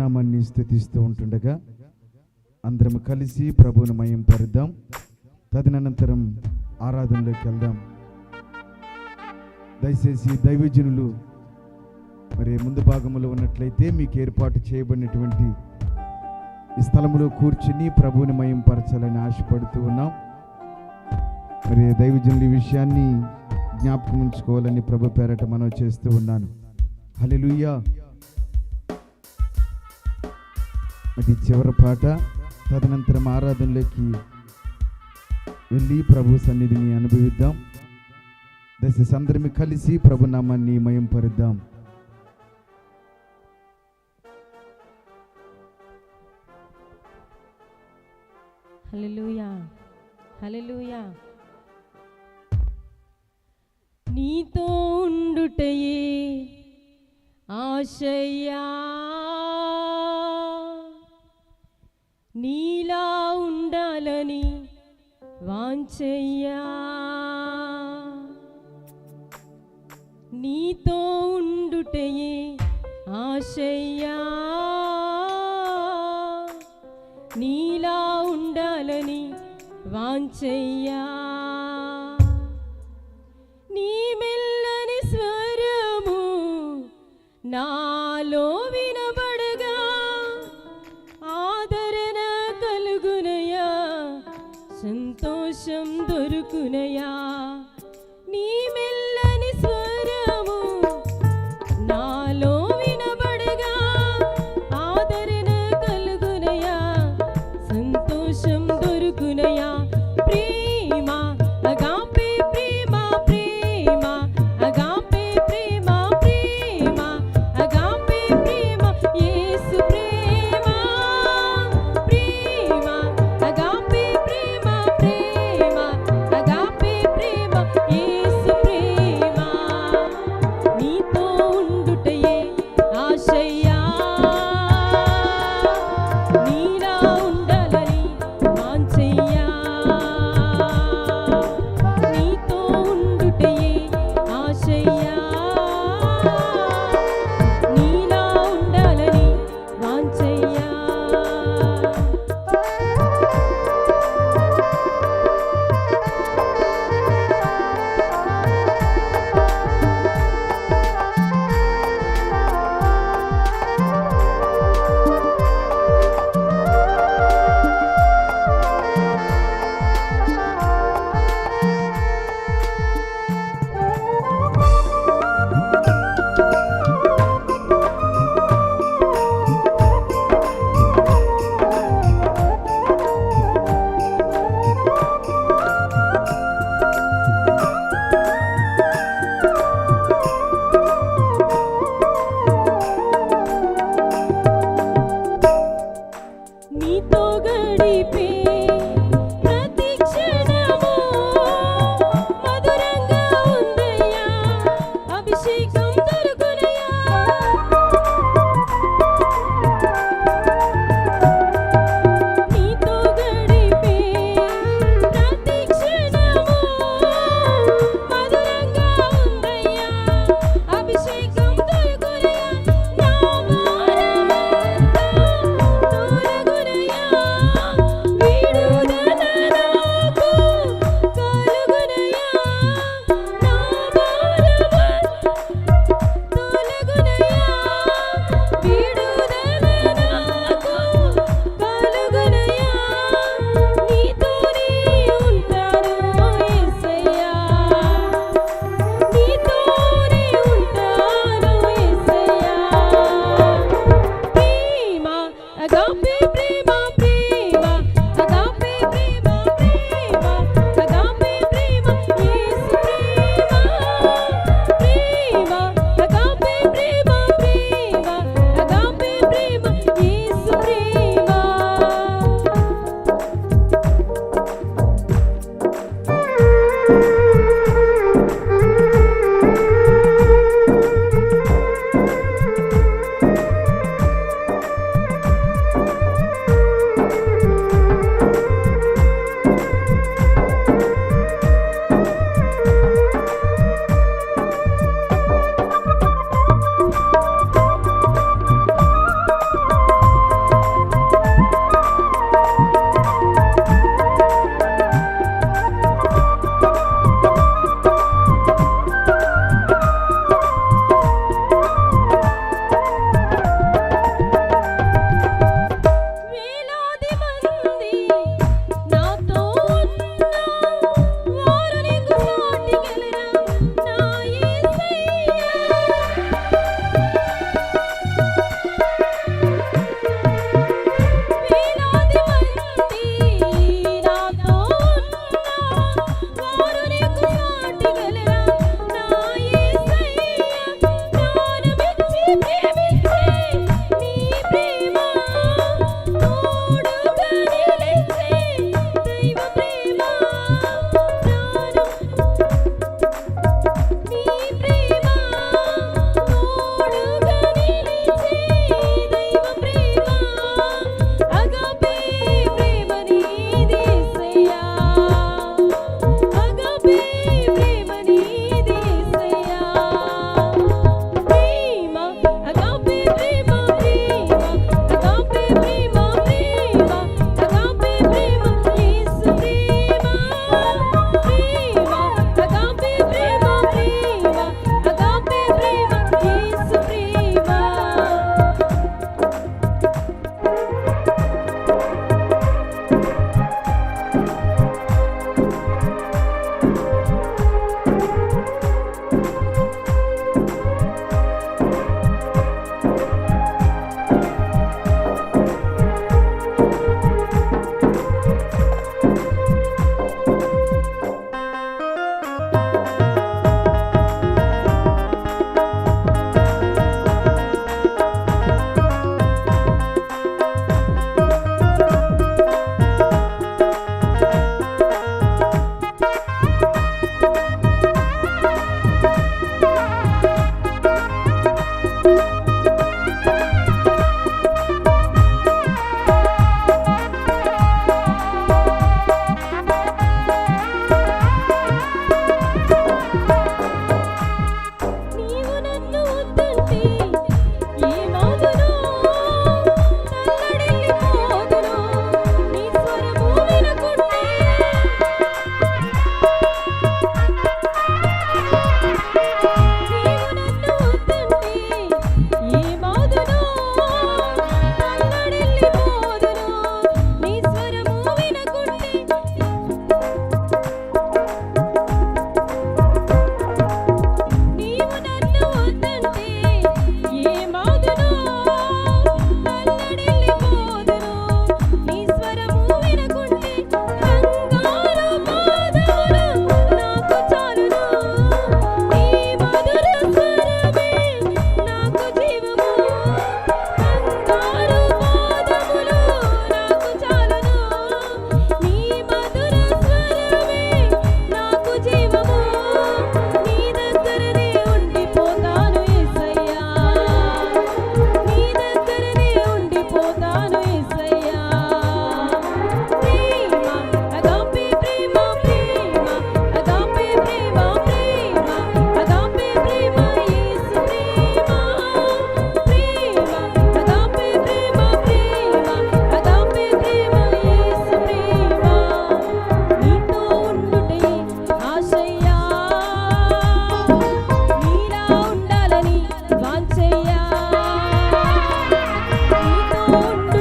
ప్రభునామాన్ని స్తుతిస్తూ ఉంటుండగా అందరం కలిసి ప్రభువును మహింపరుద్దాం. తదనంతరం ఆరాధనలోకి వెళ్దాం. దయచేసి దైవజనులు మరి ముందు భాగంలో ఉన్నట్లయితే మీకు ఏర్పాటు చేయబడినటువంటి ఈ స్థలంలో కూర్చుని ప్రభువుని మహింపరచాలని ఆశపడుతూ ఉన్నాం. మరి దైవజనులు ఈ విషయాన్ని జ్ఞాపకం ఉంచుకోవాలని ప్రభు పేరట మనవి చేస్తూ ఉన్నాను. హల్లెలూయా. అది చివరి పాట. తదనంతరం ఆరాధనలోకి వెళ్ళి ప్రభు సన్నిధిని అనుభవిద్దాం. దయచేసి అందరం కలిసి ప్రభు నామాన్ని మహింపరుద్దాం. హల్లెలూయా, హల్లెలూయా. నీతో ఉండుటయే ఆశయ్యా, నీలా ఉండాలని వాంఛయ్యా. నీతో ఉండుటయే ఆశయ్యా, నీలా ఉండాలని వాంఛయ్యా. నీ మెల్లని స్వరము నాలో వినబడగా ఆదరణ కలుగునయా, సంతోషం దొరుకునయా. నీ మెల్లని స్వరము నాలో వినబడగా ఆదరణ కలుగునయా, సంతోషం దొరుకునయా. ప్రేమ అగాపే ప్రేమ, ప్రేమ అగాపే ప్రేమ, ప్రేమ అగాపే ప్రేమ, యేసు ప్రేమ. ప్రేమ అగాపే ప్రేమ, ప్రేమ అగాపే ప్రేమ,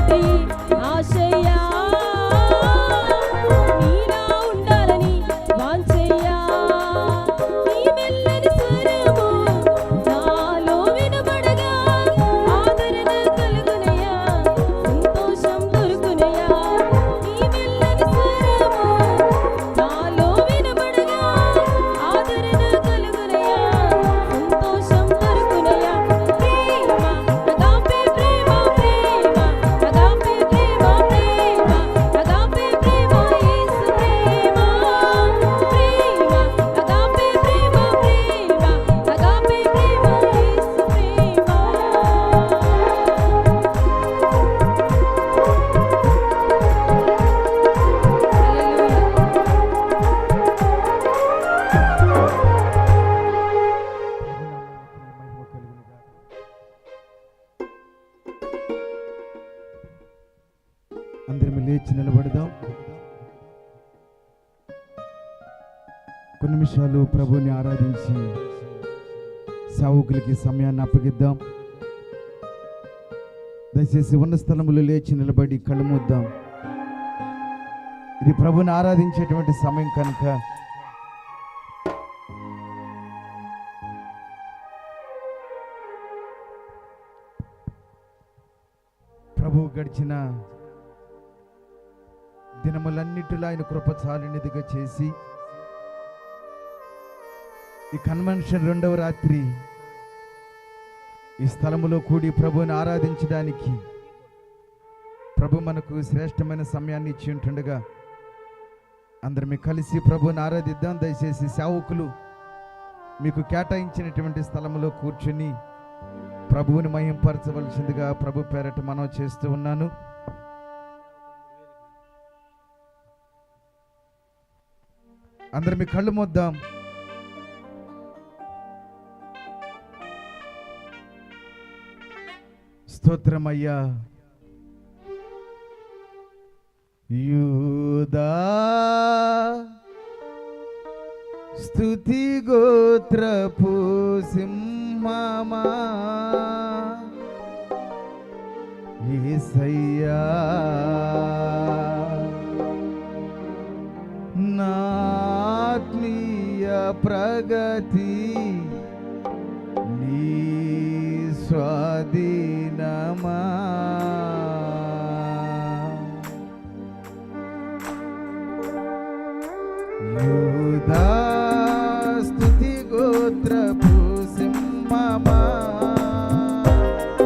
ఒకటే ఆశయ్యా, నీలా ఉండాలని వాంఛయ్యా. నీ మెల్లని స్వరము నాలో వినబడగా ఆదరణ కలుగునయ్యా, సంతోషం దొరుకునయ్యా. నీ మెల్లని స్వరము నాలో వినబడగా ఆదరణ కలుగునయ్యా, సంతోషం దొరుకునయ్యా. ప్రేమ అగాపే ప్రేమ, ప్రేమ అగాపే ప్రేమ, ప్రేమ అగాపే ప్రేమ, యేసు ప్రేమ. ప్రేమ అగాపే ప్రేమ, ప్రేమ అగాపే ప్రేమ, యేసు ప్రేమ. అందరం లేచి నిలబడదాం. కొన్ని నిమిషాలు ప్రభువుని ఆరాధించి సేవకులకి సమయాన్ని అప్పగిద్దాం. దయచేసి ఉన్న స్థలములో లేచి నిలబడి కళ్ళు మూద్దాం. ఇది ప్రభువుని ఆరాధించేటువంటి సమయం కనుక ప్రభు గడిచిన దినములన్నిటిలో ఆయన కృప చాలినిదిగా చేసి ఈ కన్వెన్షన్ 2వ రాత్రి ఈ స్థలములో కూడి ప్రభువుని ఆరాధించడానికి ప్రభు మనకు శ్రేష్టమైన సమయాన్ని ఇచ్చి ఉంటుండగా అందరం కలిసి ప్రభువుని ఆరాధిద్దాం. దయచేసి సేవకులు మీకు కేటాయించినటువంటి స్థలములో కూర్చుని ప్రభువుని మహింపరచవలసిందిగా ప్రభు పేరట మనం చేస్తూ ఉన్నాను. అందరం మీ కళ్ళు మూద్దాం. స్తోత్రమయ్యా. యూదా స్తుతి గోత్రపు సింహమా, యేసయ్యా నా ఆత్మీయ ప్రగతి నీ స్వాధీనమా. యూదా స్తుతి గోత్రపు సింహమా,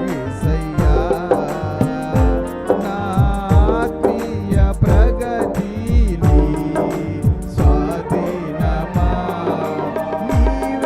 యేసయ్యా నా ఆత్మీయ ప్రగతి నీ స్వాధీనమా. నీవే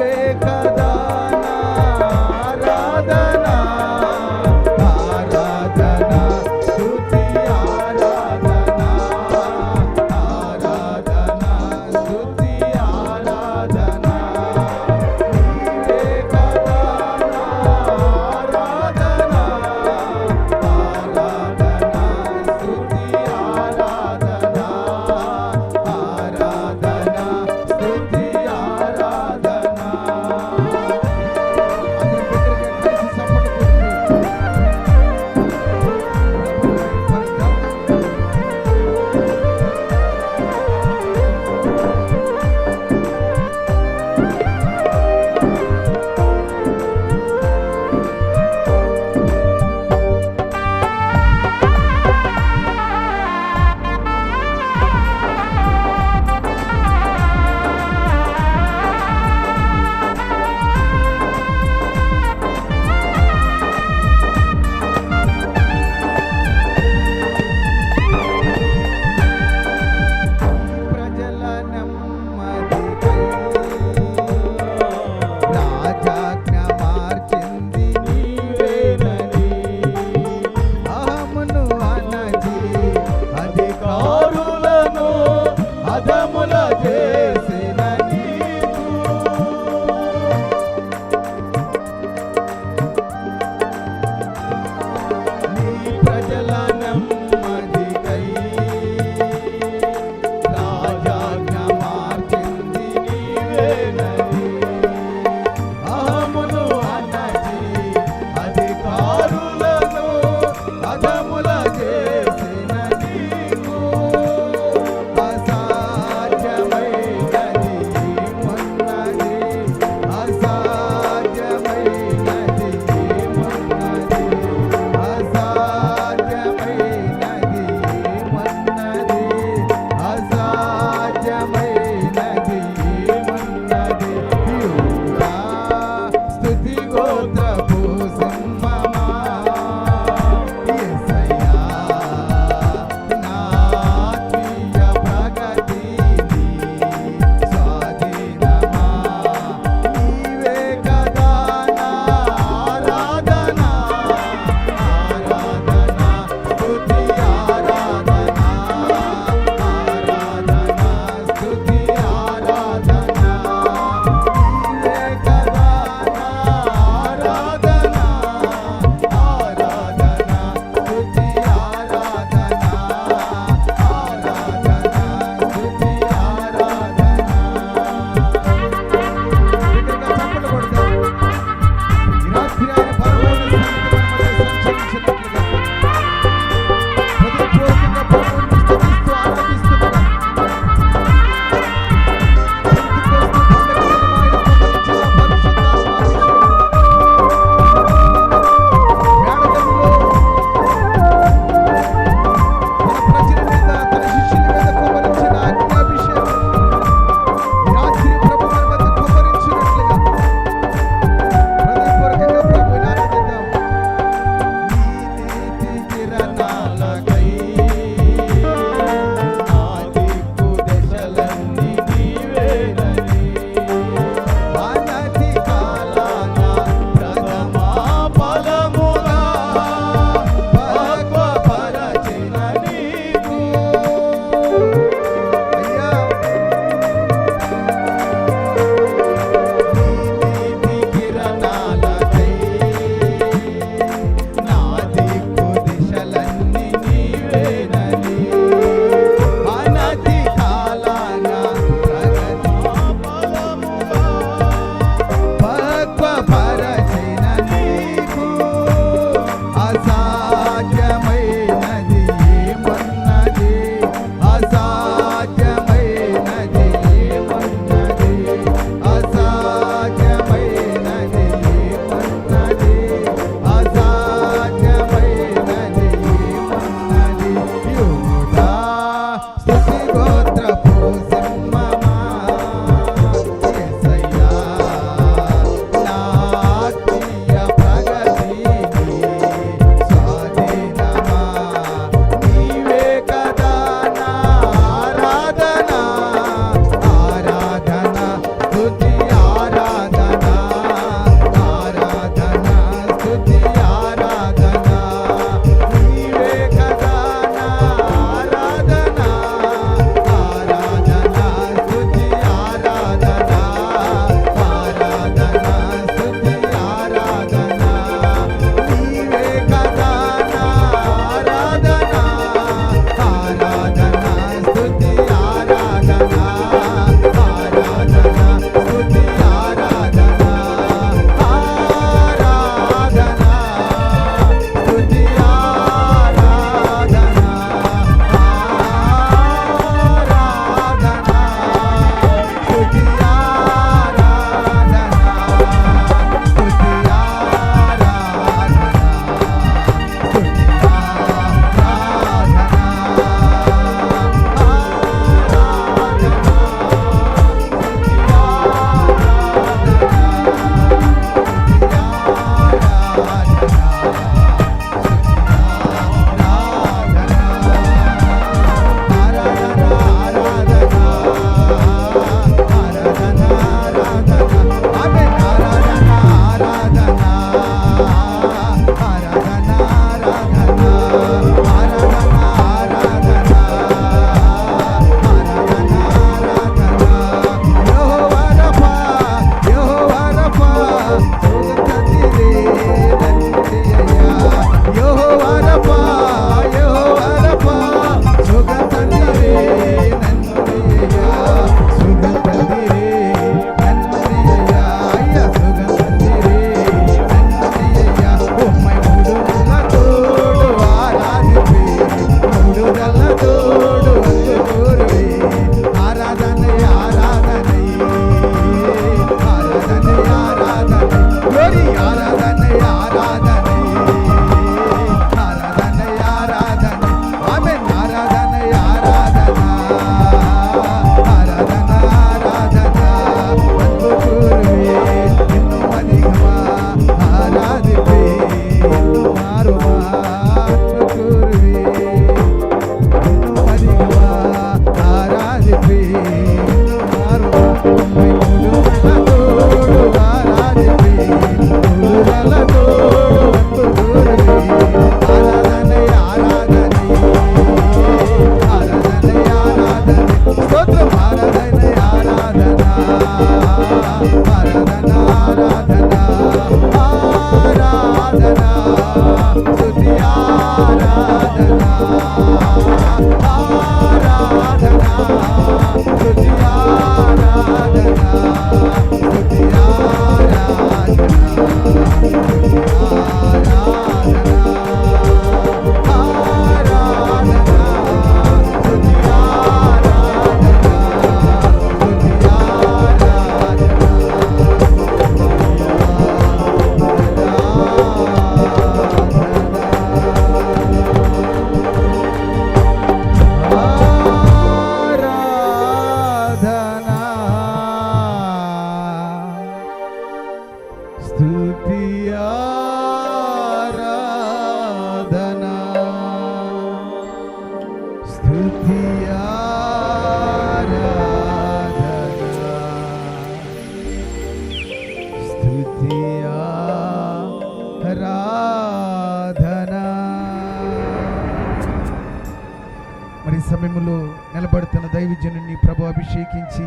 మరి సమయంలో నిలబడుతున్న దైవజనుని ప్రభు అభిషేకించి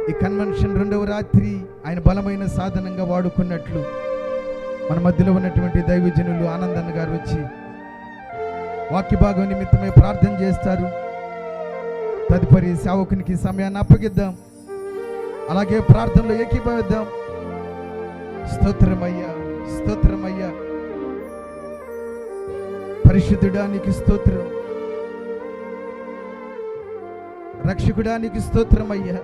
ఈ కన్వెన్షన్ 2వ రాత్రి ఆయన బలమైన సాధనంగా వాడుకున్నట్లు మన మధ్యలో ఉన్నటువంటి దైవజనులు ఆనందన్న గారు వచ్చి వాక్య భాగం నిమిత్తమై ప్రార్థన చేస్తారు. తదుపరి సేవకునికి సమయాన్ని అప్పగిద్దాం. అలాగే ప్రార్థనలో ఏకీభవిద్దాం. స్తోత్రమయ్యా, స్తోత్రమయ్యా, పరిశుద్ధుడానికి స్తోత్రం, రక్షకుడానికి స్తోత్రమయ్యా.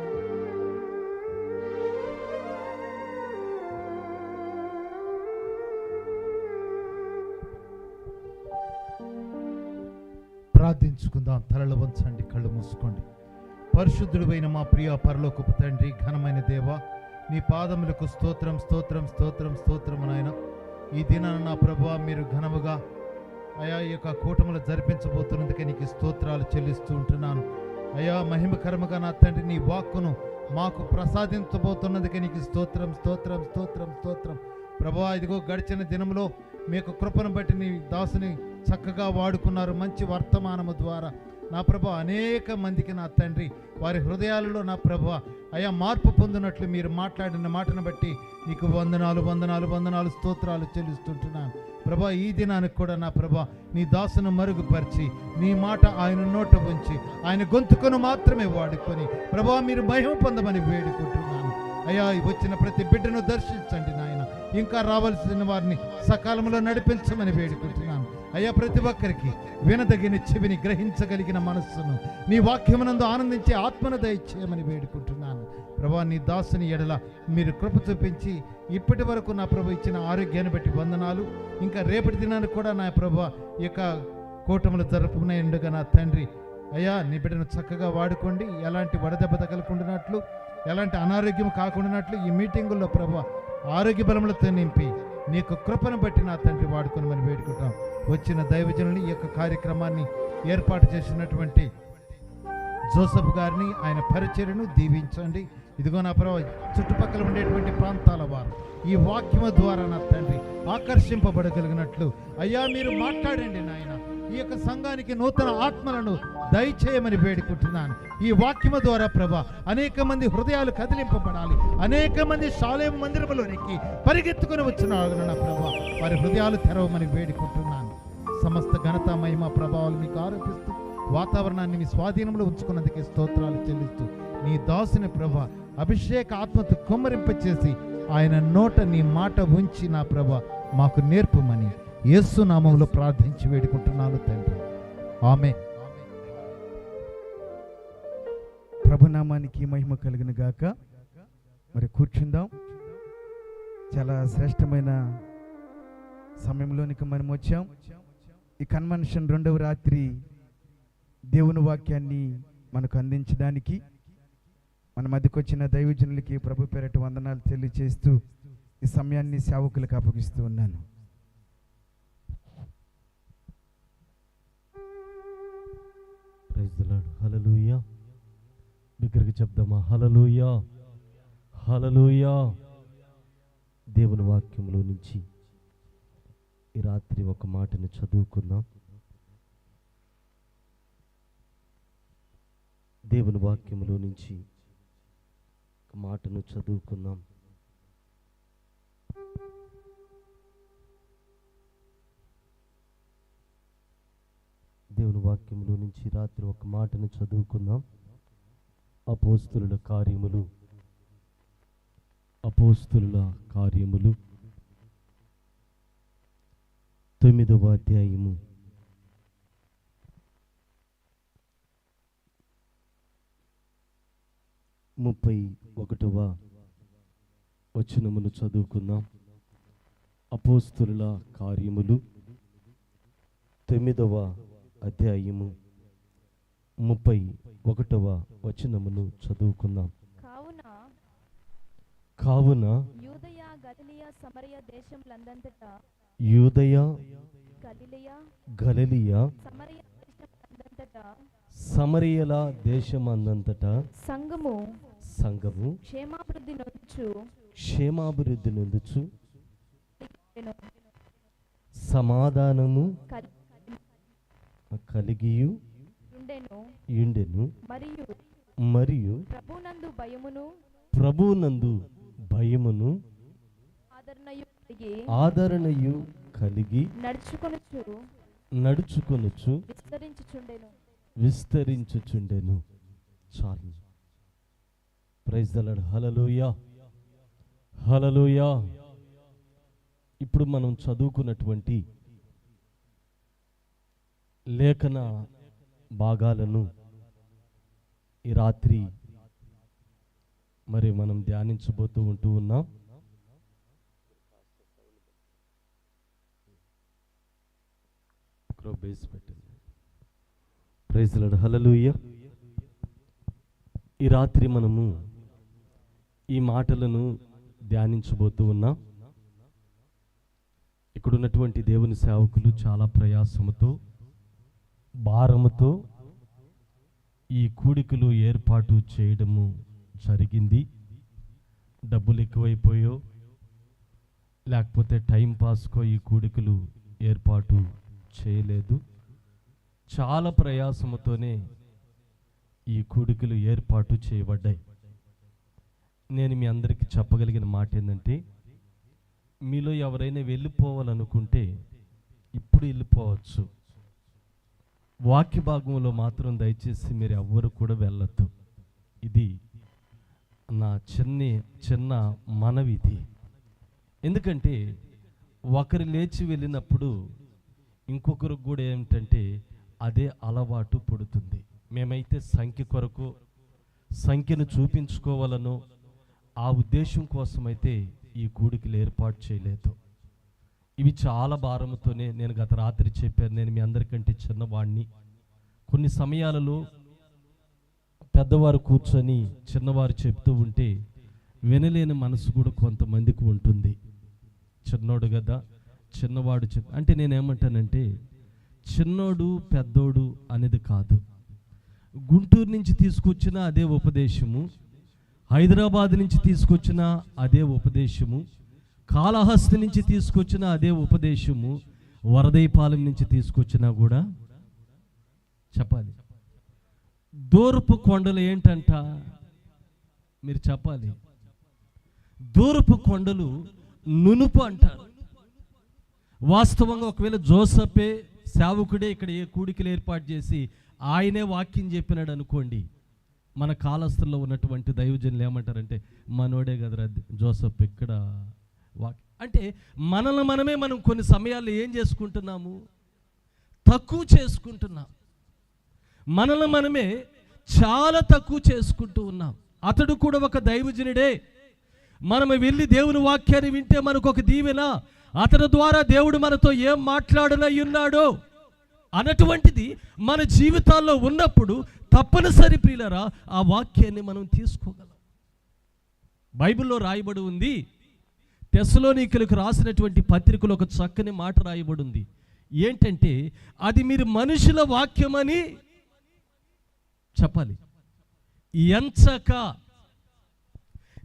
ప్రార్థించుకుందాం. తలలు వంచండి, కళ్ళు మూసుకోండి. పరిశుద్ధుడైన మా ప్రియ పరలోకపు తండ్రి, ఘనమైన దేవ, నీ పాదములకు స్తోత్రం, స్తోత్రం, స్తోత్రం, స్తోత్రం నాయన. ఈ దినాన నా ప్రభువా మీరు ఘనముగా అయా ఈ యొక్క కూటములు జరిపించబోతున్నందుకే నీకు స్తోత్రాలు చెల్లిస్తూ ఉంటున్నాను. అయా మహిమకరముగా నా తండ్రి నీ వాక్కును మాకు ప్రసాదించబోతున్నందుకే నీకు స్తోత్రం, స్తోత్రం, స్తోత్రం, స్తోత్రం. ప్రభువా ఇదిగో గడిచిన దినంలో మీకు కృపను బట్టి నీ దాసుని చక్కగా వాడుకున్నారు. మంచి వర్తమానము ద్వారా నా ప్రభు అనేక మందికి నా తండ్రి వారి హృదయాలలో నా ప్రభు అయా మార్పు పొందినట్లు మీరు మాట్లాడిన మాటను బట్టి నీకు వందనాలు, వందనాలు, వందనాలు, స్తోత్రాలు చెల్లిస్తుంటున్నాను. ప్రభా ఈ దినానికి కూడా నా ప్రభా నీ దాసును మరుగుపరిచి నీ మాట ఆయన నోట ఉంచి ఆయన గొంతుకును మాత్రమే వాడుకొని ప్రభా మీరు మహిమ పొందమని వేడుకుంటున్నాను. అయ్యా వచ్చిన ప్రతి బిడ్డను దర్శించండి నాయన. ఇంకా రావాల్సిన వారిని సకాలంలో నడిపించమని వేడుకుంటున్నాను. అయ్యా ప్రతి ఒక్కరికి వినదగిన చెవిని, గ్రహించగలిగిన మనస్సును, నీ వాక్యమునందు ఆనందించే ఆత్మను దయచేయమని వేడుకుంటున్నాను. ప్రభా నీ దాసుని ఎడల మీరు కృప చూపించి ఇప్పటి వరకు నా ప్రభు ఇచ్చిన ఆరోగ్యాన్ని బట్టి వందనాలు. ఇంకా రేపటి దినానికి కూడా నా ప్రభు ఈ యొక్క కూటములు జరుపుకునేందుగా నా తండ్రి అయ్యా నీ బిడ్డను చక్కగా వాడుకోండి. ఎలాంటి వడదెబ్బ తగలకుండానట్లు, ఎలాంటి అనారోగ్యం కాకుండానట్లు ఈ మీటింగుల్లో ప్రభు ఆరోగ్య బలములతో నింపి నీకు కృపను బట్టి నా తండ్రి వాడుకొని మనం వేడుకుంటాం. వచ్చిన దైవజనుని ఈ యొక్క కార్యక్రమాన్ని ఏర్పాటు చేసినటువంటి జోసఫ్ గారిని, ఆయన పరిచర్యను దీవించండి. ఇదిగో నా ప్రభు చుట్టుపక్కల ఉండేటువంటి ప్రాంతాల వారు ఈ వాక్యము ద్వారా నా తండ్రి ఆకర్షింపబడగలిగినట్లు అయ్యా మీరు మాట్లాడండి నాయన. ఈ యొక్క సంఘానికి నూతన ఆత్మలను దయచేయమని వేడుకుంటున్నాను. ఈ వాక్యము ద్వారా ప్రభా అనేక మంది హృదయాలు కదిలింపబడాలి. అనేక మంది శాలేం మందిరములోనికి పరిగెత్తుకుని వచ్చిన నా ప్రభా వారి హృదయాలు తెరవమని వేడుకుంటున్నాను. సమస్త ఘనత, మహిమ, ప్రభావాలు మీకు ఆరోపిస్తూ వాతావరణాన్ని మీ స్వాధీనంలో ఉంచుకున్నందుకే స్తోత్రాలు చెల్లిస్తూ నీ దాసుని ప్రభా అభిషేక ఆత్మతో కుమ్మరింపచేసి ఆయన నోట నీ మాట ఉంచి నా ప్రభా మాకు నేర్పమని యేసు నామములో ప్రార్థించి వేడుకుంటున్నాను తండ్రి. ఆమేన్. ప్రభునామానికి మహిమ కలుగును గాక. మరి కూర్చుందాం. చాలా శ్రేష్టమైన సమయంలోనికి మనం వచ్చాం. ఈ కన్వెన్షన్ 2వ రాత్రి దేవుని వాక్యాన్ని మనకు అందించడానికి మన మధ్యకు వచ్చిన దైవజనులకి ప్రభు పేరట వందనాలు తెలియజేస్తూ ఈ సమయాన్ని సేవకులకు అప్పగిస్తూ ఉన్నాను. Praise the lord. హల్లెలూయా. బిగ్గరగా చెప్దామా? హల్లెలూయా, హల్లెలూయా. దేవుని వాక్యంలో నుంచి ఈ రాత్రి ఒక మాటను చదువుకుందాం. దేవుని వాక్యంలో నుంచి ఒక మాటను చదువుకుందాం. దేవుని వాక్యంలో నుంచి రాత్రి ఒక మాటను చదువుకుందాం. అపోస్తులుల కార్యములు, అపోస్తులుల కార్యములు 9వ అధ్యాయము 31వ వచనమును చదువుకుందాం. అపోస్తులుల కార్యములు 9వ అధ్యాయము 31వ వచనమును చదువుకుందాం. కావున యూదయ, గలిలయ, సమరయ దేశములందంతటా, యూదయ, గలిలయ, గలిలయ, సమరయ దేశములందంతటా, సమరియల దేశమందంతటా సంఘము క్షేమాభివృద్ధి నొందుచు సమాధానము కలిగియు యుండెను. మరియు ప్రభునందు భయమును ఆదరణయు కలిగి నడుచుకొనుచు విస్తరించుచుండెను. చాలు. Praise the lord. Hallelujah, hallelujah. ఇప్పుడు మనం చదువుకున్నటువంటి లేఖన భాగాలను ఈ రాత్రి మరి మనం ధ్యానించబోతూ ఉన్నాం. Praise the lord. హల్లెలూయా. ఈ రాత్రి మనము ఈ మాటలను ధ్యానించబోతూ ఉన్నాం. ఇక్కడ ఉన్నటువంటి దేవుని సేవకులు చాలా ప్రయాసముతో భారముతో ఈ కూడికలు ఏర్పాటు చేయడము జరిగింది. డబ్బులు ఎక్కువైపోయో లేకపోతే టైం పాస్కో ఈ కూడికలు ఏర్పాటు చేయలేదు. చాలా ప్రయాసముతోనే ఈ కూడికలు ఏర్పాటు చేయబడ్డాయి. నేను మీ అందరికీ చెప్పగలిగిన మాట ఏంటంటే, మీలో ఎవరైనా వెళ్ళిపోవాలనుకుంటే ఇప్పుడు వెళ్ళిపోవచ్చు. వాక్య భాగంలో మాత్రం దయచేసి మీరు ఎవ్వరు కూడా వెళ్ళొద్దు. ఇది నా చిన్న మనవి. ఇది ఎందుకంటే ఒకరు లేచి వెళ్ళినప్పుడు ఇంకొకరికి కూడా ఏమిటంటే అదే అలవాటు పుడుతుంది. మేమైతే సంఖ్య కొరకు సంఖ్యను చూపించుకోవాలనో ఆ ఉద్దేశం కోసమైతే ఈ కూడికలు ఏర్పాటు చేయలేదు. ఇవి చాలా భారముతోనే నేను గత రాత్రి చెప్పాను. నేను మీ అందరికంటే చిన్నవాడిని. కొన్ని సమయాలలో పెద్దవారు కూర్చొని చిన్నవారు చెప్తూ ఉంటే వినలేని మనసు కూడా కొంతమందికి ఉంటుంది. చిన్నోడు కదా, చిన్నవాడు అంటే నేనేమంటానంటే చిన్నోడు పెద్దోడు అనేది కాదు. గుంటూరు నుంచి తీసుకొచ్చిన అదే ఉపదేశము, హైదరాబాద్ నుంచి తీసుకొచ్చిన అదే ఉపదేశము, కాళహస్తి నుంచి తీసుకొచ్చిన అదే ఉపదేశము, వరదైపాలెం నుంచి తీసుకొచ్చినా కూడా చెప్పాలి. దూరపు కొండలు ఏంటంట మీరు చెప్పాలి. దూరపు కొండలు నునుపు అంటారు. వాస్తవంగా ఒకవేళ జోసఫే సేవకుడే ఇక్కడ ఏ కూడికలు ఏర్పాటు చేసి ఆయనే వాక్యం చెప్పినాడు అనుకోండి, మన కాలస్తుల్లో ఉన్నటువంటి దైవజనులు ఏమంటారంటే మనోడే కదరా జోసఫ్ ఇక్కడ అంటే మనం కొన్ని సమయాల్లో ఏం చేసుకుంటున్నాము, తక్కువ చేసుకుంటున్నాం. మనమే చాలా తక్కువ చేసుకుంటూ ఉన్నాం. అతడు కూడా ఒక దైవజనుడే. మనం వెళ్ళి దేవుని వాక్యాన్ని వింటే మనకు ఒక దీవెన, అతని ద్వారా దేవుడు మనతో ఏం మాట్లాడనై ఉన్నాడో అన్నటువంటిది మన జీవితాల్లో ఉన్నప్పుడు తప్పనిసరి ప్రియులరా ఆ వాక్యాన్ని మనం తీసుకోగలం. బైబిల్లో రాయబడి ఉంది, తెస్సలోనికలకు రాసినటువంటి పత్రికలో ఒక చక్కని మాట రాయబడి ఉంది. ఏంటంటే అది మీరు మనుషుల వాక్యమని చెప్పాలి, ఎంచక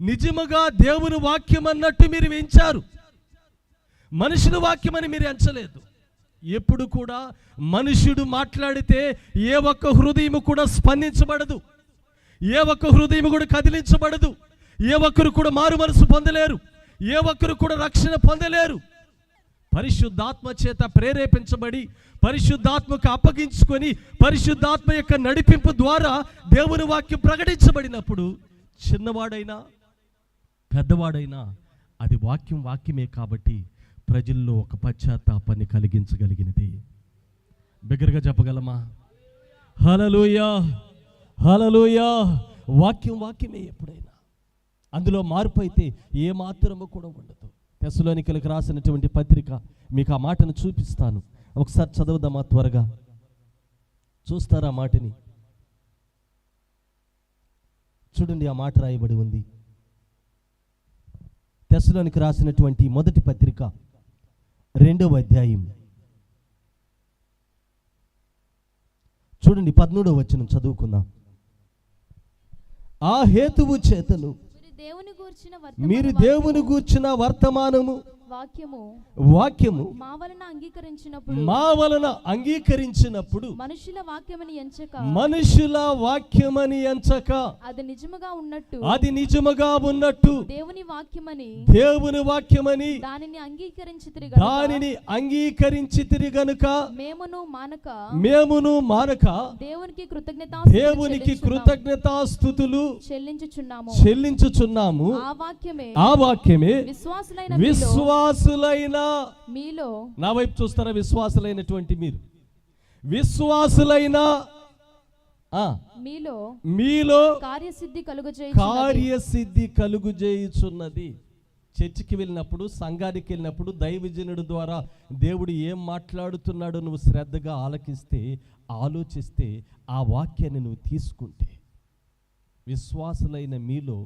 నిజముగా దేవుని వాక్యం అన్నట్టు మీరు వించారు. మనుషుల వాక్యమని మీరు ఎంచలేదు. ఎప్పుడు కూడా మనుష్యుడు మాట్లాడితే ఏ ఒక్క హృదయం కూడా స్పందించబడదు, ఏ ఒక్క హృదయం కూడా కదిలించబడదు, ఏ ఒక్కరు కూడా మారు మనసు పొందలేరు, ఏ ఒక్కరు కూడా రక్షణ పొందలేరు. పరిశుద్ధాత్మ చేత ప్రేరేపించబడి పరిశుద్ధాత్మకు అప్పగించుకొని పరిశుద్ధాత్మ యొక్క నడిపింపు ద్వారా దేవుని వాక్యం ప్రకటించబడినప్పుడు చిన్నవాడైనా పెద్దవాడైనా అది వాక్యమే కాబట్టి ప్రజల్లో ఒక పశ్చాత్తాపాన్ని కలిగించగలిగినది. బిగ్గరగా చెప్పగలమా? హల్లెలూయా, హల్లెలూయా. వాక్యమే ఎప్పుడైనా అందులో మార్పు అయితే ఏ మాత్రము కూడా ఉండదు. తెస్సలోనికలకు రాసినటువంటి పత్రిక మీకు ఆ మాటను చూపిస్తాను. ఒకసారి చదువుదామా త్వరగా? చూస్తారా మాటని? చూడండి, ఆ మాట రాయబడి ఉంది. తెస్సలోనికి రాసినటువంటి మొదటి పత్రిక 2వ అధ్యాయం చూడండి, 13వ వచనం చదువుకుందాం. ఆ హేతువు చేతను మీరు దేవుని గూర్చిన వర్తమానము వాక్యము మా వలన అంగీకరించినప్పుడు మనుషుల వాక్యమని ఎంచక అది నిజముగా ఉన్నట్టు దేవుని వాక్యమని దానిని అంగీకరించితిరి గనుక మేమును మానక దేవునికి కృతజ్ఞతాస్తుతులు చెల్లించుచున్నాము. ఆ వాక్యమే విశ్వాసులైన మీలో, నా వైపు చూస్తారా, విశ్వాసులైనటువంటి మీరు, విశ్వాసులైన మీలో కార్యసిద్ధి కలుగుచేయుచున్నది. చర్చికి వెళ్ళినప్పుడు, సంఘానికి వెళ్ళినప్పుడు దైవజనుడు ద్వారా దేవుడు ఏం మాట్లాడుతున్నాడో నువ్వు శ్రద్ధగా ఆలోచిస్తే ఆ వాక్యాన్ని నువ్వు తీసుకుంటే, విశ్వాసులైన మీలో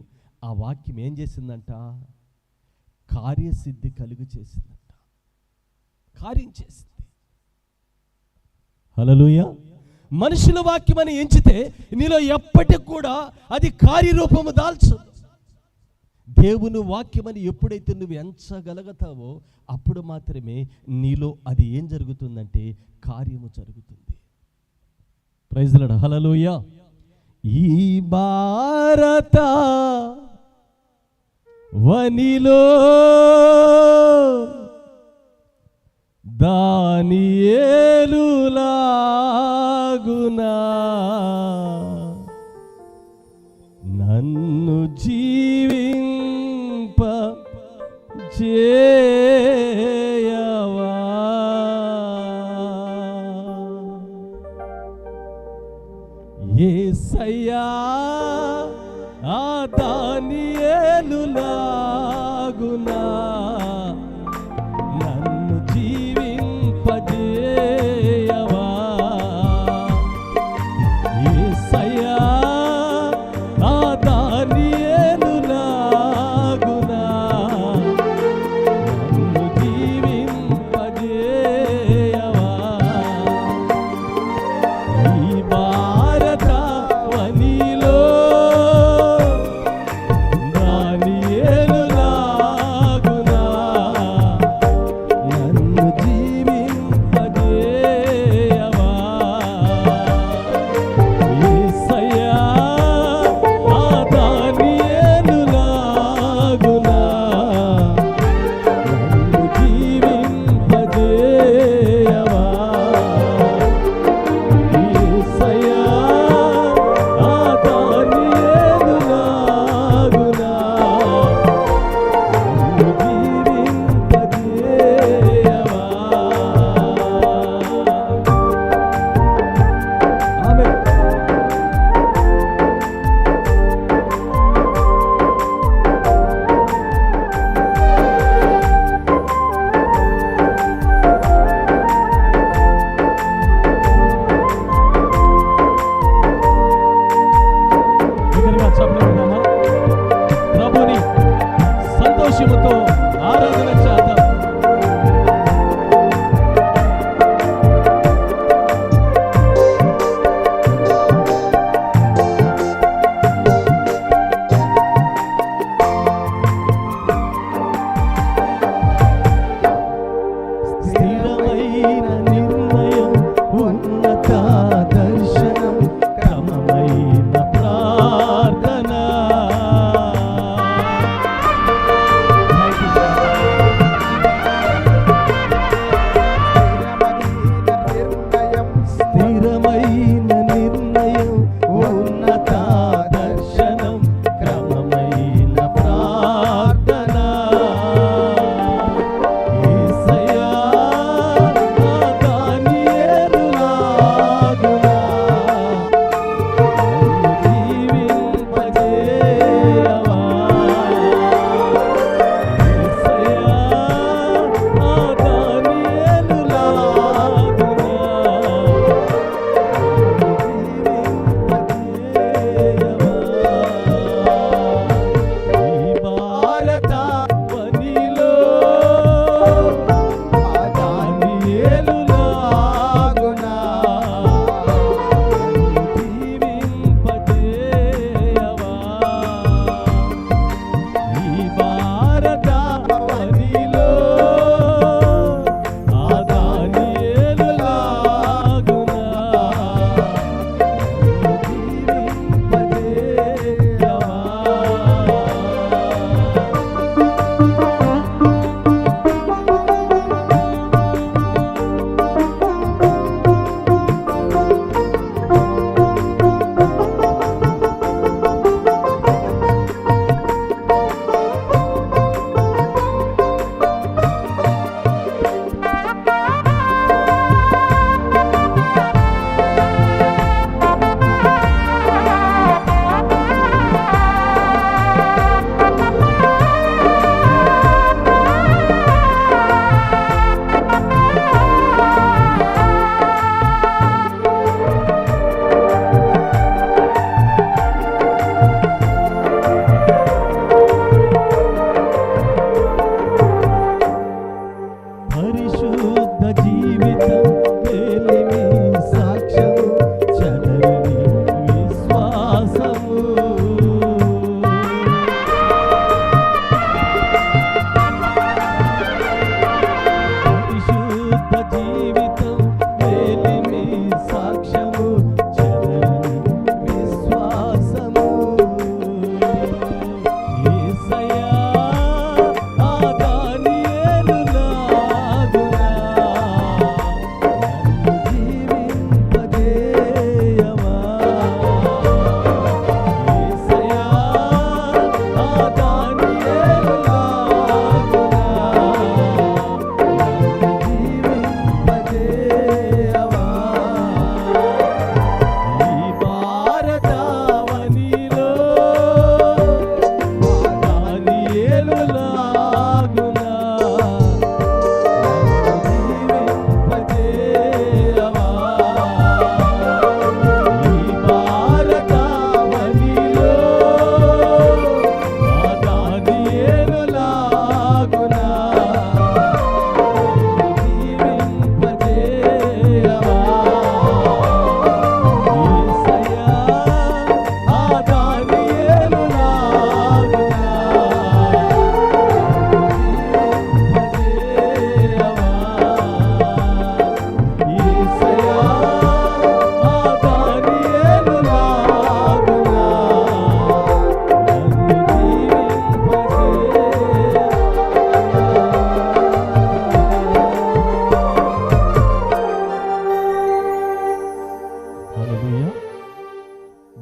ఆ వాక్యం ఏం చేసిందంట? కార్యసిద్ధి చేసిందంట, కార్యం చేసింది. హల్లెలూయా. మనుషుల వాక్యం అని ఎంచితే నీలో ఎప్పటికి కూడా అది కార్యరూపము దాల్చు. దేవుని వాక్యమని ఎప్పుడైతే నువ్వు ఎంచగలుగుతావో అప్పుడు మాత్రమే నీలో అది ఏం జరుగుతుందంటే కార్యము జరుగుతుంది. Praise the lord. హల్లెలూయా. ఈ భారత వనిలో దానియేలులాగునా నన్ను జీవింప చేయవా. యేసయ్యా ఆ దానియేలులాగునా నన్ను జీవింపజేయవా. యేసయ్యా ఆ దానియేలులాగునా నన్ను జీవింపజేయవా. ఈ భారత వనిలో దానియేలులాగునా నన్ను జీవింపజేయవా. యేసయ్యా ఆ దానియేలులాగునా నన్ను జీవింపజేయవా. యేసయ్యా ఆ దానియేలులాగునా నన్ను జీవింపజేయవా. ఆమేన్. దగ్గరగా చప్పట్లేద్దామా? ప్రభుని సంతోషముతో ఆరాధన చేద్దాం. స్థిరమైన నిర్ణయం, ఉన్నత దర్శనం, క్రమమైన ప్రార్థన. స్థిరమైన నిర్ణయం, ఉన్నత దర్శనం, క్రమమైన ప్రార్థన. యేసయ్యా ఆ దానియేలులాగునా నన్ను జీవింపజేయవా. యేసయ్యా ఆ దానియేలులాగునా నన్ను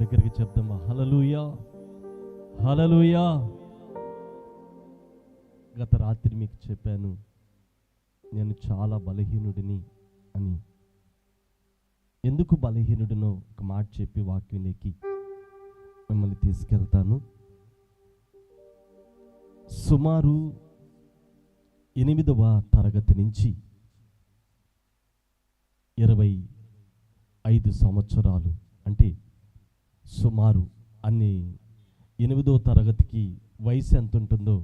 దగ్గరికి చెప్దామా? హల్లెలూయా, హల్లెలూయా. గత రాత్రి మీకు చెప్పాను, నేను చాలా బలహీనుడిని అని. ఎందుకు బలహీనుడినో ఒక మాట చెప్పి వాక్యంలోకి మిమ్మల్ని తీసుకెళ్తాను. సుమారు 8వ తరగతి నుంచి 25 సంవత్సరాలు, అంటే సుమారు అన్ని 8వ తరగతికి వయసు ఎంత ఉంటుందో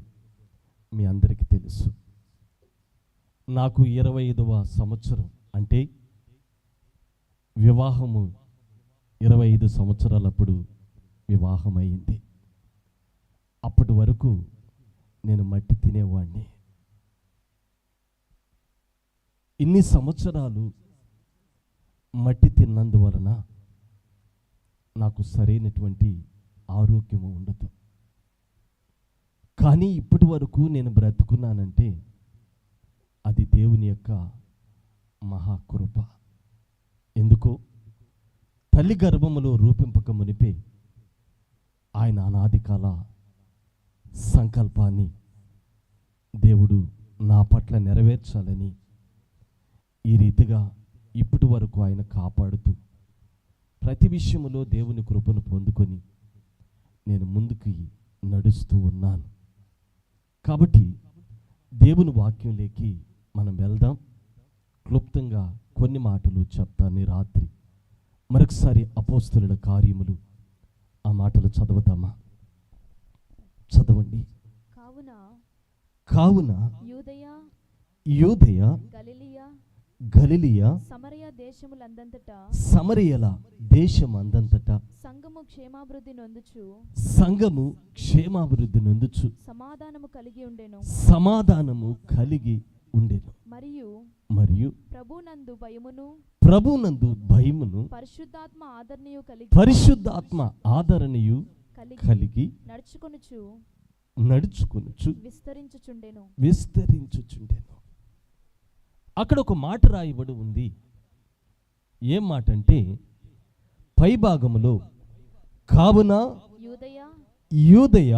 మీ అందరికీ తెలుసు. నాకు 25వ సంవత్సరం అంటే వివాహము 25 సంవత్సరాలప్పుడు వివాహం అయింది. అప్పటి వరకు నేను మట్టి తినేవాడిని. ఇన్ని సంవత్సరాలు మట్టి తిన్నందువలన నాకు సరైనటువంటి ఆరోగ్యము ఉండదు. కానీ ఇప్పటి వరకు నేను బ్రతుకున్నానంటే అది దేవుని యొక్క మహాకృప. ఎందుకో తల్లి గర్భములో రూపింపక మునిపే ఆయన అనాది కాల సంకల్పాన్ని దేవుడు నా పట్ల నెరవేర్చాలని ఈ రీతిగా ఇప్పటి వరకు ఆయన కాపాడుతూ ప్రతి విషయములో దేవుని కృపను పొందుకొని నేను ముందుకు నడుస్తూ ఉన్నాను. కాబట్టి దేవుని వాక్యంలోకి మనం వెళ్దాం. క్లుప్తంగా కొన్ని మాటలు చెప్తాను ఈ రాత్రి. మరొకసారి అపోస్తలుల కార్యములు ఆ మాటలు చదవదామా? చదవండి. కావున యూదయ గలిలియా సమరయల దేశమందంతటా సంఘము క్షేమాభివృద్ధి నొందుచు సమాధానము కలిగి ఉండెను. మరియు ప్రభునందు భయమును పరిశుద్ధాత్మ ఆదరణయు కలిగి నడుచుకొనుచు విస్తరించుచుండెను. అక్కడ ఒక మాట రాయబడి ఉంది. ఏం మాట అంటే, పై భాగములో కావున యూదయ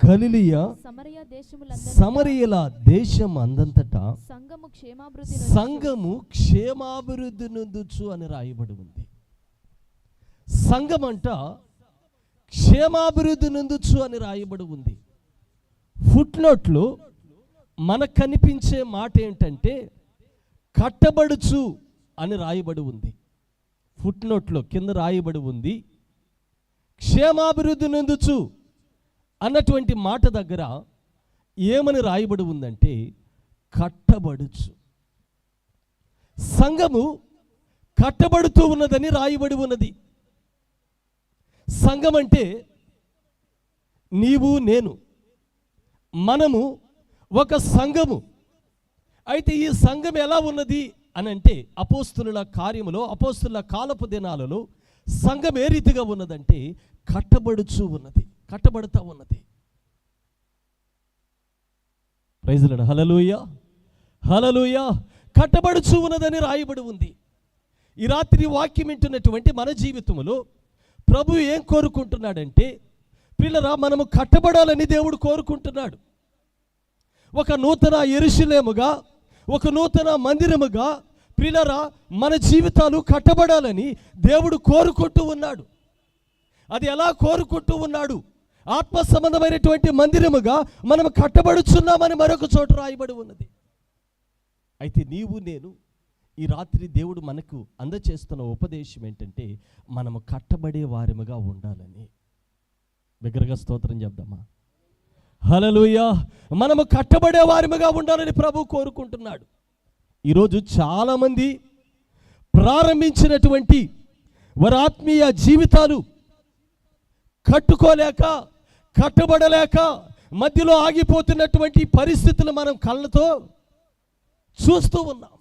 గలిలియా సమరయల దేశం అందంతటా సంఘము క్షేమాభివృద్ధి నొందుచు అని రాయబడి ఉంది. సంఘమంట క్షేమాభివృద్ధి నొందుచు అని రాయబడి ఉంది. ఫుట్ నోట్లో మనకు కనిపించే మాట ఏంటంటే కట్టబడుచు అని రాయబడి ఉంది. ఫుట్ నోట్లో కింద రాయబడి ఉంది క్షేమాభివృద్ధి నొందుచు అన్నటువంటి మాట దగ్గర ఏమని రాయబడి ఉందంటే కట్టబడుచు. సంఘము కట్టబడుతూ ఉన్నదని రాయబడి ఉన్నది. సంఘం అంటే నీవు నేను, మనము ఒక సంఘము. అయితే ఈ సంఘం ఎలా ఉన్నది అని అంటే అపోస్తుల కార్యములో అపోస్తుల కాలపు దినాలలో సంఘం ఏ రీతిగా ఉన్నదంటే కట్టబడుచు ఉన్నది, కట్టబడుతూ ఉన్నది. Praise lord. హల్లెలూయా, హల్లెలూయా. కట్టబడుచు ఉన్నదని రాయబడి ఉంది. ఈ రాత్రి వాక్యం వింటున్నటువంటి మన జీవితంలో ప్రభు ఏం కోరుకుంటున్నాడంటే, ప్రియులారా, మనము కట్టబడాలని దేవుడు కోరుకుంటున్నాడు. ఒక నూతన యెరూషలేముగా, ఒక నూతన మందిరముగా ప్రియులారా మన జీవితాలు కట్టబడాలని దేవుడు కోరుకుంటూ ఉన్నాడు. అది ఎలా కోరుకుంటూ ఉన్నాడు? ఆత్మ సంబంధమైనటువంటి మందిరముగా మనం కట్టబడుచున్నామని మరొక చోట రాయబడి ఉన్నది. అయితే నీవు నేను ఈ రాత్రి దేవుడు మనకు అందచేస్తున్న ఉపదేశం ఏంటంటే మనము కట్టబడే వారిముగా ఉండాలని. బిగ్గరగా స్తోత్రం చెప్దామా? హల్లెలూయా. మనము కట్టబడే వారిముగా ఉండాలని ప్రభు కోరుకుంటున్నాడు. ఈరోజు చాలామంది ప్రారంభించినటువంటి వారి ఆత్మీయ జీవితాలు కట్టుకోలేక, కట్టబడలేక మధ్యలో ఆగిపోతున్నటువంటి పరిస్థితులు మనం కళ్ళతో చూస్తూ ఉన్నాం.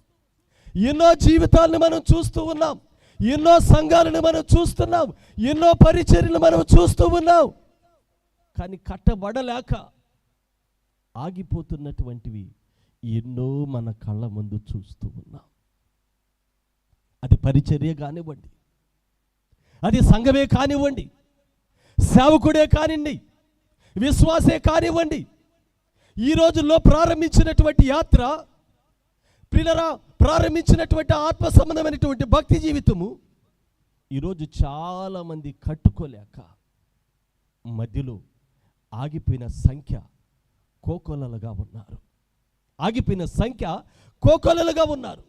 ఎన్నో జీవితాలను మనం చూస్తూ ఉన్నాం, ఎన్నో సంఘాలను మనం చూస్తున్నాం, ఎన్నో పరిచర్యలు మనం చూస్తూ ఉన్నాం. కానీ కట్టబడలేక ఆగిపోతున్నటువంటివి ఎన్నో మన కళ్ళ ముందు చూస్తూ ఉన్నాం. అది పరిచర్య కానివ్వండి, అది సంఘమే కానివ్వండి, సేవకుడే కానివ్వండి, విశ్వాసే కానివ్వండి, ఈ రోజుల్లో ప్రారంభించినటువంటి యాత్ర, ప్రియులారా, ప్రారంభించినటువంటి ఆత్మ సంబంధమైనటువంటి భక్తి జీవితము ఈరోజు చాలామంది కట్టుకోలేక మధ్యలో ఆగిపోయిన సంఖ్య కోకొల్లలుగా ఉన్నారు. ఆగిపోయిన సంఖ్య కోకొల్లలుగా ఉన్నారు.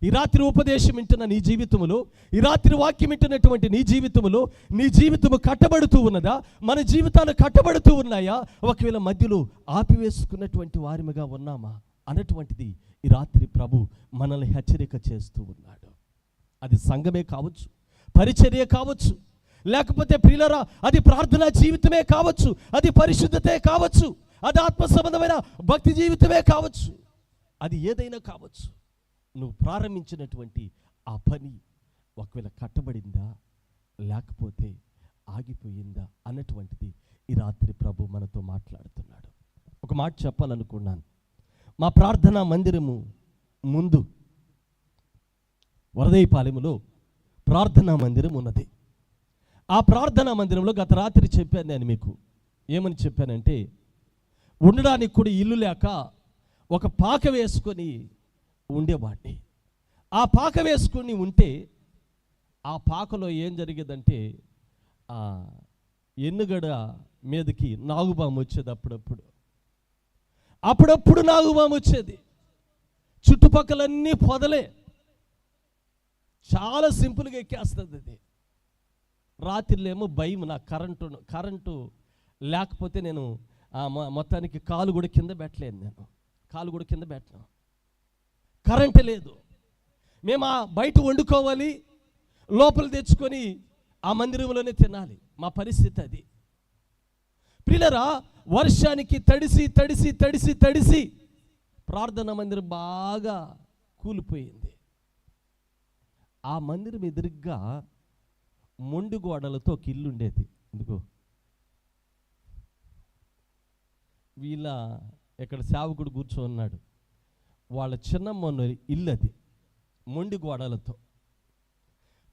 ఈ రాత్రి ఉపదేశం వింటున్న నీ జీవితంలో, ఈ రాత్రి వాక్యం వింటున్నటువంటి నీ జీవితంలో, నీ జీవితము కట్టబడుతూ ఉన్నదా? మన జీవితాలు కట్టబడుతూ ఉన్నాయా? ఒకవేళ మధ్యలో ఆపివేసుకున్నటువంటి వారిగా ఉన్నామా అన్నటువంటిది ఈ రాత్రి ప్రభు మనల్ని హెచ్చరిక చేస్తూ ఉన్నాడు. అది సంఘమే కావచ్చు, పరిచర్య కావచ్చు, లేకపోతే ప్రియులారా అది ప్రార్థనా జీవితమే కావచ్చు, అది పరిశుద్ధతే కావచ్చు, అది ఆత్మ సంబంధమైన భక్తి జీవితమే కావచ్చు, అది ఏదైనా కావచ్చు. నువ్వు ప్రారంభించినటువంటి ఆ పని ఒకవేళ కట్టబడిందా లేకపోతే ఆగిపోయిందా అన్నటువంటిది ఈ రాత్రి ప్రభు మనతో మాట్లాడుతున్నాడు. ఒక మాట చెప్పాలనుకున్నాను. మా ప్రార్థనా మందిరము ముందు వరదయ్యపాలెములో ప్రార్థనా మందిరం ఉన్నది. ఆ ప్రార్థనా మందిరంలో గత రాత్రి చెప్పాను నేను మీకు. ఏమని చెప్పానంటే, ఉండడానికి కూడా ఇల్లు లేక ఒక పాక వేసుకొని ఉండేవాడిని. ఆ పాక వేసుకొని ఉంటే ఆ పాకలో ఏం జరిగేదంటే ఎన్నుగడ మీదకి నాగుబాము వచ్చేది. అప్పుడప్పుడు నాగుబాము వచ్చేది. చుట్టుపక్కలన్నీ పొదలే, చాలా సింపుల్గా ఎక్కేస్తుంది అది. రాత్రిలేమో భయం, నా కరెంటు లేకపోతే నేను మొత్తానికి కాలు కూడా కింద పెట్టలేను. కరెంటు లేదు. మేము బయట వండుకోవాలి, లోపల తెచ్చుకొని ఆ మందిరంలోనే తినాలి. మా పరిస్థితి అది. ప్రియులారా, వర్షానికి తడిసి ప్రార్థనా మందిరం బాగా కూలిపోయింది. ఆ మందిరం ఎదురుగ్గా మొండి గోడలతో ఒక ఇల్లు ఉండేది. ఎందుకో వీళ్ళ ఇక్కడ సేవకుడు కూర్చోన్నాడు, వాళ్ళ చిన్నమ్మ ఇల్లు అది, మొండి గోడలతో.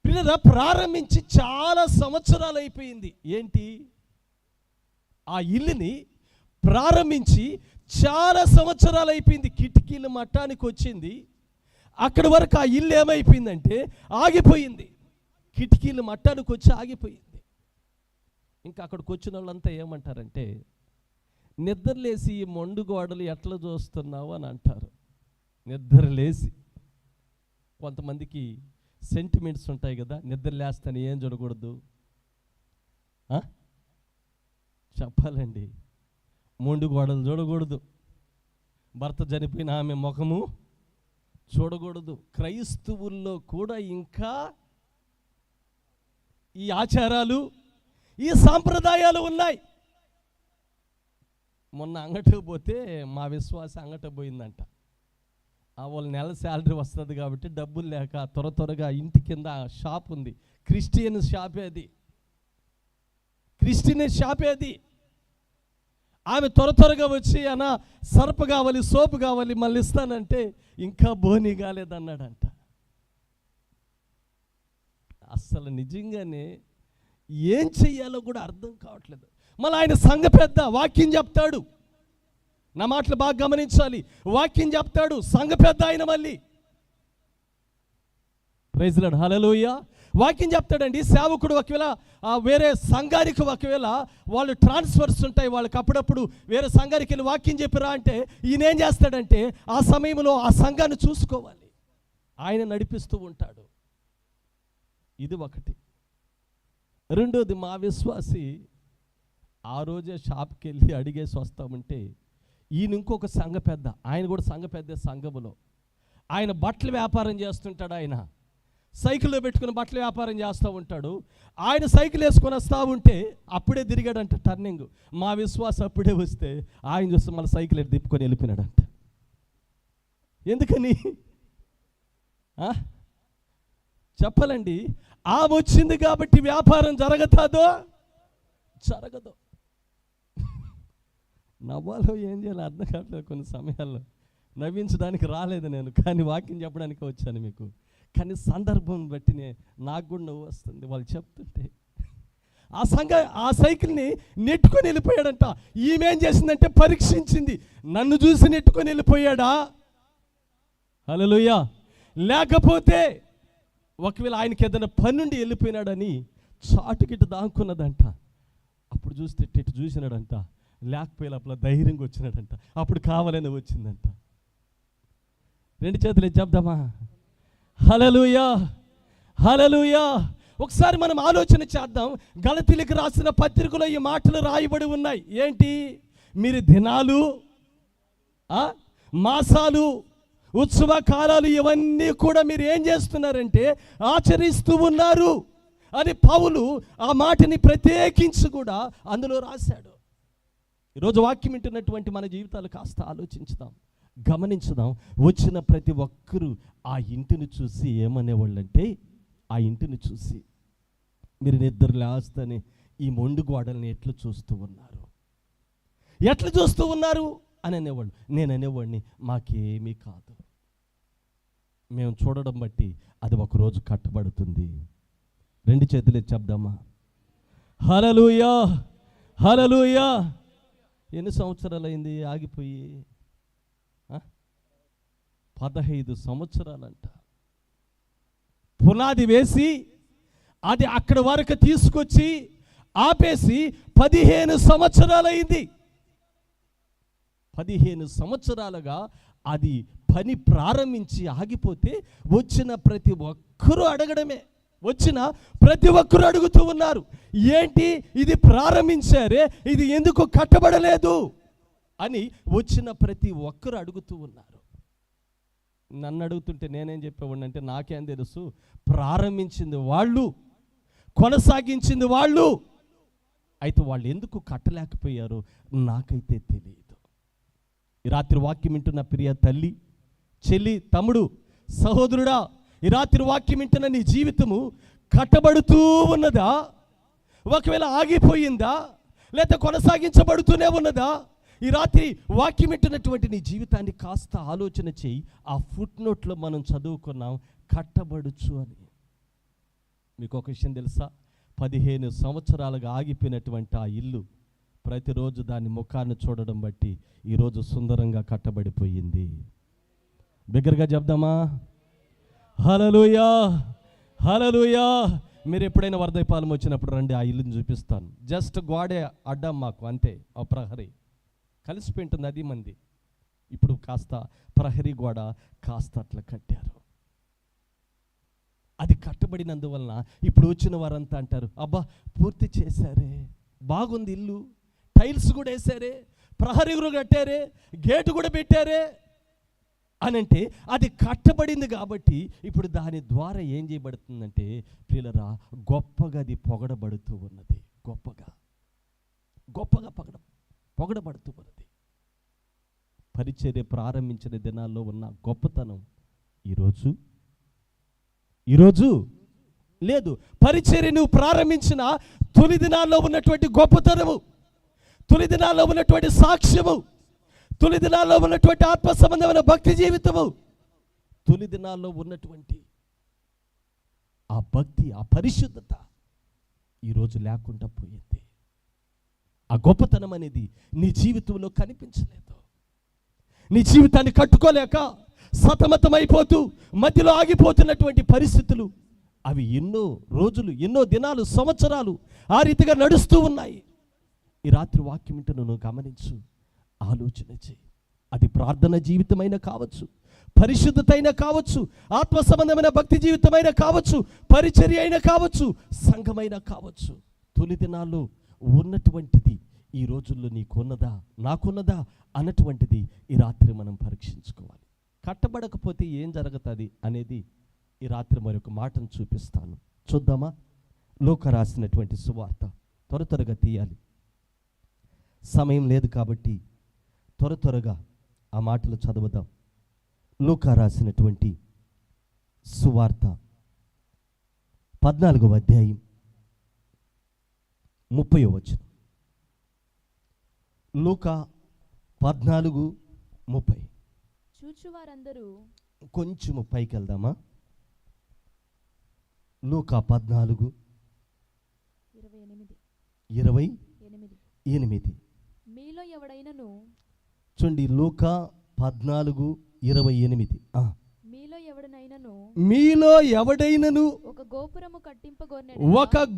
పిల్లల ప్రారంభించి చాలా సంవత్సరాలు అయిపోయింది. ఏంటి, ఆ ఇల్లుని ప్రారంభించి చాలా సంవత్సరాలు అయిపోయింది. కిటికీలు మట్టానికి వచ్చింది. అక్కడి వరకు ఆ ఇల్లు ఏమైపోయిందంటే ఆగిపోయింది. కిటికీలు మట్టానికి వచ్చి ఆగిపోయింది. ఇంకా అక్కడికి వచ్చిన వాళ్ళంతా ఏమంటారంటే, నిద్రలేసి ఈ మొండు గోడలు ఎట్లా చూస్తున్నావు అని అంటారు. నిద్రలేసి, కొంతమందికి సెంటిమెంట్స్ ఉంటాయి కదా, నిద్ర లేస్తాను ఏం చూడకూడదు. చెప్పాలండి, మొండు గోడలు చూడకూడదు, భర్త చనిపోయిన ఆమె ముఖము చూడకూడదు. క్రైస్తవుల్లో కూడా ఇంకా ఈ ఆచారాలు, ఈ సాంప్రదాయాలు ఉన్నాయి. మొన్న అంగటికి పోతే మా విశ్వాసం అంగట పోయిందంట. వాళ్ళ నెల శాలరీ వస్తుంది కాబట్టి డబ్బులు లేక త్వరగా ఇంటి కింద షాప్ ఉంది, క్రిస్టియన్ షాపే అది. ఆమె త్వరగా వచ్చి అన్నా సర్ప కావాలి, సోపు కావాలి, మళ్ళీ ఇస్తానంటే ఇంకా బోని కాలేదన్నాడంట. అస్సలు నిజంగానే ఏం చెయ్యాలో కూడా అర్థం కావట్లేదు. మళ్ళీ ఆయన సంఘ పెద్ద వాక్యం చెప్తాడు. నా మాటలు బాగా గమనించాలి. వాక్యం చెప్తాడు, సంఘ పెద్ద ఆయన. మళ్ళీ ప్రైజ్ లార్డ్, హల్లెలూయా. వాక్యం చెప్తాడండి. సేవకుడు ఒకవేళ వేరే సంఘానికి ఒకవేళ వాళ్ళు ట్రాన్స్ఫర్స్ ఉంటాయి, వాళ్ళకి అప్పుడప్పుడు వేరే సంఘానికి వెళ్ళి వాక్యం చెప్పిరా అంటే ఈయన ఏం చేస్తాడంటే ఆ సమయంలో ఆ సంఘాన్ని చూసుకోవాలి, ఆయన నడిపిస్తూ ఉంటాడు. ఇది ఒకటి. రెండోది, మా విశ్వాసి ఆ రోజే షాప్కి వెళ్ళి అడిగేసి వస్తామంటే ఈయన ఇంకొక సంఘ పెద్ద, ఆయన కూడా సంఘ పెద్ద సంఘములో ఆయన బట్టల వ్యాపారం చేస్తుంటాడు. ఆయన సైకిల్లో పెట్టుకుని బట్టల వ్యాపారం చేస్తూ ఉంటాడు. ఆయన సైకిల్ వేసుకొని వస్తూ ఉంటే అప్పుడే తిరిగాడంట టర్నింగ్. మా విశ్వాసం అప్పుడే వస్తే ఆయన చూస్తే మళ్ళీ సైకిల్ తిప్పుకొని వెళ్ళిపోయినాడంట. ఎందుకని చెప్పాలండి, ఆమె వచ్చింది కాబట్టి వ్యాపారం జరగదు. నవ్వాలో ఏం చేయాలో అర్థం కావట్లేదు. కొన్ని సమయాల్లో నవ్వించడానికి రాలేదు నేను, కానీ వాక్యం చెప్పడానికి వచ్చాను మీకు. కానీ సందర్భం బట్టి నాకు కూడా నవ్వు వస్తుంది వాళ్ళు చెప్తుంటే. ఆ సైకిల్ని నెట్టుకొని వెళ్ళిపోయాడంట. ఈమెం చేసిందంటే పరీక్షించింది, నన్ను చూసి నెట్టుకొని వెళ్ళిపోయాడా? హల్లెలూయా. లేకపోతే ఒకవేళ ఆయనకి ఏదైనా పనుండి వెళ్ళిపోయినాడని చాటుకిట్టు దాక్కున్నదంట. అప్పుడు చూస్తే ఇటు చూసినాడంట, లేకపోయే లోపల ధైర్యంగా వచ్చినాడంట. అప్పుడు కావాలని వచ్చిందంట. రెండు చేతులు చెప్దామా? హల్లెలూయా, హల్లెలూయా. ఒకసారి మనం ఆలోచన చేద్దాం. గలతీయులకు రాసిన పత్రికలో ఈ మాటలు రాయబడి ఉన్నాయి. ఏంటి? మీరు దినాలు, మాసాలు, ఉత్సవ కాలాలు ఇవన్నీ కూడా మీరు ఏం చేస్తున్నారంటే ఆచరిస్తూ ఉన్నారు అని పౌలు ఆ మాటని ప్రత్యేకించి కూడా అందులో రాశాడు. ఈరోజు వాక్యం వింటున్నటువంటి మన జీవితాలు కాస్త ఆలోచించుదాం, గమనించుదాం. వచ్చిన ప్రతి ఒక్కరూ ఆ ఇంటిని చూసి ఏమనేవాళ్ళంటే, ఆ ఇంటిని చూసి మీరు నిద్ర లేస్తేనే ఈ మొండు గోడల్ని ఎట్లా చూస్తూ ఉన్నారు, ఎట్లా చూస్తూ ఉన్నారు అని అనేవాళ్ళు. నేను అనేవాడిని, మాకేమీ కాదు, మేము చూడడం బట్టి అది ఒకరోజు కట్టబడుతుంది. రెండు చేతులు చెప్దామా? హల్లెలూయా, హల్లెలూయా. ఎన్ని సంవత్సరాలు అయింది ఆగిపోయి? 15 సంవత్సరాలంట. పునాది వేసి అది అక్కడి వరకు తీసుకొచ్చి ఆపేసి 15 సంవత్సరాలైంది. 15 సంవత్సరాలుగా అది పని ప్రారంభించి ఆగిపోతే వచ్చిన ప్రతి ఒక్కరూ అడగడమే. వచ్చిన ప్రతి ఒక్కరూ అడుగుతూ ఉన్నారు, ఏంటి ఇది ప్రారంభించారే, ఇది ఎందుకు కట్టబడలేదు అని వచ్చిన ప్రతి ఒక్కరూ అడుగుతూ ఉన్నారు. నన్ను అడుగుతుంటే నేనేం చెప్పేవాడిని అంటే, నాకేం తెలుసు, ప్రారంభించింది వాళ్ళు, కొనసాగించింది వాళ్ళు, అయితే వాళ్ళు ఎందుకు కట్టలేకపోయారో నాకైతే తెలియదు. ఈ రాత్రి వాక్యం వింటున్న ప్రియ తల్లి, చెల్లి, తమ్ముడు, సహోదరుడా, ఈ రాత్రి వాక్యం వింటున్న నీ జీవితము కట్టబడుతూ ఉన్నదా? ఒకవేళ ఆగిపోయిందా? లేదా కొనసాగించబడుతూనే ఉన్నదా? ఈ రాత్రి వాక్యం వింటున్నటువంటి నీ జీవితాన్ని కాస్త ఆలోచన చేయి. ఆ ఫుట్ నోట్లో మనం చదువుకున్నాం కట్టబడుచు అని. మీకు ఒక విషయం తెలుసా? 15 సంవత్సరాలుగా ఆగిపోయినటువంటి ఆ ఇల్లు ప్రతిరోజు దాని ముఖాన్ని చూడడం బట్టి ఈరోజు సుందరంగా కట్టబడిపోయింది. బిగ్గరగా చెప్దామా? హల్లెలూయా, హల్లెలూయా. మీరు ఎప్పుడైనా వర్ధైపాలెం వచ్చినప్పుడు రండి, ఆ ఇల్లుని చూపిస్తాను. జస్ట్ గోడే అడ్డం మాకు, అంతే. ఆ ప్రహరీ కలిసిపోయింటుంది 10 మంది. ఇప్పుడు కాస్త ప్రహరీ గోడ కాస్త అట్లా కట్టారు. అది కట్టబడినందువలన ఇప్పుడు వచ్చిన వారంతా అంటారు, అబ్బా పూర్తి చేశారే, బాగుంది ఇల్లు, టైల్స్ కూడా వేసారే, ప్రహరీ కూడా కట్టారే, గేటు కూడా పెట్టారే అని అంటే అది కట్టబడింది కాబట్టి ఇప్పుడు దాని ద్వారా ఏం చేయబడుతుందంటే ప్రియులరా, గొప్పగా అది పొగడబడుతూ ఉన్నది. గొప్పగా గొప్పగా పొగడబడుతూ ఉన్నది. పరిచర్య ప్రారంభించిన దినాల్లో ఉన్న గొప్పతనం ఈరోజు లేదు. పరిచర్య నువ్వు ప్రారంభించిన తొలి దినాల్లో ఉన్నటువంటి గొప్పతనము, తొలి దినాల్లో ఉన్నటువంటి సాక్ష్యము, తొలి దినాల్లో ఉన్నటువంటి ఆత్మ సంబంధమైన భక్తి జీవితము, తొలి దినాల్లో ఉన్నటువంటి ఆ భక్తి, ఆ పరిశుద్ధత ఈరోజు లేకుండా పోయింది. ఆ గొప్పతనం అనేది నీ జీవితంలో కనిపించలేదు. నీ జీవితాన్ని కట్టుకోలేక సతమతమైపోతూ మధ్యలో ఆగిపోతున్నటువంటి పరిస్థితులు అవి ఎన్నో రోజులు, ఎన్నో దినాలు, సంవత్సరాలు ఆ రీతిగా నడుస్తూ ఉన్నాయి. ఈ రాత్రి వాక్యం వింటూ నువ్వు గమనించు, ఆలోచన చేయి. అది ప్రార్థన జీవితమైనా కావచ్చు, పరిశుద్ధత అయినా కావచ్చు, ఆత్మ సంబంధమైన భక్తి జీవితమైనా కావచ్చు, పరిచర్య అయినా కావచ్చు, సంఘమైనా కావచ్చు. తొలి దినాల్లో ఉన్నటువంటిది ఈ రోజుల్లో నీకున్నదా, నాకున్నదా అన్నటువంటిది ఈ రాత్రి మనం పరీక్షించుకోవాలి. కట్టబడకపోతే ఏం జరుగుతుంది అనేది ఈ రాత్రి మరొక మాటను చూపిస్తాను. చూద్దామా? లూకా రాసినటువంటి సువార్త త్వరగా తీయాలి, సమయం లేదు కాబట్టి త్వరగా ఆ మాటలు చదువుదాం. లూకా రాసినటువంటి సువార్త 14వ అధ్యాయం 30వ వచనం. లూకా 14:30. చూచువారందరూ కొంచెము పైకి వెళ్దామా? లూకా 14, 28 28. మీలో ఎవడైనను చూడండి, లూకా 14:28. మీలో ఎవడనైనను ఒక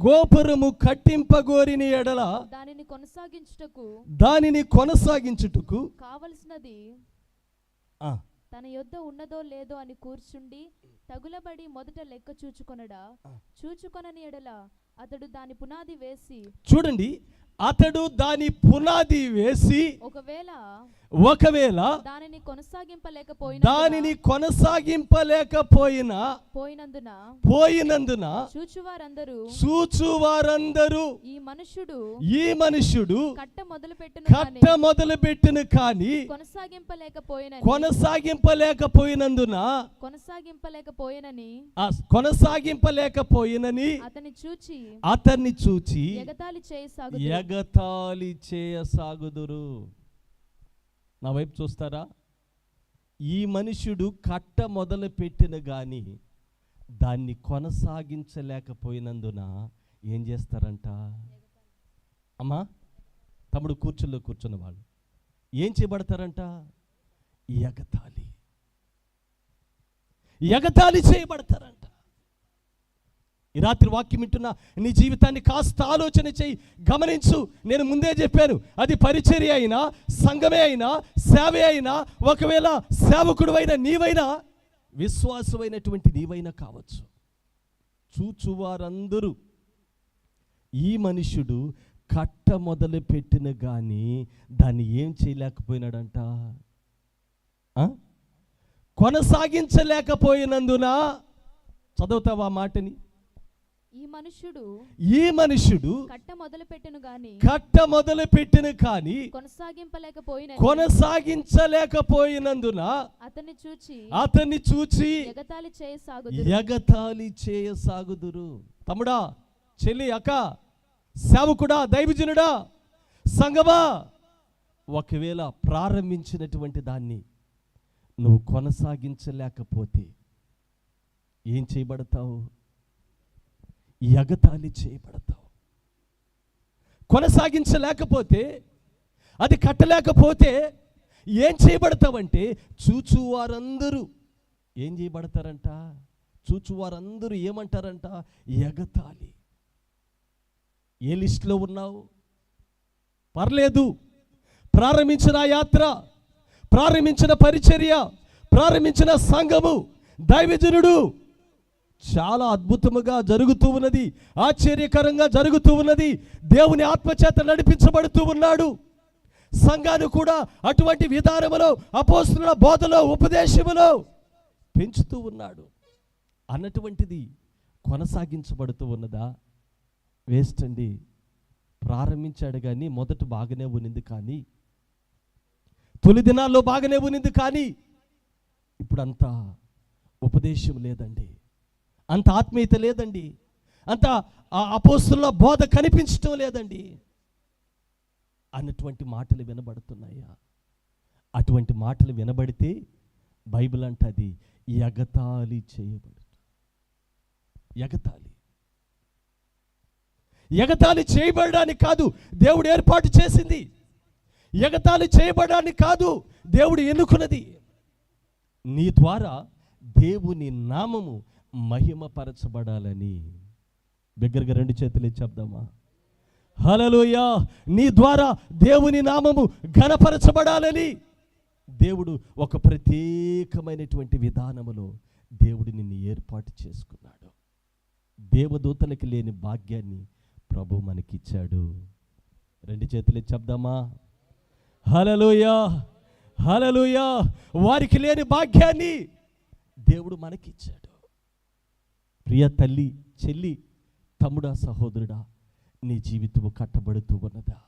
గోపురము కట్టింపగోరిన ఎడల దానిని కొనసాగించుటకు కావలసినది ఆ, తన యొద్ద ఉన్నదో లేదో అని కూర్చుండి తగులబడి మొదట లెక్క చూచుకొనని ఎడల అతడు దాని పునాది వేసి చూడండి, అతడు దాని పునాది వేసి ఒకవేళ దానిని కొనసాగింపలేకపోయినందున చూచువారందరూ ఈ మనుష్యుడు కట్ట మొదలుపెట్టును కానీ కొనసాగింపలేకపోయినని అతన్ని చూచి ఎగతాళి చేయసాగుదురు. నా వైపు చూస్తారా? ఈ మనుష్యుడు కట్ట మొదలు పెట్టిన గాని దాన్ని కొనసాగించలేకపోయినందున ఏం చేస్తారంట? అమ్మా తమ్ముడు, కూర్చుల్లో కూర్చున్న వాళ్ళు ఏం చేయబడతారంట? ఎగతాళి చేయబడతారంట. ఈ రాత్రి వాక్యం వింటున్నా నీ జీవితాన్ని కాస్త ఆలోచన చేయి, గమనించు. నేను ముందే చెప్పాను, అది పరిచర్య అయినా, సంఘమే అయినా, సేవే అయినా, ఒకవేళ సేవకుడువైన నీవైనా, విశ్వాసమైనటువంటి నీవైనా కావచ్చు. చూచువారందరూ ఈ మనుష్యుడు కట్ట మొదలు పెట్టిన గాని దాన్ని ఏం చేయలేకపోయినాడంట? కొనసాగించలేకపోయినందున. చదువుతావా మాటని? ఈ మనుష్యుడు కట్ట మొదలు పెట్టిన కానీ కొనసాగించలేకపోయినందున అతన్ని చూచి ఎగతాళి చేయసాగుదురు. తమ్ముడా, చెల్లి, అక్క, సేవకుడా, దైవజనుడా, సంగమా, ఒకవేళ ప్రారంభించినటువంటి దాన్ని నువ్వు కొనసాగించలేకపోతే ఏం చేయబడతావు? ఎగతాళి చేయబడతావు. కొనసాగించలేకపోతే, అది కట్టలేకపోతే ఏం చేయబడతావంటే, చూచువారందరూ ఏం చేయబడతారంట? చూచువారందరూ ఏమంటారంట? ఎగతాళి. ఏ లిస్టులో ఉన్నావు? పర్లేదు, ప్రారంభించిన యాత్ర, ప్రారంభించిన పరిచర్య, ప్రారంభించిన సంఘము, దైవజనుడు చాలా అద్భుతముగా జరుగుతూ ఉన్నది, ఆశ్చర్యకరంగా జరుగుతూ ఉన్నది. దేవుని ఆత్మచేత నడిపించబడుతూ ఉన్నాడు. సంఘాన్ని కూడా అటువంటి విధానములో, అపోస్తలుల బోధలో, ఉపదేశములో పెంచుతూ ఉన్నాడు. అన్నటువంటిది కొనసాగించబడుతూ ఉన్నదా? వేస్ట్ అండి. ప్రారంభించాడు కానీ మొదట బాగానే ఉన్నింది, కానీ తొలి దినాల్లో బాగానే ఉన్నింది, కానీ ఇప్పుడు అంత ఉపదేశం లేదండి, అంత ఆత్మీయత లేదండి, అంత అపోస్తలుల బోధ కనిపించటం లేదండి అన్నటువంటి మాటలు వినబడుతున్నాయా? అటువంటి మాటలు వినబడితే బైబిల్ అంటది ఎగతాళి చేయబడు. ఎగతాళి చేయబడడానికి కాదు దేవుడు ఏర్పాటు చేసింది, ఎగతాళి చేయబడడానికి కాదు దేవుడు ఎన్నుకున్నది. నీ ద్వారా దేవుని నామము మహిమపరచబడాలని. దగ్గరగా 2 చేతులు చెప్దామా? హల్లెలూయా. నీ ద్వారా దేవుని నామము ఘనపరచబడాలని దేవుడు ఒక ప్రత్యేకమైనటువంటి విధానములో దేవుడు నిన్ను ఏర్పాటు చేసుకున్నాడు. దేవదూతలకి లేని భాగ్యాన్ని ప్రభు మనకిచ్చాడు. 2 చేతులు చెప్దామా? హల్లెలూయా, హల్లెలూయా. వారికి లేని భాగ్యాన్ని దేవుడు మనకిచ్చాడు. ప్రియ తల్లి, చెల్లి, తమ్ముడా, సహోదరుడా, నీ జీవితము కట్టబడుతూ ఉన్నదా?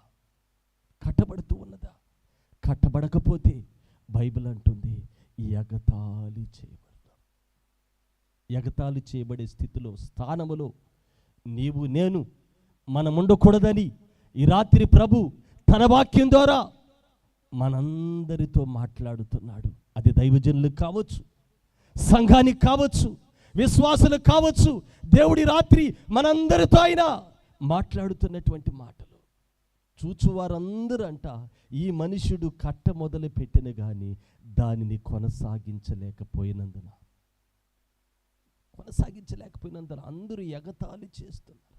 కట్టబడకపోతే బైబిల్ అంటుంది ఎగతాళి చేయబడతాం. ఎగతాళి చేయబడే స్థితిలో, స్థానములో నీవు నేను మనం ఉండకూడదని ఈ రాత్రి ప్రభు తన వాక్యం ద్వారా మనందరితో మాట్లాడుతున్నాడు. అది దైవజనులకు కావచ్చు, సంఘానికి కావచ్చు, విశ్వాసులు కావచ్చు, దేవుడి రాత్రి మనందరితో ఆయన మాట్లాడుతున్నటువంటి మాటలు చూచువారందరూ అంట, ఈ మనుషుడు కట్ట మొదలు పెట్టిన గాని దానిని కొనసాగించలేకపోయినందున అందరూ ఎగతాళి చేస్తున్నారంట.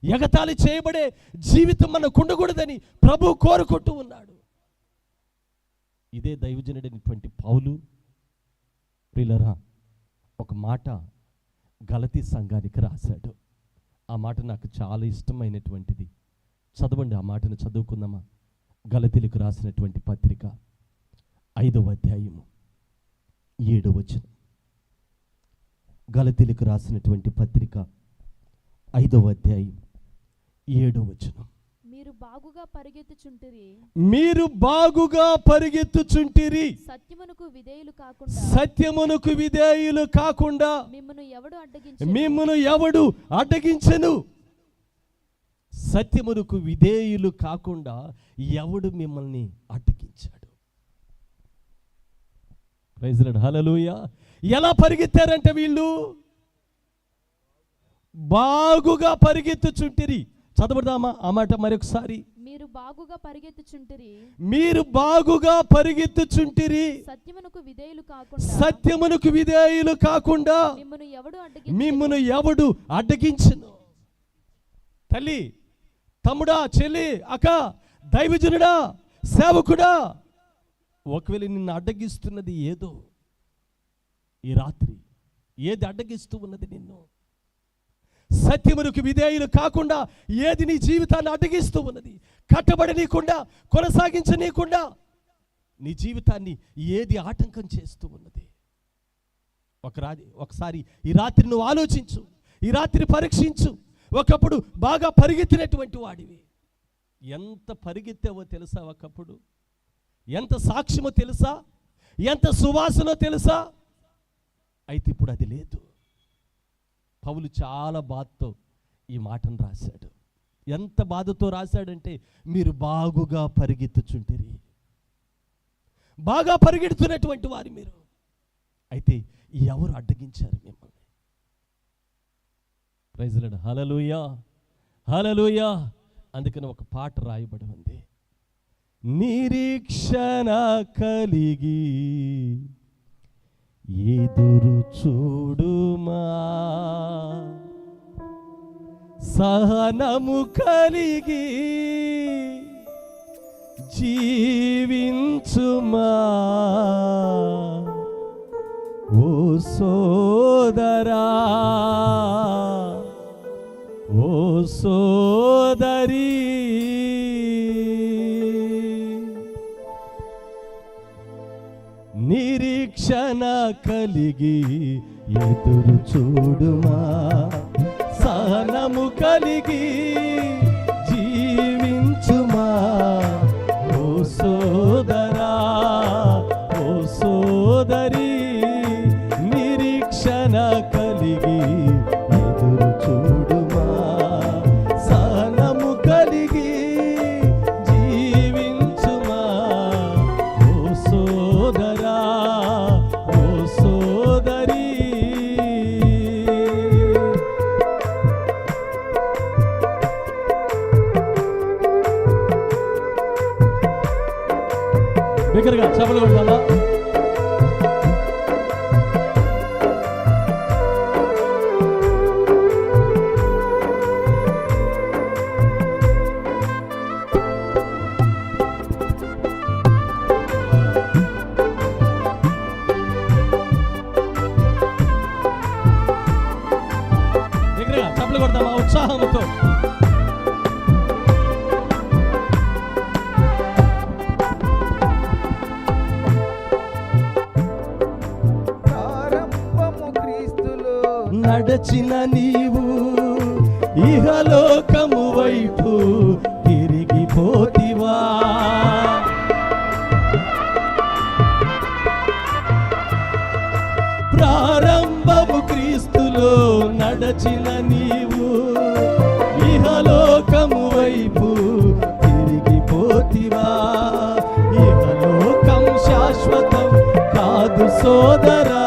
ఎగతాళి చేయబడే జీవితం మనకు ఉండకూడదని ప్రభు కోరుకుంటూ ఉన్నాడు. ఇదే దైవజనుడైనటువంటి పౌలు ప్రియులారా ఒక మాట గలతీ సంఘానికి రాశాడు. ఆ మాట నాకు చాలా ఇష్టమైనటువంటిది. చదవండి, ఆ మాటను చదువుకుందామా. గలతీలకు రాసినటువంటి పత్రిక 5వ అధ్యాయము 7వ వచనం. గలతీలకు రాసినటువంటి పత్రిక 5వ అధ్యాయం 7వ వచనం. మీరు బాగుగా పరిగెత్తుచుంటిరి, సత్యమునకు విధేయులు కాకుండా మిమ్మును ఎవడు అడ్డగించెను. సత్యమునకు విధేయులు కాకుండా ఎవడు మిమ్మల్ని అడ్డగించాడు. ప్రైజ్ లార్డ్, హల్లెలూయా. ఎలా పరిగెత్తారంటే వీళ్ళు బాగుగా పరిగెత్తుచుంటిరి. చదవదామా ఆ మాట మరొకసారి. మీరు బాగుగా పరిగెత్తుచుంటిరి, సత్యమునకు విధేయులు కాకుండా మిమ్మును ఎవడు అడ్డగించెను. తల్లి, తమ్ముడా, చెల్లి, అక్క, దైవజనుడా, సేవకుడా, ఒకవేళ నిన్ను అడ్డగిస్తున్నది ఏదో ఈ రాత్రి, ఏది అడ్డగిస్తూ ఉన్నది నిన్ను? సత్యమునకు విధేయులు కాకుండా ఏది నీ జీవితాన్ని అడ్డగిస్తూ ఉన్నది? కట్టబడనీయకుండా, కొనసాగించనీయకుండా నీ జీవితాన్ని ఏది ఆటంకం చేస్తూ ఉన్నది? ఒకసారి ఈ రాత్రి నువ్వు ఆలోచించు, ఈ రాత్రి పరీక్షించు. ఒకప్పుడు బాగా పరిగెత్తినటువంటి వాడివి, ఎంత పరిగెత్తావో తెలుసా? ఒకప్పుడు ఎంత సాక్ష్యమో తెలుసా? ఎంత సువాసనో తెలుసా? అయితే ఇప్పుడు అది లేదు. పౌలు చాలా బాధతో ఈ మాటను రాశాడు. ఎంత బాధతో రాశాడంటే, మీరు బాగుగా పరిగెత్తుచుంటిరి, బాగా పరిగెడుతున్నటువంటి వారు మీరు. అయితే ఎవరు అడ్డగించారు మిమ్మల్ని? ప్రైజ్ లార్డ్, హల్లెలూయా, హల్లెలూయా. అందుకని ఒక పాట రాయబడి ఉంది. నిరీక్షణ కలిగి ఎదురు చూడుమా, సహనము కలిగి జీవించుమా, ఓ సోదరా, ఓ సోదరి. నిరీక్షణ కలిగి ఎదురు చూడుమా, సహనము కలిగి జీవించుమా, ఓ సోదరా, ఓ సోదరి. నిరీక్షణ కలిగి ఎదురు చూడుమా, సహనము కలిగి జీవించుమా, ఓ సోదరా, ఓ సోదరి. బిగ్గరగా చప్పట్లు కొడతామా? బిగ్గరగా చప్పట్లు కొడతామా ఉత్సాహంతో? నడచిన నీవు ఇహలోకము వైపు తిరిగిపోతివా, ప్రారంభము క్రీస్తులో నడచిన నీవు ఇహలోకము వైపు తిరిగిపోతివా. ఇహలోకం శాశ్వతం కాదు సోదరా,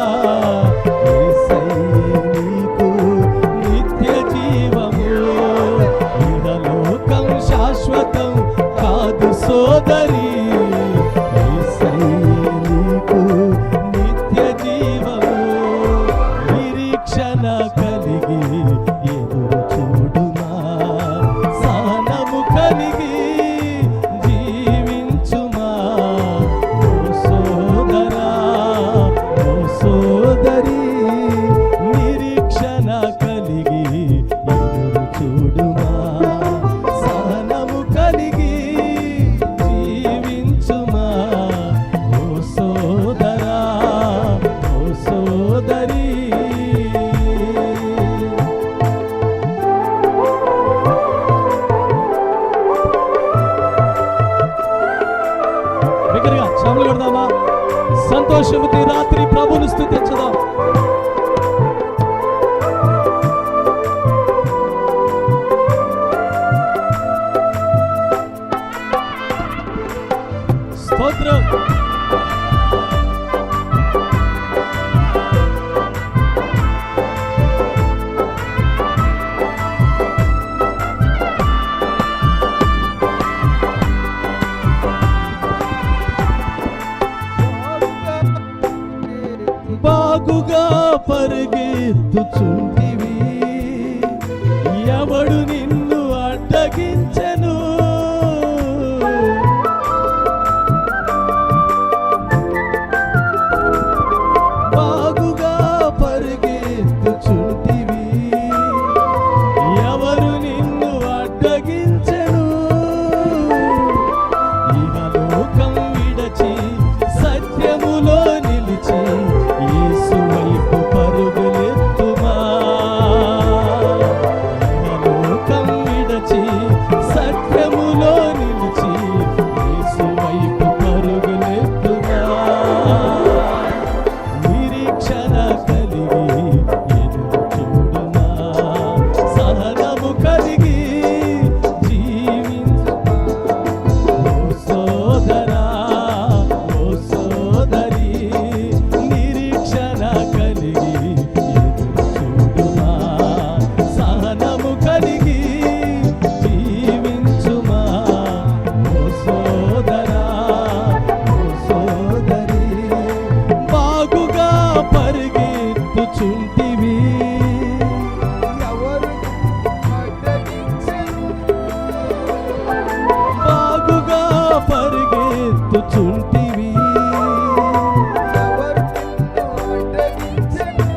పరిగెత్తుచుంటివి, ఎవడు నిన్ను అడ్డగించెను? బాగుగా పరిగెత్తుచుంటివి, ఎవరు నిన్ను అడ్డగించెను? ఇహలోకం విడచి సత్యములో నిలిచి యేసు వైపు పరుగులెత్తుమా. ఇహలోకం విడచి సత్యములో నిలిచి యేసు వైపు పరుగులెత్తుమా. నిరీక్షణ కలిగి ఎదురు చూడుమా, సహనము కలిగి జీవించుమా. ఓ సోదరా, ఓ సోదరి, నిరీక్షణ కలిగి ఎదురు చూడుమా, సహనము కలిగి జీవించుమా. ఓ సోదరా, ఓ సోదరి, బాగుగా పరిగెత్తుచుంటివి, ఎవరు అడ్డగించెను? బాగుగా పరిగెత్తుచుంటివి, ఎవరు అడ్డగించెను?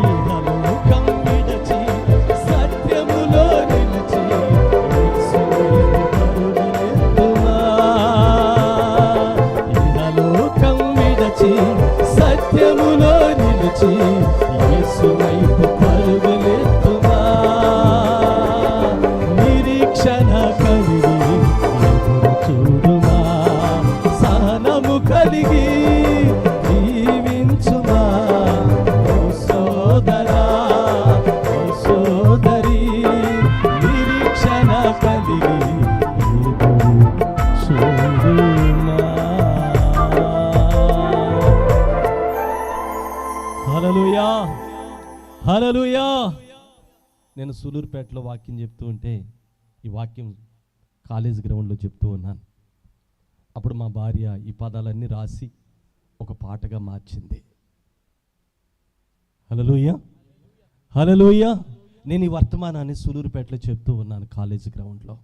ఇహలోకం విడచి సత్యములో నిలిచి యేసు వైపు పరుగులెత్తుమా. ఇహలోకం విడచి సత్యములో నిలిచి యేసు వైపు పరుగులెత్తుమా. నిరీక్షణ కలిగి ఎదురు చూడుమా, సహనము కలిగి జీవించుమా. ఓ సోదరా, ఓ సోదరి, నిరీక్షణ కలిగి ఎదురు చూడుమా. హల్లెలూయా, హల్లెలూయా. నేను సూలూరుపేటలో వాక్యం చెప్తూ ఉంటే ఈ వాక్యం కాలేజ్ గ్రౌండ్లో చెప్తూ ఉన్నాను. అప్పుడు మా భార్య ఈ పదాలన్నీ రాసి ఒక పాటగా మార్చింది. హల్లెలూయా, హల్లెలూయా. నేను ఈ వర్తమానాన్ని సూలూరుపేటలో చెప్తూ ఉన్నాను కాలేజ్ గ్రౌండ్లో.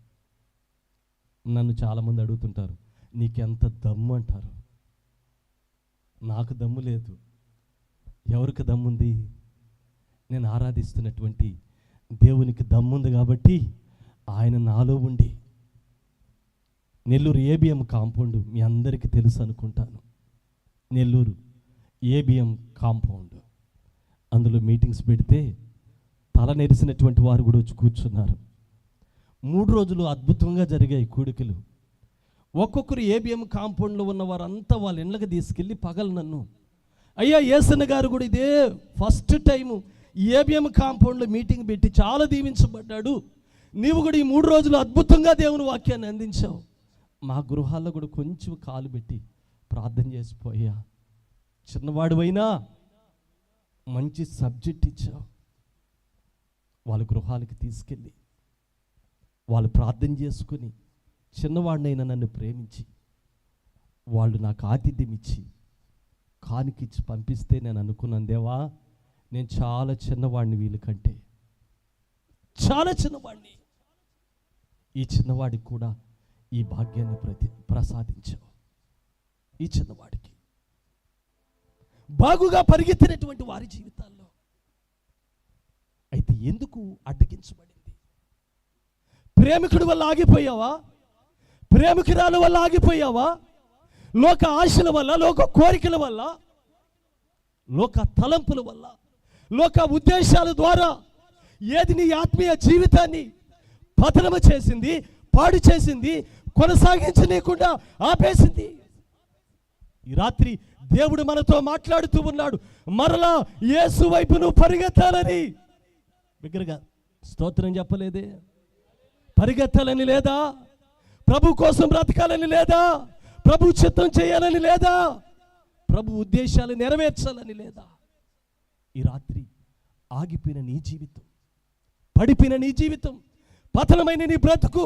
నన్ను చాలామంది అడుగుతుంటారు, నీకెంత దమ్ము అంటారు. నాకు దమ్ము లేదు. ఎవరికి దమ్ముంది? నేను ఆరాధిస్తున్నటువంటి దేవునికి దమ్ముంది కాబట్టి ఆయన నాలో ఉండి. నెల్లూరు ఏబిఎం కాంపౌండ్ మీ అందరికీ తెలుసు అనుకుంటాను. నెల్లూరు ఏబిఎం కాంపౌండ్, అందులో మీటింగ్స్ పెడితే తల నెరిసినటువంటి వారు కూడా వచ్చి కూర్చున్నారు. 3 రోజులు అద్భుతంగా జరిగాయి కూడికలు. ఒక్కొక్కరు ఏబిఎం కాంపౌండ్లో ఉన్న వారంతా వాళ్ళ ఇళ్ళకి తీసుకెళ్ళి పగలు నన్ను, అయ్యా యేసన్న గారు కూడా ఇదే ఫస్ట్ టైము ఏబిఎం కాంపౌండ్లో మీటింగ్ పెట్టి చాలా దీవించబడ్డాడు, నీవు కూడా ఈ 3 రోజులు అద్భుతంగా దేవుని వాక్యాన్ని అందించావు. మా గృహాల్లో కూడా కొంచెం కాలు పెట్టి ప్రార్థన చేసిపోయా. చిన్నవాడివైనా మంచి సబ్జెక్ట్ ఇచ్చావు. వాళ్ళ గృహాలకి తీసుకెళ్ళి వాళ్ళు ప్రార్థన చేసుకుని చిన్నవాడినైనా నన్ను ప్రేమించి వాళ్ళు నాకు ఆతిథ్యం ఇచ్చి కానుకిచ్చి పంపిస్తే నేను అనుకున్నాను, దేవా నేను చాలా చిన్నవాడిని, వీళ్ళకంటే చాలా చిన్నవాడిని. ఈ చిన్నవాడికి కూడా ఈ భాగ్యాన్ని ప్రసాదించావు. ఈ చిన్నవాడికి బాగుగా పరిగెత్తినటువంటి వారి జీవితాల్లో అయితే ఎందుకు అడ్డగించబడింది? ప్రేమికుడి వల్ల ఆగిపోయావా? ప్రేమికురాల వల్ల ఆగిపోయావా? లోక ఆశల వల్ల, లోక కోరికల వల్ల, లోక తలంపుల వల్ల, లోక ఉద్దేశాల ద్వారా ఏది నీ ఆత్మీయ జీవితాన్ని పతనము చేసింది, పాడు చేసింది, కొనసాగించనీయకుండా ఆపేసింది. ఈ రాత్రి దేవుడు మనతో మాట్లాడుతూ ఉన్నాడు, మరలా యేసు వైపు నువ్వు పరిగెత్తాలని. బిగ్గరగా స్తోత్రం చెప్పలేదే? పరిగెత్తాలని లేదా? ప్రభు కోసం బ్రతకాలని లేదా? ప్రభు చిత్తం చేయాలని లేదా? ప్రభు ఉద్దేశాలు నెరవేర్చాలని లేదా? ఈ రాత్రి ఆగిపోయిన నీ జీవితం, పడిపోయిన నీ జీవితం, పతనమైన నీ బ్రతుకు,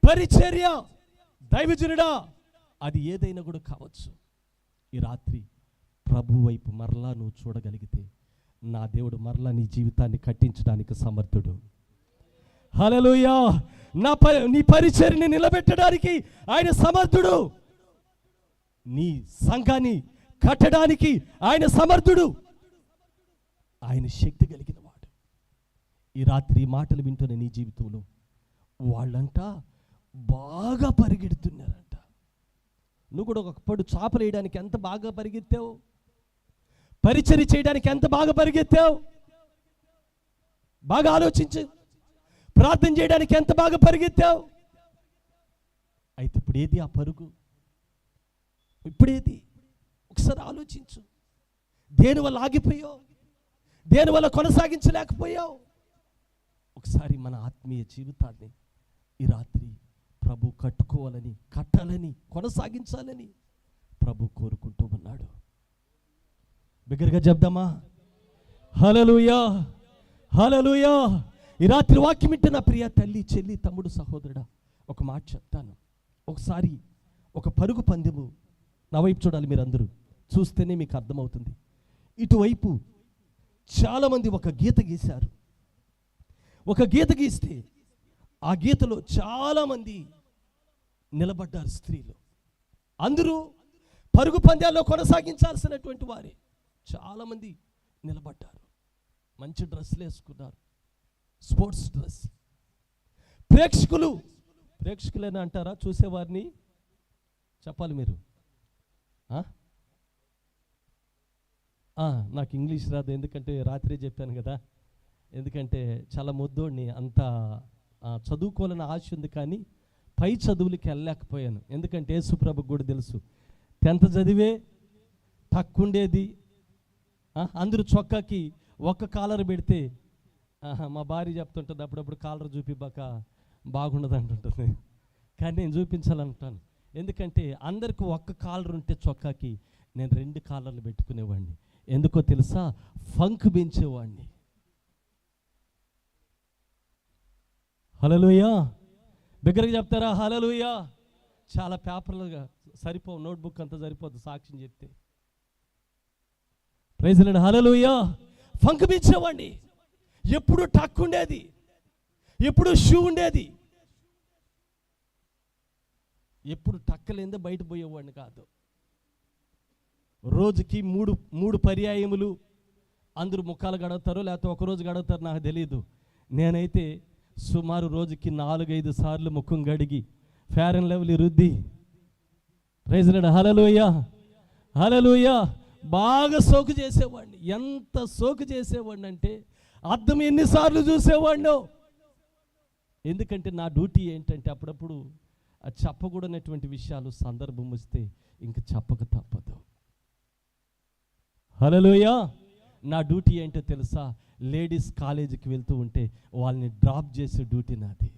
పరిచర్య, దైవజనుడా, అది ఏదైనా కూడా కావచ్చు. ఈ రాత్రి ప్రభు వైపు మరలా నువ్వు చూడగలిగితే నా దేవుడు మరలా నీ జీవితాన్ని కట్టించడానికి సమర్థుడు. హల్లెలూయా. నీ పరిచర్ని నిలబెట్టడానికి ఆయన సమర్థుడు. నీ సంఘాన్ని కట్టడానికి ఆయన సమర్థుడు. ఆయన శక్తి కలిగిన వాడు. ఈ రాత్రి మాటలు వింటున్న నీ జీవితంలో వాళ్ళంట బాగా పరిగెడుతున్నారంట. నువ్వు కూడా ఒకప్పుడు చేపలు వేయడానికి ఎంత బాగా పరిగెత్తావు, పరిచర్య చేయడానికి ఎంత బాగా పరిగెత్తావు, బాగా ఆలోచించు. ప్రార్థన చేయడానికి ఎంత బాగా పరిగెత్తావు. అయితే ఇప్పుడేది ఆ పరుగు? ఇప్పుడేది? ఒకసారి ఆలోచించు. దేనివల్ల ఆగిపోయావు? దేనివల్ల కొనసాగించలేకపోయావు? ఒకసారి మన ఆత్మీయ జీవితాన్ని ఈ రాత్రి ప్రభు కట్టుకోవాలని, కట్టాలని, కొనసాగించాలని ప్రభు కోరుకుంటూ ఉన్నాడు. బిగ్గరగా చెప్దామా? హల్లెలూయా, హల్లెలూయా. ఈ రాత్రి వాక్యం వింటే నా ప్రియ తల్లి, చెల్లి, తమ్ముడు, సహోదరుడా, ఒక మాట చెప్తాను. ఒకసారి ఒక పరుగు పందెము నా వైపు చూడాలి. మీరందరూ చూస్తేనే మీకు అర్థమవుతుంది. ఇటువైపు చాలామంది ఒక గీత గీశారు. ఒక గీత గీస్తే ఆ గీతలో చాలామంది నిలబడ్డారు. స్త్రీలు అందరూ పరుగు పందాల్లో కొనసాగించాల్సినటువంటి వారే చాలామంది నిలబడ్డారు. మంచి డ్రెస్సులు వేసుకున్నారు, స్పోర్ట్స్ డ్రెస్. ప్రేక్షకులేనా అంటారా చూసేవారిని? చెప్పాలి మీరు. నాకు ఇంగ్లీష్ రాదు, ఎందుకంటే రాత్రి చెప్పాను కదా. ఎందుకంటే చాలా ముద్దోడిని, అంత చదువుకోవాలని ఆశ ఉంది, కానీ పై చదువులకి వెళ్ళలేకపోయాను. ఎందుకంటే యేసుప్రభుకు కూడా తెలుసు 10th చదివే తక్కువండేది. అందరూ చొక్కాకి ఒక్క కాలర్ పెడితే మా భార్య చెప్తుంటుంది అప్పుడప్పుడు కాలర్ చూపిబాక బాగుండదు అంటుంటుంది. కానీ నేను చూపించాలంటాను. ఎందుకంటే అందరికి ఒక్క కాలర్ ఉంటే చొక్కాకి నేను 2 కాలర్లు పెట్టుకునేవాడిని. ఎందుకో తెలుసా? ఫంక్ పెంచేవాడిని. హల్లెలూయా. బిగ్గరగా చెప్తారా? హల్లెలూయా. చాలా పేపర్లుగా సరిపోవు, నోట్బుక్ అంతా సరిపోదు సాక్ష్యం చెప్తే. Praise lord. హల్లెలూయా. ఫంక్ పెంచేవాడిని. ఎప్పుడు టక్ ఉండేది, ఎప్పుడు షూ ఉండేది. ఎప్పుడు టక్కలేందే బయట పోయేవాడిని కాదు. రోజుకి మూడు పర్యాయములు అందరూ ముఖాలు గడుగుతారు, లేకపోతే ఒకరోజు గడుగుతారు, నాకు తెలియదు. నేనైతే సుమారు రోజుకి 4-5 సార్లు ముఖం గడిగి ఫేర్ అండ్ లవ్లీ రుద్ది, ప్రైజ్ లార్డ్, హల్లెలూయా, హల్లెలూయా, బాగా సోకు చేసేవాడిని. ఎంత సోకు చేసేవాడిని అంటే అద్దం ఎన్నిసార్లు చూసేవాడినో. ఎందుకంటే నా డ్యూటీ ఏంటంటే అప్పుడప్పుడు చెప్పకూడనటువంటి విషయాలు సందర్భం వస్తే ఇంక చెప్పక తప్పదు. హల్లెలూయా. నా డ్యూటీ ఏంటో తెలుసా? లేడీస్ కాలేజీకి వెళ్తూ ఉంటే వాళ్ళని డ్రాప్ చేసే డ్యూటీ నాది.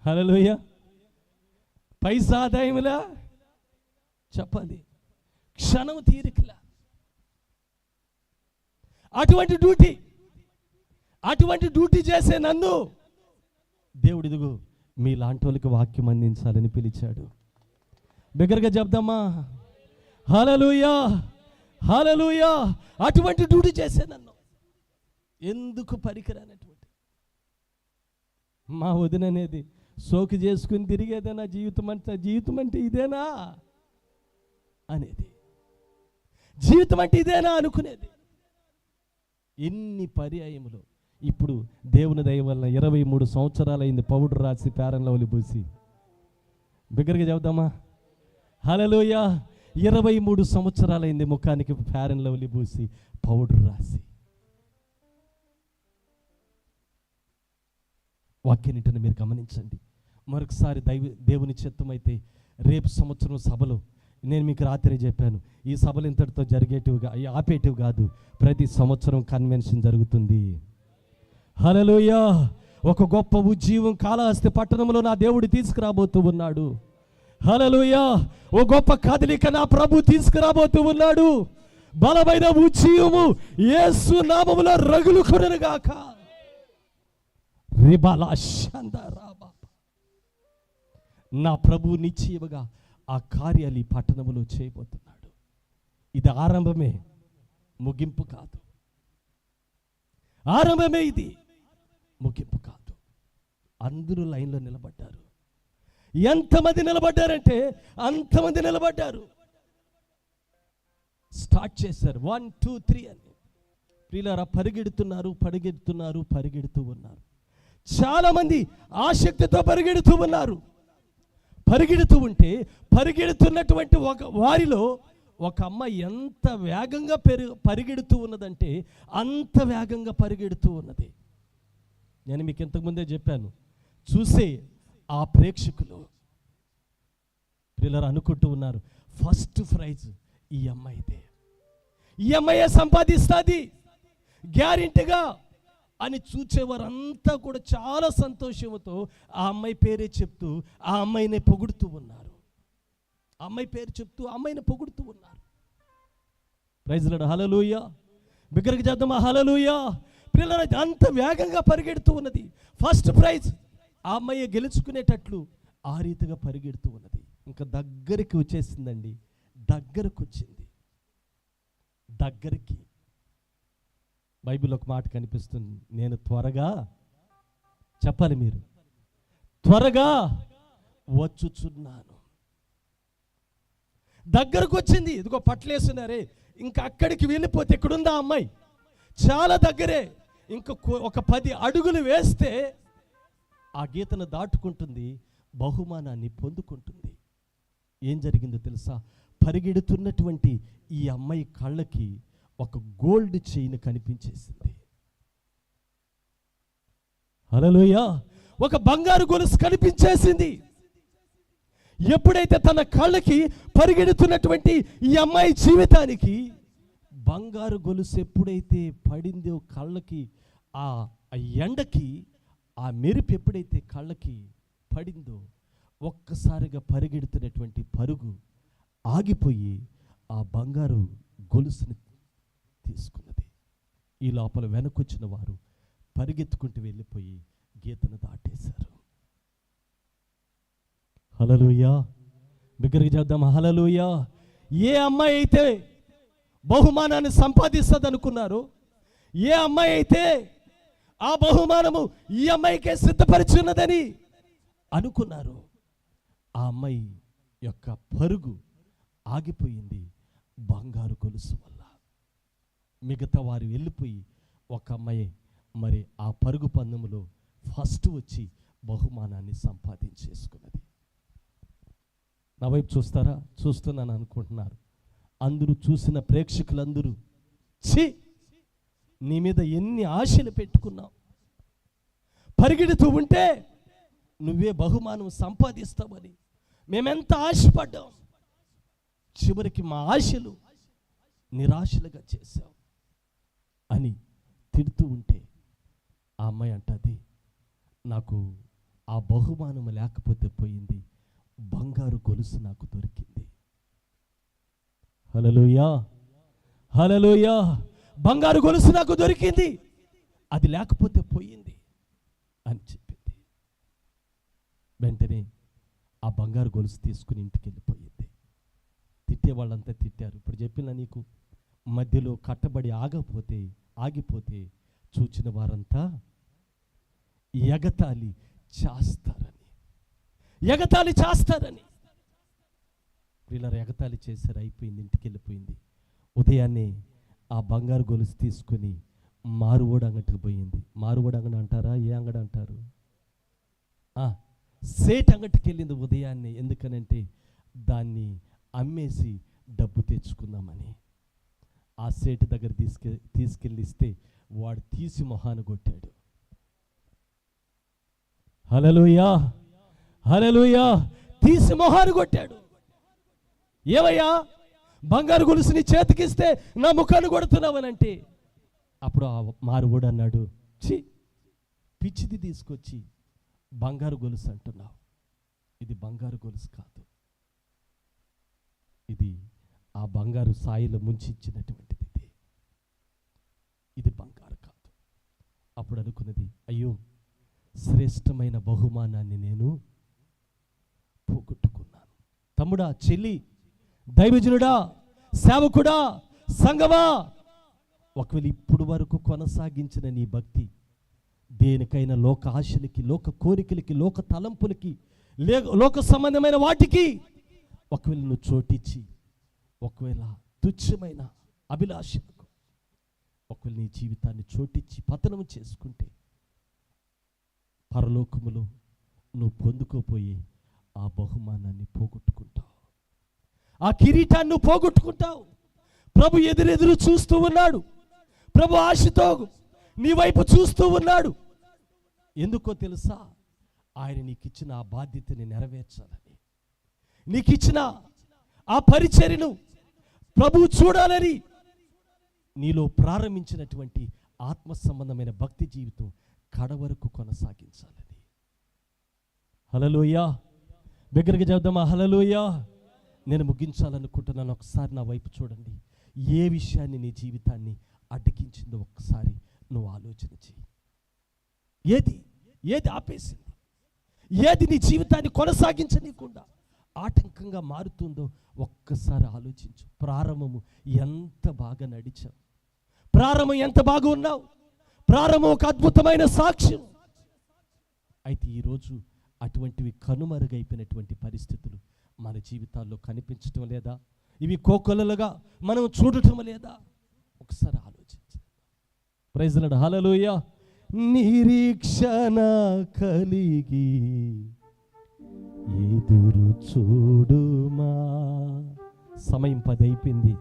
హల్లెలూయా. పైసా ఆదాయములా చెప్పాలి, క్షణం తీరికలా. అటువంటి డ్యూటీ చేసే నన్ను దేవుడు ఇదిగో మీలాంటి వాళ్ళకి వాక్యం అందించాలని పిలిచాడు. బిగ్గరగా చెప్దామా? హల్లెలూయా, హల్లెలూయా. అటువంటి డ్యూటీ చేసే నన్ను ఎందుకు పనికిరానటువంటి మా వదిన అనేది సోకు చేసుకుని తిరిగేదేనా జీవితం అంటే ఇదేనా అనేది, జీవితం అంటే ఇదేనా అనుకునేది. ఎన్ని పర్యాయములు. ఇప్పుడు దేవుని దయ వల్ల 23 సంవత్సరాలైంది పౌడర్ రాసి పేరంలో పూసి. బిగ్గరగా చెబుదామా? హల్లెలూయా. 23 సంవత్సరాలైంది ముఖానికి ఫేర్ అండ్ లవ్లీ పూసి పౌడర్ రాసి. వాక్యాన్నింటిని మీరు గమనించండి. మరొకసారి దేవుని చిత్తమైతే రేపు సంవత్సరం సభలో నేను మీకు రాత్రి చెప్పాను, ఈ సభలు ఇంతటితో జరిగేటివిగా ఆపేటివి కాదు, ప్రతి సంవత్సరం కన్వెన్షన్ జరుగుతుంది. హల్లెలూయా. ఒక గొప్ప ఉజ్జీవం కాళహస్తి పట్టణంలో నా దేవుడు తీసుకురాబోతూ ఉన్నాడు. హల్లెలూయా. ఓ గొప్ప కదలిక నా ప్రభు తీసుకురాబోతూ ఉన్నాడు. బలమైన ఉజ్జీవము యేసు నామములో రగులుకొనుగాక. నా ప్రభు నిశ్చయముగా ఆ కార్యాలు ఈ పట్టణములో చేయబోతున్నాడు. ఇది ఆరంభమే, ముగింపు కాదు. ఆరంభమే ఇది, ముగింపు కాదు. అందరూ లైన్లో నిలబడ్డారు. ఎంతమంది నిలబడ్డారంటే అంతమంది నిలబడ్డారు. స్టార్ట్ చేశారు 1 2 3 అని. ప్రియులారా, పరిగెడుతూ ఉన్నారు. చాలా మంది ఆసక్తితో పరిగెడుతూ ఉన్నారు. పరిగెడుతూ ఉంటే పరిగెడుతున్నటువంటి వారిలో ఒక అమ్మాయి ఎంత వేగంగా పరిగెడుతూ ఉన్నదంటే అంత వేగంగా పరిగెడుతూ ఉన్నది. నేను మీకు ఇంతకుముందే చెప్పాను, చూసే ఆ ప్రేక్షకులు పిల్లలు అనుకుంటూ ఉన్నారు, ఫస్ట్ ప్రైజ్ ఈ అమ్మాయిదే, ఈ అమ్మాయే సంపాదిస్తుంది గ్యారెంటీగా అని చూచేవారంతా కూడా చాలా సంతోషంతో ఆ అమ్మాయి పేరే చెప్తూ ఆ అమ్మాయిని పొగుడుతూ ఉన్నారు. ఆ అమ్మాయి పేరు చెప్తూ ఆ అమ్మాయిని పొగుడుతూ ఉన్నారు. Praise lord, hallelujah. బిగ్గరగా చేద్దామా, హల్లెలూయా. పిల్లలు అంత వేగంగా పరిగెడుతూ ఉన్నది. ఫస్ట్ ప్రైజ్ ఆ అమ్మాయి గెలుచుకునేటట్లు ఆ రీతిగా పరిగెడుతూ ఉన్నది. ఇంకా దగ్గరికి వచ్చేసిందండి. దగ్గరకు వచ్చింది. దగ్గరికి బైబిల్ ఒక మాట కనిపిస్తుంది, నేను త్వరగా, చెప్పాలి మీరు, త్వరగా వచ్చుచున్నాను. దగ్గరకు వచ్చింది. ఇదిగో పట్లేస్తున్నారే, ఇంకా అక్కడికి వెళ్ళిపోతే ఎక్కడుందా అమ్మాయి? చాలా దగ్గరే. ఇంకా ఒక 10 అడుగులు వేస్తే ఆ గీతను దాటుకుంటుంది, బహుమానాన్ని పొందుకుంటుంది. ఏం జరిగిందో తెలుసా? పరిగెడుతున్నటువంటి ఈ అమ్మాయి కళ్ళకి ఒక గోల్డ్ చైన్ కనిపించేసింది. హల్లెలూయా. ఒక బంగారు గొలుసు కనిపించేసింది. ఎప్పుడైతే తన కళ్ళకి పరిగెడుతున్నటువంటి ఈ అమ్మాయి జీవితానికి బంగారు గొలుసు ఎప్పుడైతే పడిందో కళ్ళకి, ఆ ఎండకి ఆ మెరుపు ఎప్పుడైతే కళ్ళకి పడిందో ఒక్కసారిగా పరిగెడుతున్నటువంటి పరుగు ఆగిపోయి ఆ బంగారు గొలుసుని తీసుకున్నది. ఈ లోపల వెనకొచ్చిన వారు పరిగెత్తుకుంటూ వెళ్ళిపోయి గీతను దాటేశారు. హల్లెలూయా. బిగ్గరగా చేద్దాం, హల్లెలూయా. ఏ అమ్మాయి అయితే బహుమానాన్ని సంపాదిస్తుంది అనుకున్నారు, ఏ అమ్మాయి అయితే ఆ బహుమానము ఈ అమ్మాయికే సిద్ధపరిచున్నదని అనుకున్నారు, ఆ అమ్మాయి యొక్క పరుగు ఆగిపోయింది బంగారు గొలుసు వల్ల. మిగతా వారు వెళ్ళిపోయి ఒక అమ్మాయి మరి ఆ పరుగు పందెములో ఫస్ట్ వచ్చి బహుమానాన్ని సంపాదించేసుకున్నది. నా వైపు చూస్తారా? చూస్తున్నాను అనుకుంటున్నారు. అందరూ చూసిన ప్రేక్షకులందరూ, ఛీ, నీ మీద ఎన్ని ఆశలు పెట్టుకున్నావు, పరిగెడుతూ ఉంటే నువ్వే బహుమానం సంపాదిస్తావని మేమెంత ఆశపడ్డాం, చివరికి మా ఆశలు నిరాశలుగా చేశావు అని తిడుతూ ఉంటే ఆ అమ్మాయి అంటది, నాకు ఆ బహుమానం లేకపోతే పోయింది, బంగారు గొలుసు నాకు దొరికింది. హల్లెలూయా, హల్లెలూయా. బంగారు గొలుసు నాకు దొరికింది, అది లేకపోతే పోయింది అని చెప్పింది. వెంటనే ఆ బంగారు గొలుసు తీసుకుని ఇంటికి వెళ్ళిపోయింది. తిట్టే వాళ్ళంతా తిట్టారు. ఇప్పుడు చెప్పిన నీకు, మధ్యలో కట్టబడి ఆగిపోతే చూచిన వారంతా ఎగతాళి చేస్తారని వీళ్ళ ఎగతాళి చేశారు. అయిపోయింది, ఇంటికి వెళ్ళిపోయింది. ఉదయాన్నే ఆ బంగారు గొలుసు తీసుకుని మారువోడు అంగడికి పోయింది. మారువోడు అంగడి అంటారా? ఏ అంగడి అంటారు? సేట్ అంగడికి వెళ్ళింది ఉదయాన్నే. ఎందుకనంటే దాన్ని అమ్మేసి డబ్బు తెచ్చుకుందామని. ఆ సేటు దగ్గర తీసుకెళ్ళిస్తే వాడు తీసి మొహాన్ని కొట్టాడు. హల్లెలూయా, హల్లెలూయా. తీసి మొహాన్ని కొట్టాడు. ఏమయ్యా, బంగారు గొలుసుని చేతికిస్తే నా ముఖాన్ని కొడుతున్నావనంటే అప్పుడు ఆ మారువోడు అన్నాడు, ఛీ, పిచ్చిది తీసుకొచ్చి బంగారు గొలుసు అంటున్నావు, ఇది బంగారు గొలుసు కాదు, ఇది ఆ బంగారు సాయిలో ముంచిచ్చినటువంటిది, ఇది బంగారు కాదు. అప్పుడు అనుకున్నది, అయ్యో, శ్రేష్టమైన బహుమానాన్ని నేను పోగొట్టుకున్నాను. తమ్ముడా, చెల్లి, దైవజనుడా, సేవకుడా, సంగమా, ఒకవేళ ఇప్పుడు వరకు కొనసాగించిన నీ భక్తి దేనికైనా లోక ఆశలకి, లోక కోరికలకి, లోక తలంపులకి, లోక సంబంధమైన వాటికి ఒకవేళ నువ్వు చోటిచ్చి, ఒకవేళ తుచ్చమైన అభిలాషలకు ఒకవేళ నీ జీవితాన్ని చోటిచ్చి పతనం చేసుకుంటే పరలోకములో నువ్వు పొందుకోపోయే ఆ బహుమానాన్ని పోగొట్టుకుంటావు, ఆ కిరీటాన్ని నువ్వు పోగొట్టుకుంటావు. ప్రభు ఎదురెదురు చూస్తూ ఉన్నాడు. ప్రభు ఆశతో నీ వైపు చూస్తూ ఉన్నాడు. ఎందుకో తెలుసా? ఆయన నీకు ఇచ్చిన ఆ బాధ్యతని నెరవేర్చాలని, నీకు ఇచ్చిన ఆ పరిచర్యను ప్రభువు చూడాలని, నీలో ప్రారంభించినటువంటి ఆత్మ సంబంధమైన భక్తి జీవితం కడవరకు కొనసాగించాలని. హల్లెలూయా, బిగ్గరగా చెప్దామా? హల్లెలూయా. నేను ముగించాలనుకుంటున్నాను. ఒకసారి నా వైపు చూడండి. ఏ విషయాన్ని నీ జీవితాన్ని అడ్డగించిందో ఒక్కసారి నువ్వు ఆలోచన చెయ్యి. ఏది ఆపేసింది? ఏది నీ జీవితాన్ని కొనసాగించనీయకుండా ఆటంకంగా మారుతుందో ఒక్కసారి ఆలోచించు. ప్రారంభము ఎంత బాగా నడిచావు, ప్రారంభం ఎంత బాగా ఉన్నావు, ప్రారంభం ఒక అద్భుతమైన సాక్ష్యం. అయితే ఈరోజు అటువంటివి కనుమరుగైపోయినటువంటి పరిస్థితులు మన జీవితాల్లో కనిపించటం లేదా? ఇవి కోకొల్లలుగా మనం చూడటం లేదా? ఒకసారి ఆలోచించు. Praise the lord. హల్లెలూయా. నిరీక్షణ కలిగి ఎదురు చూడుమా. సమయం 10 అయిపోయింది.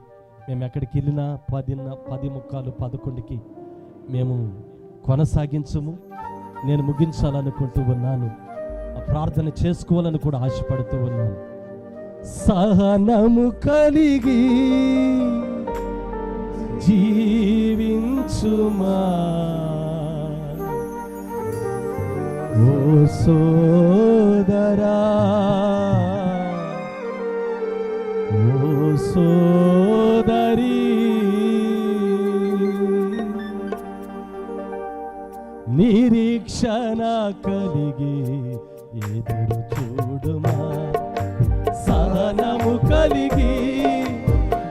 మేము ఎక్కడికి వెళ్ళినా 10:15, 11కి మేము కొనసాగించము. నేను ముగించాలనుకుంటూ ఉన్నాను. ప్రార్థన చేసుకోవాలని కూడా ఆశపడుతూ ఉన్నాను. సహనము కలిగి జీవించుమా ఓ సోదరా, ఓ సోదరి, నిరీక్షణ కలిగి ఎదురు చూడుమా. సహనము కలిగి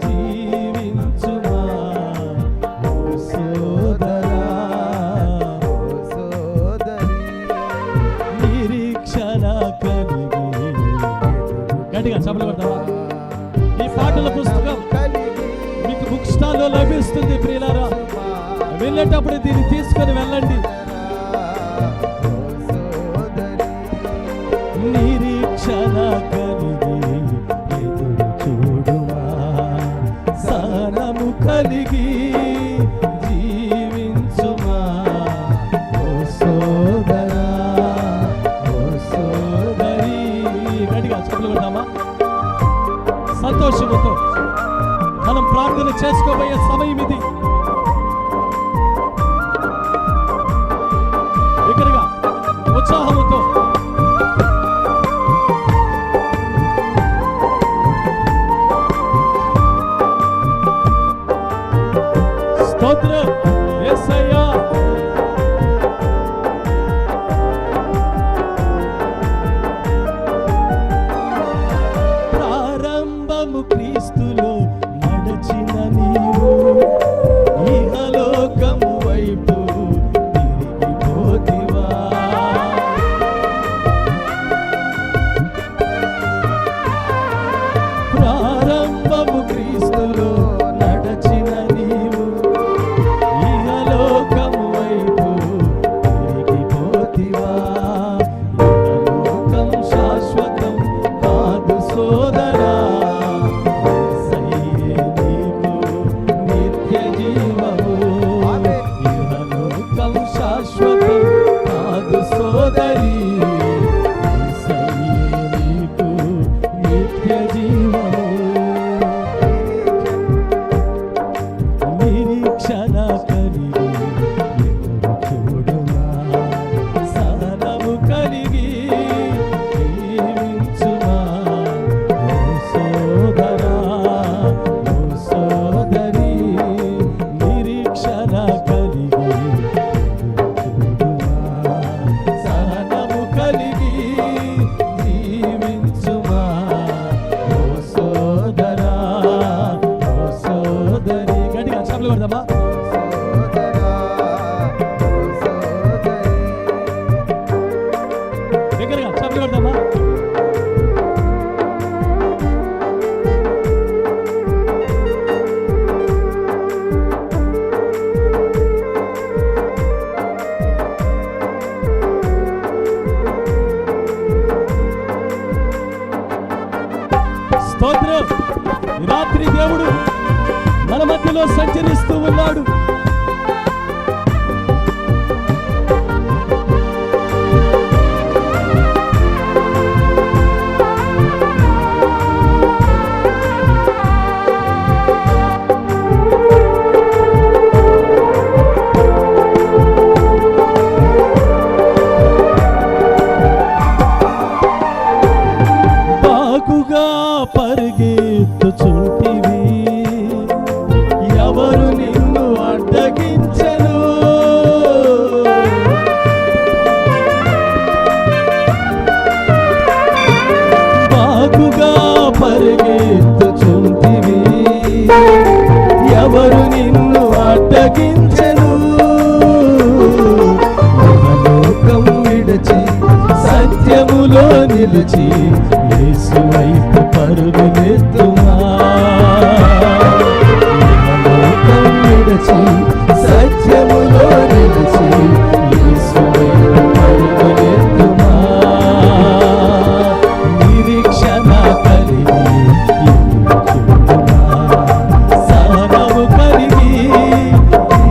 జీవించుమా ఓ సోదరా, ఓ సోదరి, నిరీక్షణ కలిగి. గట్టిగా చప్పట్లు కొడతావా? ఈ పాటల పుస్తకం మీకు బుక్ స్టాల్లో లభిస్తుంది. ప్రియులారా, వెళ్ళేటప్పుడు దీన్ని తీసుకొని వెళ్ళండి. నిరీక్షణ కలిగి ఎదురు చూడుమా, సహనము కలిగి జీవించుమా ఓ సోదరా, ఓ సోదరి. గట్టిగా చప్పట్లు కొడదామా? సంతోషముతో మనం ప్రార్థన చేసుకోబోయే సమయం ఇది. దగ్గరగా ఉత్సాహముతో స్తోత్రం యేసయ్యా. ప్రారంభము క్రీస్తులో నడచిన నీవు ఇహలోకము వైపు తిరిగిపోతివా. ప్రారంభము క్రీస్తులో నడచిన నీవు ఇహలోకము వైపు చప్పట్లు కొడదామా? దగ్గరగా చప్పట్లు కొడదామా? స్తోత్రం. ఈ రాత్రి దేవుడు మన మధ్యలో సంచరిస్తూ ఉన్నాడు. బాగుగా పరిగెత్తుచుంటివి, ఎవరు నిన్ను అడ్డగించెను? బాగుగా పరిగెత్తుచుంటివి, ఎవరు నిన్ను అడ్డగించెను? లోకం విడిచి సత్యములో నిలిచి యేసు వైపు పరుగులెత్తుమా. లోకం విడిచి సత్యములో నిలిచి యేసు వైపు పరుగులెత్తుమా. నిరీక్షణ కలిగి ఎదురుచూడుమా. సహనము కలిగి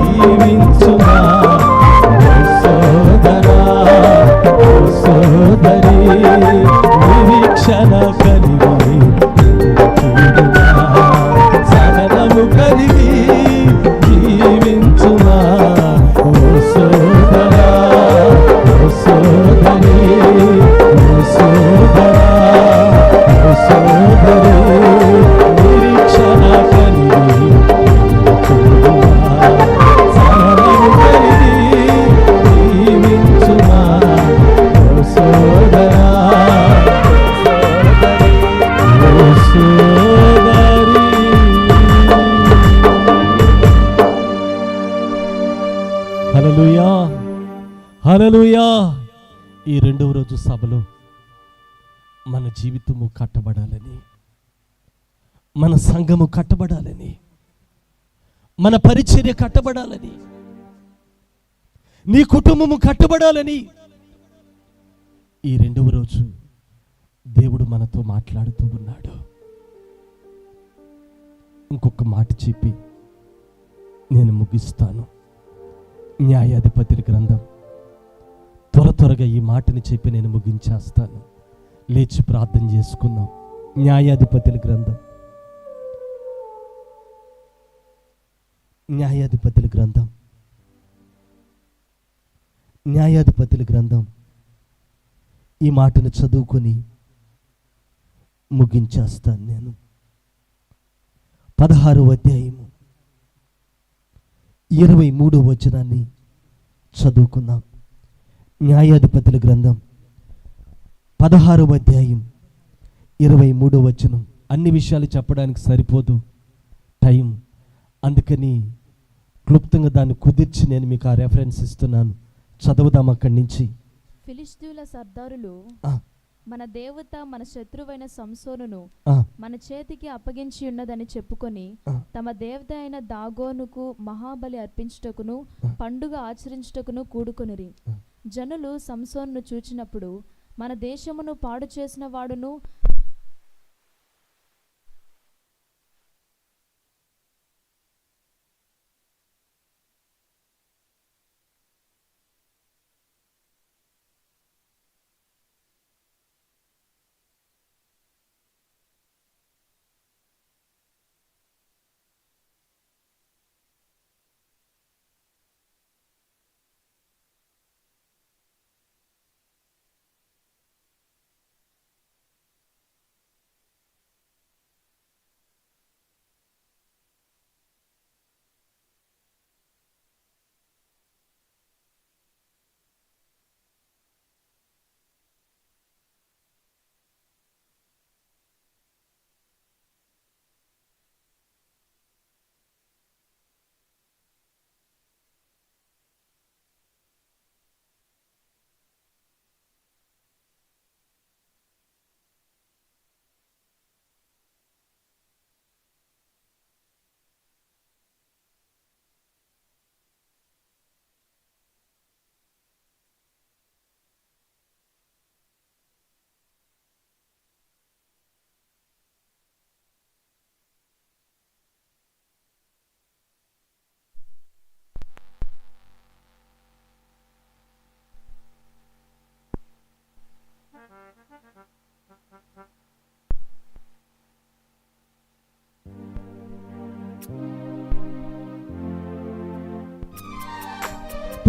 జీవించుమా. సోదరి నిరీక్షణ కలిగి చూడుమా. సహనము కలిగి జీవించుమా. ఓ సోదరా, ఓ సోదరి, ఓ సోదరా, ఓ సోదరి నిరీక్షణ కలిగి చూడుమా. సహనము కలిగి జీవించుమా. ఓ సోదరా, ఓ సోదరి. హల్లెలూయా, హల్లెలూయా. ఈ రెండవ రోజు సభలో మన జీవితము కట్టబడాలని, మన సంఘము కట్టబడాలని, మన పరిచర్య కట్టబడాలని, నీ కుటుంబము కట్టబడాలని ఈ రెండవ రోజు దేవుడు మనతో మాట్లాడుతూ ఉన్నాడు. ఇంకొక మాట చెప్పి నేను ముగిస్తాను. న్యాయాధిపతుల గ్రంథం త్వరగా ఈ మాటని చెప్పి నేను ముగించేస్తాను. లేచి ప్రార్థన చేసుకుందాం. న్యాయాధిపతుల గ్రంథం, న్యాయాధిపతుల గ్రంథం, న్యాయాధిపతుల గ్రంథం ఈ మాటను చదువుకొని ముగించేస్తాను. నేను 16వ అధ్యాయము 23వ వచనాన్ని చదువుకుందాం. న్యాయాధిపతుల గ్రంథం 16వ అధ్యాయం 23వ వచనం. అన్ని విషయాలు చెప్పడానికి సరిపోదు టైం, అందుకని క్లుప్తంగా దాన్ని కుదిర్చి నేను మీకు ఆ రెఫరెన్స్ ఇస్తున్నాను. చదువుదాం అక్కడి నుంచి. ఫిలిష్తీయుల సర్దారులు మన దేవత మన శత్రువైన సంసోనును మన చేతికి అప్పగించి ఉన్నదని చెప్పుకొని తమ దేవత అయిన దాగోనుకు మహాబలి అర్పించుటకును పండుగ ఆచరించుటకును కూడుకొనిరి. జనులు సంసోనును చూచినప్పుడు మన దేశమును పాడు చేసిన వాడును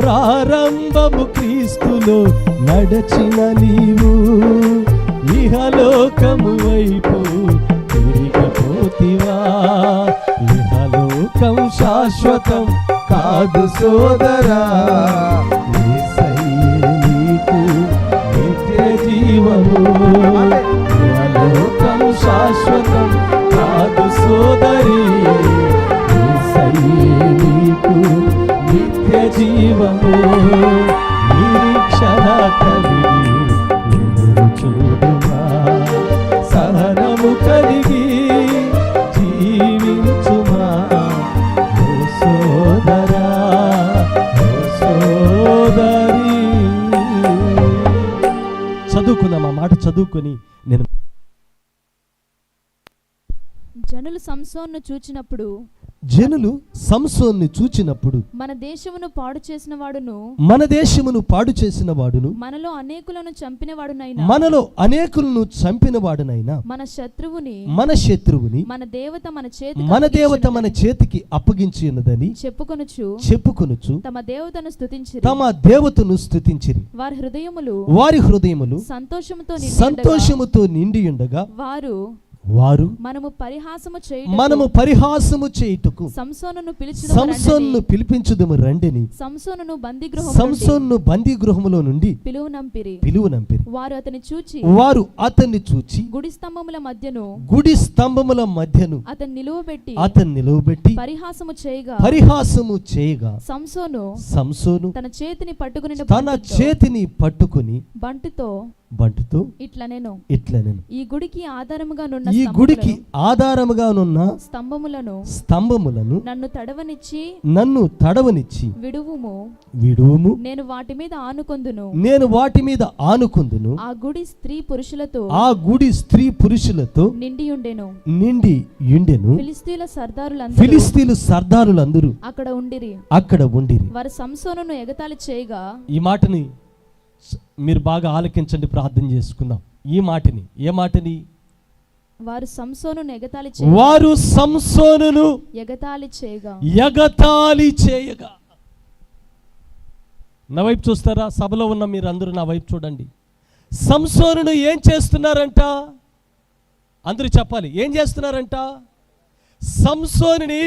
ప్రారంభము క్రీస్తులో నడచిన నీవు ఇహలోకము వైపు తిరిగిపోతివా. ఇహలోకం శాశ్వతం కాదు సోదరా, యేసయ్యే నీకు నిత్య జీవము. ఇహలోకం శాశ్వతం కాదు సోదరి, యేసయ్యే నీకు నిత్య జీవము. నిరీక్షణ కలిగి ఎదురు చూడుమా, సహనము కలిగి జీవించుమా. ఓ సోదరా, ఓ సోదరి. చదువుకుందాం, ఆ మాట చదువుకొని నేను. జనులు సంసోన్ను చూచినప్పుడు జనులు సంసోన్ని చూచినప్పుడు మన దేశమును పాడు చేసిన వాడును, మన దేశమును పాడు చేసిన వాడును, మనలో అనేకులను చంపిన వాడునైనా, మనలో అనేకులను చంపిన వాడునైనా, మన శత్రువుని మన శత్రువుని మన దేవత మన చేతికి మన దేవత మన అప్పగించినదని చేతికి అప్పగించి ఉన్నదని చెప్పుకొనుచు తమ దేవతను స్తుతించిరి. తమ దేవతను స్తుతించిరి. వారి హృదయములు వారి హృదయములు సంతోషముతో నిండి ఉండగా వారు మనము పరిహాసము చేయుటకు సంసోనును సంసోన్ను పిలిపించుదుము రండిని సంసోన్ను బందీగృహములో నుండి పిలువనంపిరి. వారు అతన్ని చూచి గుడి స్తంభముల మధ్యను అతన్ని నిలువబెట్టి పరిహాసము చేయగా సంసోను తన చేతిని పట్టుకుని బంటుతో ఇట్లా నేను ఈ గుడికి ఆధారముగా నున్న స్తంభములను నన్ను తడవనిచ్చి విడువుము. నేను వాటి మీద ఆనుకొందును. ఆ గుడి స్త్రీ పురుషులతో నిండి ఉండెను. ఫిలిస్తీయుల సర్దారులందరూ అక్కడ ఉండిరి. వారు సంసోనును ఎగతాళి చేయగా, ఈ మాటని మీరు బాగా ఆలకించండి, ప్రార్థన చేసుకుందాం. ఈ మాటని, ఏ మాటని? వారు సంసోనును ఎగతాళి చేయగా. నా వైపు చూస్తారా? సభలో ఉన్న మీరు అందరూ నా వైపు చూడండి. సంసోనును ఏం చేస్తున్నారంట? అందరూ చెప్పాలి, ఏం చేస్తున్నారంట? సంసోనుని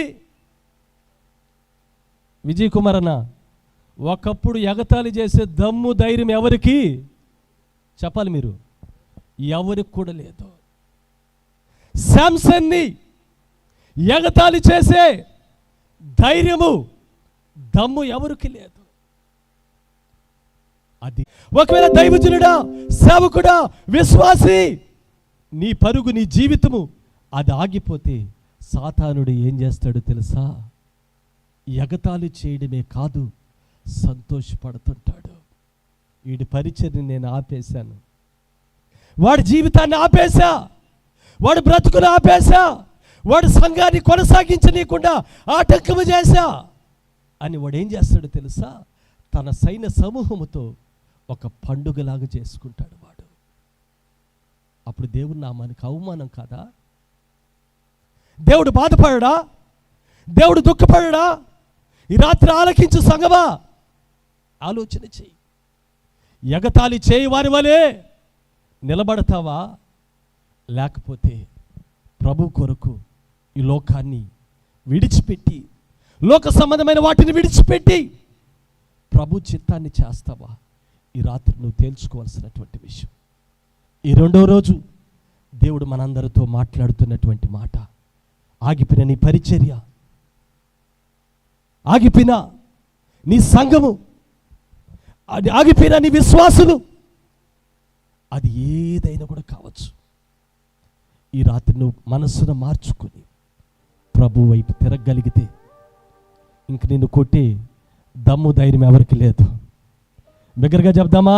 విజయ్ కుమార్ అన్న, ఒకప్పుడు ఎగతాళి చేసే దమ్ము ధైర్యం ఎవరికి? చెప్పాలి మీరు. ఎవరికి కూడా లేదు. శాంసన్ని ఎగతాళి చేసే ధైర్యము దమ్ము ఎవరికి లేదు. అది ఒకవేళ దైవజనుడా, సేవకుడా, విశ్వాసి, నీ పరుగు, నీ జీవితము అది ఆగిపోతే సాతానుడు ఏం చేస్తాడో తెలుసా? ఎగతాళి చేయడమే కాదు, సంతోషపడుతుంటాడు. వీడి పరిచర్ని నేను ఆపేశాను, వాడి జీవితాన్ని ఆపేశా, వాడి బ్రతుకును ఆపేశా, వాడి సంఘాన్ని కొనసాగించనీయకుండా ఆటంకము చేశా అని వాడు ఏం చేస్తాడో తెలుసా? తన సైన్య సమూహముతో ఒక పండుగలాగా చేసుకుంటాడు వాడు. అప్పుడు దేవుడి నామానికి అవమానం కాదా? దేవుడు బాధపడడా? దేవుడు దుఃఖపడడా? ఈ రాత్రి ఆలకించు సంగమా, ఆలోచన చేయి. ఎగతాళి చేయి వారి వలె నిలబడతావా? లేకపోతే ప్రభు కొరకు ఈ లోకాన్ని విడిచిపెట్టి, లోక సంబంధమైన వాటిని విడిచిపెట్టి ప్రభు చిత్తాన్ని చేస్తావా? ఈ రాత్రి నువ్వు తేల్చుకోవాల్సినటువంటి విషయం. ఈ రెండో రోజు దేవుడు మనందరితో మాట్లాడుతున్నటువంటి మాట, ఆగిపోయిన నీ పరిచర్య, ఆగిపోయిన నీ సంఘము, అది ఆగిపోయిన నీ విశ్వాసులు, అది ఏదైనా కూడా కావచ్చు. ఈ రాత్రి నువ్వు మనస్సును మార్చుకొని ప్రభు వైపు తిరగగలిగితే ఇంక నిన్ను కొట్టే దమ్ము ధైర్యం ఎవరికి లేదు. బిగ్గరగా చెప్దామా?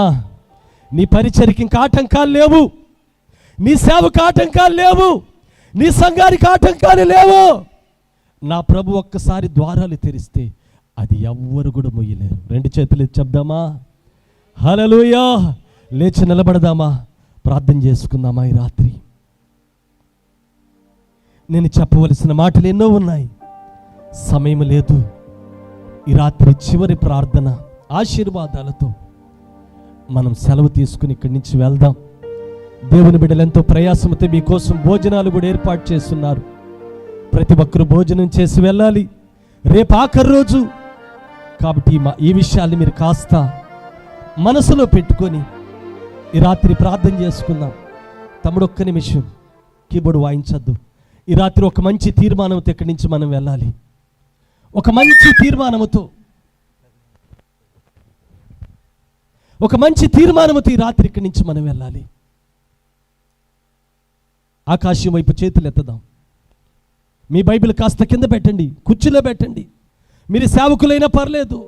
నీ పరిచర్యకి ఇంకా ఆటంకాలు లేవు, నీ సేవకు ఆటంకాలు లేవు, నీ సంఘానికి ఆటంకాలు లేవు. నా ప్రభు ఒక్కసారి ద్వారాలు తెరిస్తే అది ఎవ్వరు కూడా మొయ్యలేరు. రెండు చేతులు చెప్దామా? హల్లెలూయా. లేచి నిలబడదామా? ప్రార్థన చేసుకుందామా? ఈ రాత్రి నేను చెప్పవలసిన మాటలు ఎన్నో ఉన్నాయి, సమయం లేదు. ఈ రాత్రి చివరి ప్రార్థన ఆశీర్వాదాలతో మనం సెలవు తీసుకుని ఇక్కడి నుంచి వెళ్దాం. దేవుని బిడ్డలు ఎంతో ప్రయాసంతో మీకోసం భోజనాలు కూడా ఏర్పాటు చేస్తున్నారు. ప్రతి ఒక్కరు భోజనం చేసి వెళ్ళాలి. రేపు ఆఖరి రోజు కాబట్టి ఈ విషయాన్ని మీరు కాస్త మనసులో పెట్టుకొని ఈ రాత్రి ప్రార్థన చేసుకుందాం. తమ్ముడు ఒక్క నిమిషం కీబోర్డ్ వాయించద్దు. ఈ రాత్రి ఒక మంచి తీర్మానంతో ఇక్కడి నుంచి మనం వెళ్ళాలి. ఒక మంచి తీర్మానముతో ఈ రాత్రి ఇక్కడి నుంచి మనం వెళ్ళాలి. ఆకాశం వైపు చేతులు ఎత్తదాం. మీ బైబిల్ కాస్త కింద పెట్టండి, కుర్చీలో పెట్టండి. మీరు సేవకులైనా పర్లేదు,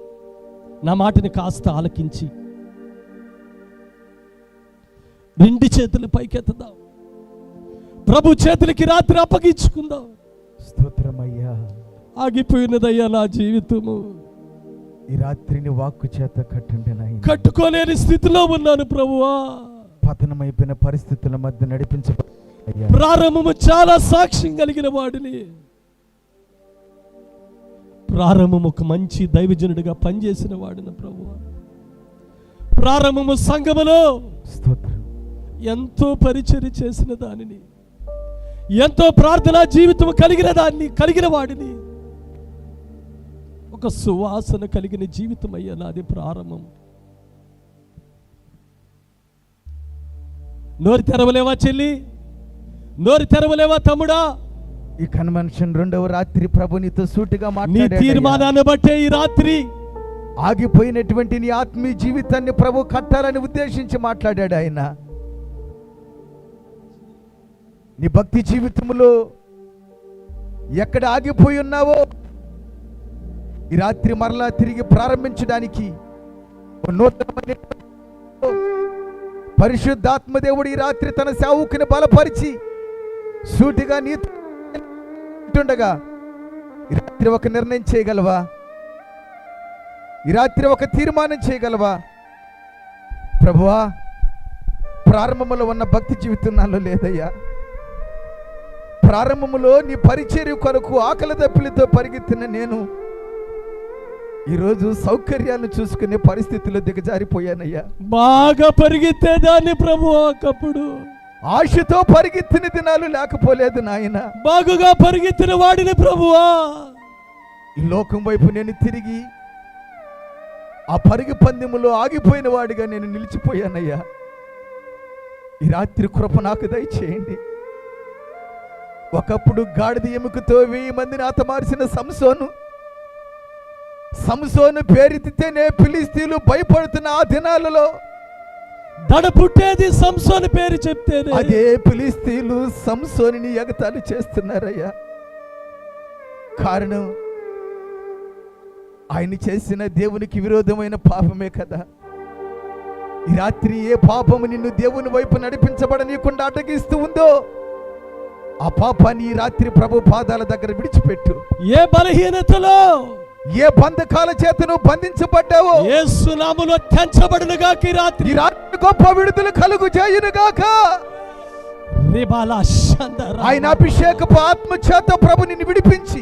నా మాటని కాస్త ఆలకించి రెండు చేతులు పైకెత్తదాం. ప్రభు చేతులకి రాత్రి అప్పగించుకుందాం. స్తోత్రమయ్యా. ఆగిపోయినదయ్యా నా జీవితము. ఈ రాత్రిని వాక్కు చేత కట్టండి నాయన. కట్టుకోలేని స్థితిలో ఉన్నాను ప్రభువా. పతనమైపోయిన పరిస్థితుల మధ్య నడిపించబడ్డాయ్యా. ప్రారంభము చాలా సాక్ష్యం కలిగిన వాడిని. ప్రారంభము ఒక మంచి దైవజనుడిగా పనిచేసిన వాడిన ప్రభువా. ప్రారంభము సంఘములో స్తోత్రం. ఎంతో పరిచర్య చేసిన దానిని, ఎంతో ప్రార్థనా జీవితం కలిగిన వాడిని. ఒక సువాసన కలిగిన జీవితం అయ్యా నాది ప్రారంభం. నోరు తెరవలేవా చెల్లి? నోరు తెరవలేవా తమ్ముడా? ఈ కన్వెన్షన్ రెండవ రాత్రి ప్రభు నీతో సూటిగా నీ మాట్లాడాడు. తీర్మానాన్ని బట్టే ఈ రాత్రి ఆగిపోయినటువంటి నీ ఆత్మీయ జీవితాన్ని ప్రభు కట్టాలని ఉద్దేశించి మాట్లాడాడు ఆయన. నీ భక్తి జీవితంలో ఎక్కడ ఆగిపోయి ఉన్నావో ఈ రాత్రి మరలా తిరిగి ప్రారంభించడానికి నూతనమైన పరిశుద్ధాత్మ దేవుడు ఈ రాత్రి తన సేవకుని బలపరిచి సూటిగా నీతుండగా ఈ రాత్రి ఒక నిర్ణయం చేయగలవా? ఈ రాత్రి ఒక తీర్మానం చేయగలవా? ప్రభువా, ప్రారంభంలో ఉన్న భక్తి జీవితం నాలో లేదయ్యా. ప్రారంభములో నీ పరిచర్య కొరకు ఆకలి దప్పులతో పరిగెత్తిన నేను ఈరోజు సౌకర్యాలను చూసుకునే పరిస్థితిలో దిగజారిపోయానయ్యా. బాగా పరిగెత్తేదాన్ని ప్రభు. ఒకప్పుడు ఆశతో పరిగెత్తిన దినాలు లేకపోలేదు నాయన. బాగుగా పరిగెత్తిన వాడిని ప్రభువా. ఈ లోకం వైపు నేను తిరిగి ఆ పరుగు పందెములో ఆగిపోయిన వాడిగా నేను నిలిచిపోయానయ్యా. ఈ రాత్రి కృప నాకు దయచేయండి. ఒకప్పుడు గాడిద ఎముకతో 1000 మందిని హతమార్చిన సంసోను పేరెత్తితేనే ఫిలిస్తీన్లు భయపడుతున్న ఆ దినాలలో దడ పుట్టేది సంసోను పేరు చెప్తేనే. అదే ఫిలిస్తీన్లు సంసోనుని ఎగతాళి చేస్తున్నారయ్యా. కారణం ఆయన చేసిన దేవునికి విరోధమైన పాపమే కదా. ఈ రాత్రి ఏ పాపము నిన్ను దేవుని వైపు నడిపించబడనీయకుండా అడ్డగిస్తూ ఉందో ఆ పాపాన్ని ఈ రాత్రి ప్రభు పాదాల దగ్గర విడిచిపెట్టు. ఏ బలహీనతలో, ఏ బంధకాల చేతను బంధించబడ్డావో యేసు నామములో తెంచబడునుగాక. ఈ రాత్రి గొప్ప విడుదల కలుగు చేయునుగాక. ఆయన అభిషేకపు ఆత్మ చేత ప్రభు నిన్ను విడిపించి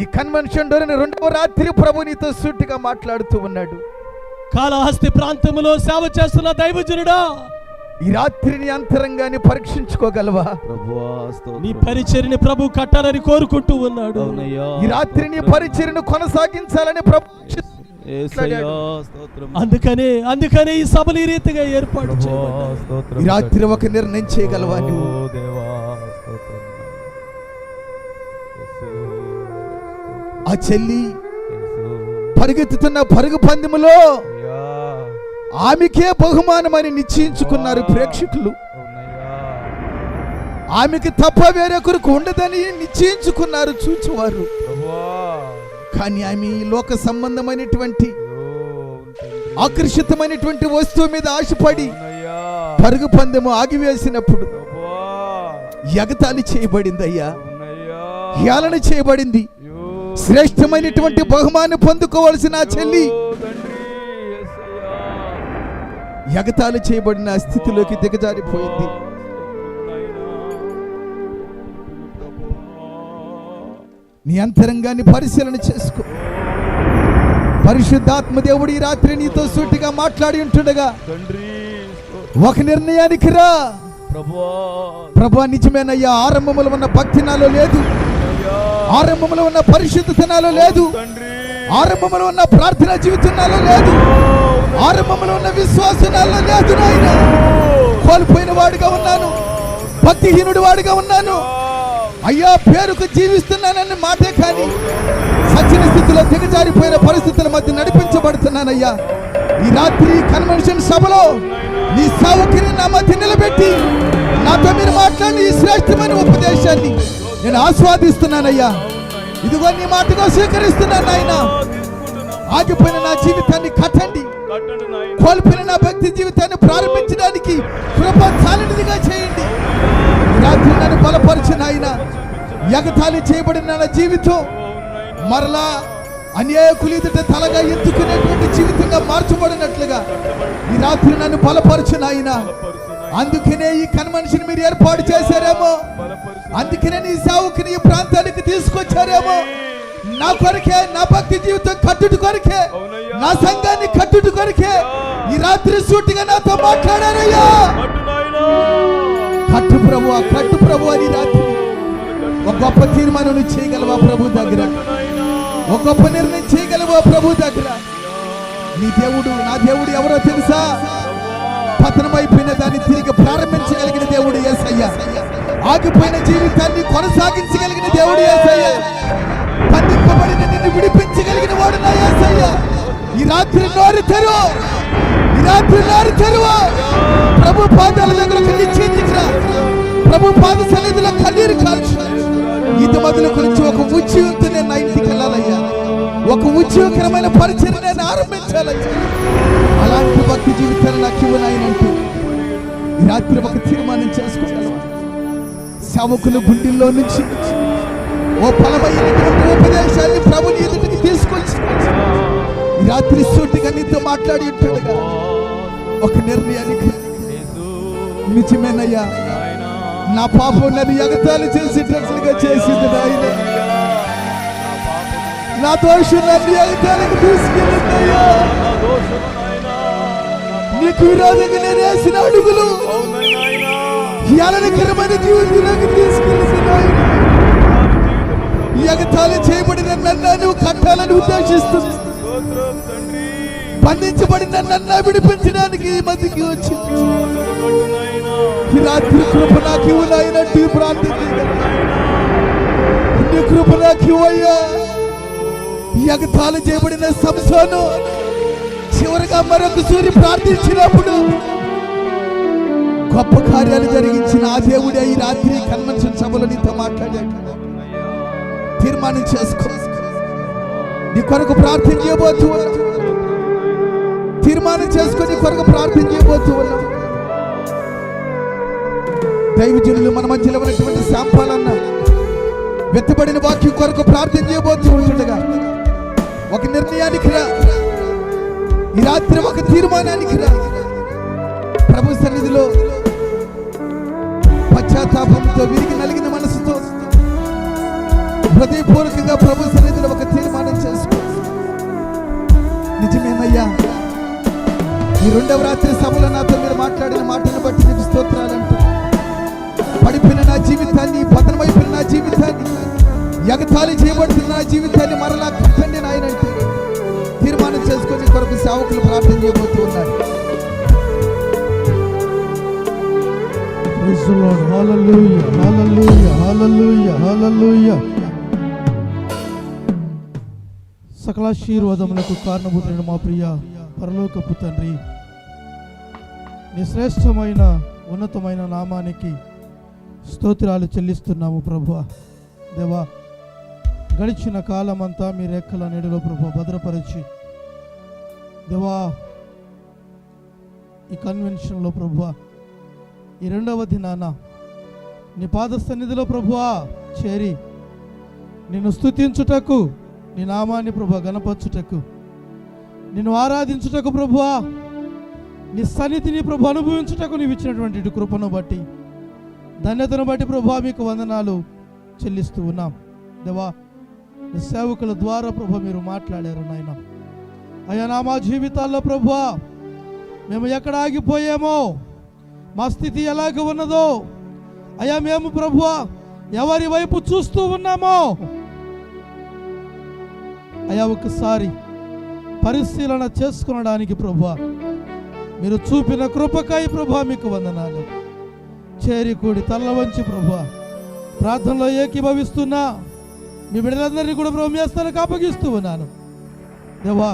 ఈ కన్వెన్షన్ డోర్ రెండవ రాత్రి ప్రభు నీతో సూటిగా మాట్లాడుతూ ఉన్నాడు. కాళహస్తి ప్రాంతంలో సేవ చేస్తున్న దైవజనుడా, ఈ రాత్రిని అంతరంగాన్ని పరీక్షించుకోగలవా? నీ పరిచర్యని ప్రభు కట్టాలని కోరుకుంటూ ఉన్నాడు. ఈ రాత్రి నీ పరిచర్యను కొనసాగించాలని ప్రభు అందుకనే ఈ సభలు ఈ రీతిగా ఏర్పాటు ఈ రాత్రి ఒక నిర్ణయం చేయగలవా? ఆ చెల్లి పరిగెత్తుతున్న పరుగు పందెములో ఆమెకే బహుమానమని నిశ్చయించుకున్నారు ప్రేక్షకులు. ఆమెకి తప్ప వేరొకరికి ఉండదని నిశ్చయించుకున్నారు చూచువారు. కానీ ఆమె ఈ లోక సంబంధమైనటువంటి ఆకర్షితమైనటువంటి వస్తువు మీద ఆశపడి పరుగు పందెము ఆగివేసినప్పుడు ఎగతాళి చేయబడింది అయ్యా, హేళన చేయబడింది. శ్రేష్టమైనటువంటి బహుమానం పొందుకోవాల్సిన ఆ చెల్లి ఎగతాళి చేయబడిన స్థితిలోకి దిగజారిపోయింది. నీ అంతరంగాన్ని పరిశీలన చేసుకో. పరిశుద్ధాత్మ దేవుడు ఈ రాత్రి నీతో సూటిగా మాట్లాడి ఉంటుండగా తండ్రి ఒక నిర్ణయానికి రా. ప్రభువా ప్రభా, నిజమేనయ్యా, ఆరంభంలో ఉన్న భక్తి నాలో లేదు, ఆరంభంలో ఉన్న పరిశుద్ధత నాలో లేదు, తండ్రి ఆరంభంలో ఉన్న ప్రార్థన జీవితం నాలో లేదు, ఆరంభంలో ఉన్న విశ్వాసం నాలో లేదు. నాయన, కోల్పోయిన వాడిగా ఉన్నాను, భక్తిహీనుడి వాడిగా ఉన్నాను అయ్యా. పేరుకు జీవిస్తున్నానని మాటే కానీ సచిన స్థితిలో దిగజారిపోయిన పరిస్థితుల మధ్య నడిపించబడుతున్నానయ్యా. ఈ రాత్రి కన్వెన్షన్ సభలో నీ సేవకుని నా మధ్య నిలబెట్టి నాతో మీరు మాట్లాడి ఈ శ్రేష్టమైన ఉపదేశాన్ని నేను ఆస్వాదిస్తున్నానయ్యా. ఇదిగో నీ మాటగా స్వీకరిస్తున్నాను నాయన. ఆగిపోయిన నా జీవితాన్ని కట్టండి, కోల్పోయిన నా భక్తి జీవితాన్ని ప్రారంభించడానికి కృప చాలినదిగా చేయండి. రాత్రి నన్ను బలపరిచిన ఆయన ఎగతాళి చేయబడిన నా జీవితం మరలా అనేకులు ఎదుట తలగా ఎత్తుకునేటువంటి జీవితంగా మార్చబడినట్లుగా ఈ రాత్రి నన్ను బలపరిచిన ఆయన. అందుకనే ఈ కన్వెన్షన్ మీరు ఏర్పాటు చేశారేమో, అందుకనే నీ సేవకుని ఈ ప్రాంతానికి తీసుకొచ్చారేమో. నా కొరకే, నా భక్తి జీవితం కట్టుడు కొరకే, నా సంఘాన్ని కట్టుడు కొరకే ఈ రాత్రి సూటిగా నాతో మాట్లాడారయ్యా. కట్టు ప్రభు, కట్టు ప్రభు అని రాత్రి ఒక గొప్ప తీర్మానం చేయగలవా ప్రభు దగ్గర, ఒక గొప్ప నిర్ణయం చేయగలవా ప్రభు దగ్గర. నీ దేవుడు, నా దేవుడు ఎవరో తెలుసా? పతనమైపోయిన దాన్ని తిరిగి ప్రారంభించగలిగిన దేవుడు యేసయ్య. ఆగిపోయిన జీవితాన్ని కొనసాగించగలిగిన దేవుడు యేసయ్య. బంధింపబడిన నిన్ను విడిపించగలిగిన వాడు నా యేసయ్య. ఈ రాత్రి నోరు తెరువు, ఈ రాత్రి నోరు తెరువు. ప్రభు పాదాల దగ్గరకు నిశ్చయించుకురా, ప్రభు పాద సన్నిధిలో కన్నీరు కాల్చు. ఇది మొదలు గురించి ఒక ఉద్యోగంతో నేను నా ఇంటికి వెళ్ళాలయ్యా, ఒక ఉద్యోగకరమైన పరిచయం నేను ఆరంభించాలయ్యా. అలాంటి భక్తి జీవితాన్ని నాకు ఇవ్వనాయనంటూ ఈ రాత్రి ఒక తీర్మానం చేసుకోగలవా? సేవకుల గుండెల్లో నుంచి ఓ బలమైనటువంటి ఉపదేశాన్ని ప్రభు నీ ఎదుటికి తీసుకొచ్చి ఈ రాత్రి సూటిగా నీతో మాట్లాడి ఉంటాడుగా ఒక నిర్ణయానికి. నిజమేనయ్యా, నా పాపం నన్ను ఎగతాళి చేసేటట్లుగా చేసింది నాయన. నా దోషం నన్ను ఎగతాళికి తీసుకెళ్ళిందయ్యా. నీకు విరోధంగా నేను వేసిన అడుగులు ఎలనకరమైన జీవితంలోకి తీసుకెళ్ళింది నాయన. ఎగతాళి చేయబడిన నన్ను కట్టాలని ఉద్దేశిస్తుంది. బంధించబడిన నన్ను విడిపించడానికి ఈ మధ్యకి వచ్చింది. ఈ రాత్రి కృప నాకు ఇవ్వు నాయనంటూ ప్రార్థన. నీ కృప నాకు ఇవ్వయ్యా. ఎగతాళి చేయబడిన సంసోను చివరిగా మరొకసారి ప్రార్థించినప్పుడు గొప్ప కార్యాలు జరిగించిన ఆ దేవుడే ఈ రాత్రి కన్వెన్షన్ సభలో నీతో మాట్లాడాడు. తీర్మానం చేసుకో, నీ కొరకు ప్రార్థన చేయబోతూ ఉన్నా. తీర్మానం చేసుకొని నీ కొరకు ప్రార్థన చేయబోతూ ఉన్నా. దైవజనులు మన మధ్యలో ఉన్నటువంటి శాంపాలన్న వెత్తబడిన వాక్యం కొరకు ప్రార్థన చేయబోతూ ఉంటుండగా ఒక నిర్ణయానికి రా. ఈ రాత్రి ఒక తీర్మానానికి రా. ప్రభు సన్నిధిలో పశ్చాత్తాపంతో విరిగి నలిగిన మనసుతో హృదయపూర్వకంగా ప్రభు సన్నిధిలో ఒక తీర్మానం చేసుకో. నిజమేనయ్యా, ఈ రెండవ రాత్రి సభలో నాతో మీరు మాట్లాడిన మాటను బట్టి నీకు స్తోత్రాలంటూ పడిపోయిన నా జీవితాన్ని, పతనమైపోయిన నా జీవితాన్ని, ఎగతాళి చేయబడుతున్న నా జీవితాన్ని మరలా కట్టండి నాయనంటే తీర్మానం చేసుకొని కొరకు సేవకులు ప్రార్థన చేయబోతూ ఉన్నారు. Praise the Lord. Hallelujah, hallelujah, hallelujah, hallelujah. సకలాశీర్వాదములకు కారణభూతుడైన మా ప్రియ పరలోకపు తండ్రి, నీ శ్రేష్టమైన ఉన్నతమైన నామానికి స్తోత్రాలు చెల్లిస్తున్నాము ప్రభువా. దేవా, గడిచిన కాలమంతా మీ రెక్కల నీడలో ప్రభువా భద్రపరిచి దేవా ఈ కన్వెన్షన్లో ప్రభువా ఈ రెండవ దినాన నీ పాద సన్నిధిలో ప్రభువా చేరి నిన్ను స్తుతించుటకు, నీ నామాన్ని ప్రభువా గణపరచుటకు, నిన్ను ఆరాధించుటకు ప్రభువా నీ సన్నిధిని ప్రభు అనుభవించుటకు నీవు ఇచ్చినటువంటి కృపను బట్టి, ధన్యతను బట్టి ప్రభువా మీకు వందనాలు చెల్లిస్తూ ఉన్నాం. దేవా, నీ సేవకుల ద్వారా ప్రభు మీరు మాట్లాడారు నాయన. అయ్యా మా జీవితాల్లో ప్రభువా మేము ఎక్కడ ఆగిపోయామో, మా స్థితి ఎలాగ ఉన్నదో అయ్యా, మేము ప్రభువా ఎవరి వైపు చూస్తూ ఉన్నామో అయ్యా ఒకసారి పరిశీలన చేసుకునడానికి ప్రభువా మీరు చూపిన కృపకాయ ప్రభువా మీకు వందనాలు. చేరి కూడి తల్ల వంచి ప్రభువా ప్రార్థనలో ఏకీభవిస్తున్నా మీ బిడ్డలందరినీ కూడా ప్రభు మీ హస్తాలకు అప్పగిస్తూ ఉన్నాను. దేవా,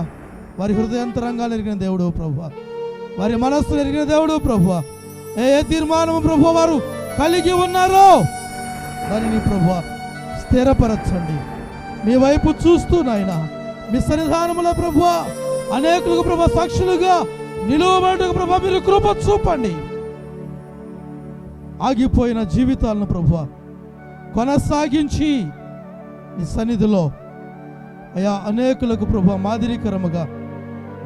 వారి హృదయాంతరంగాలు ఎరిగిన దేవుడు ప్రభువా, వారి మనస్సును ఎరిగిన దేవుడు ప్రభువా, ఏ తీర్మానం ప్రభువా వారు కలిగి ఉన్నారో దానిని ప్రభువా స్థిరపరచండి. మీ వైపు చూస్తూ నాయన మీ సన్నిధానములో ప్రభువా అనేకులకు ప్రభువా సాక్షులుగా నిలువబడటకు ప్రభువా మీరు కృప చూపండి. ఆగిపోయిన జీవితాలను ప్రభువా కొనసాగించి నీ సన్నిధిలో అయా అనేకులకు ప్రభువా మాదిరికరముగా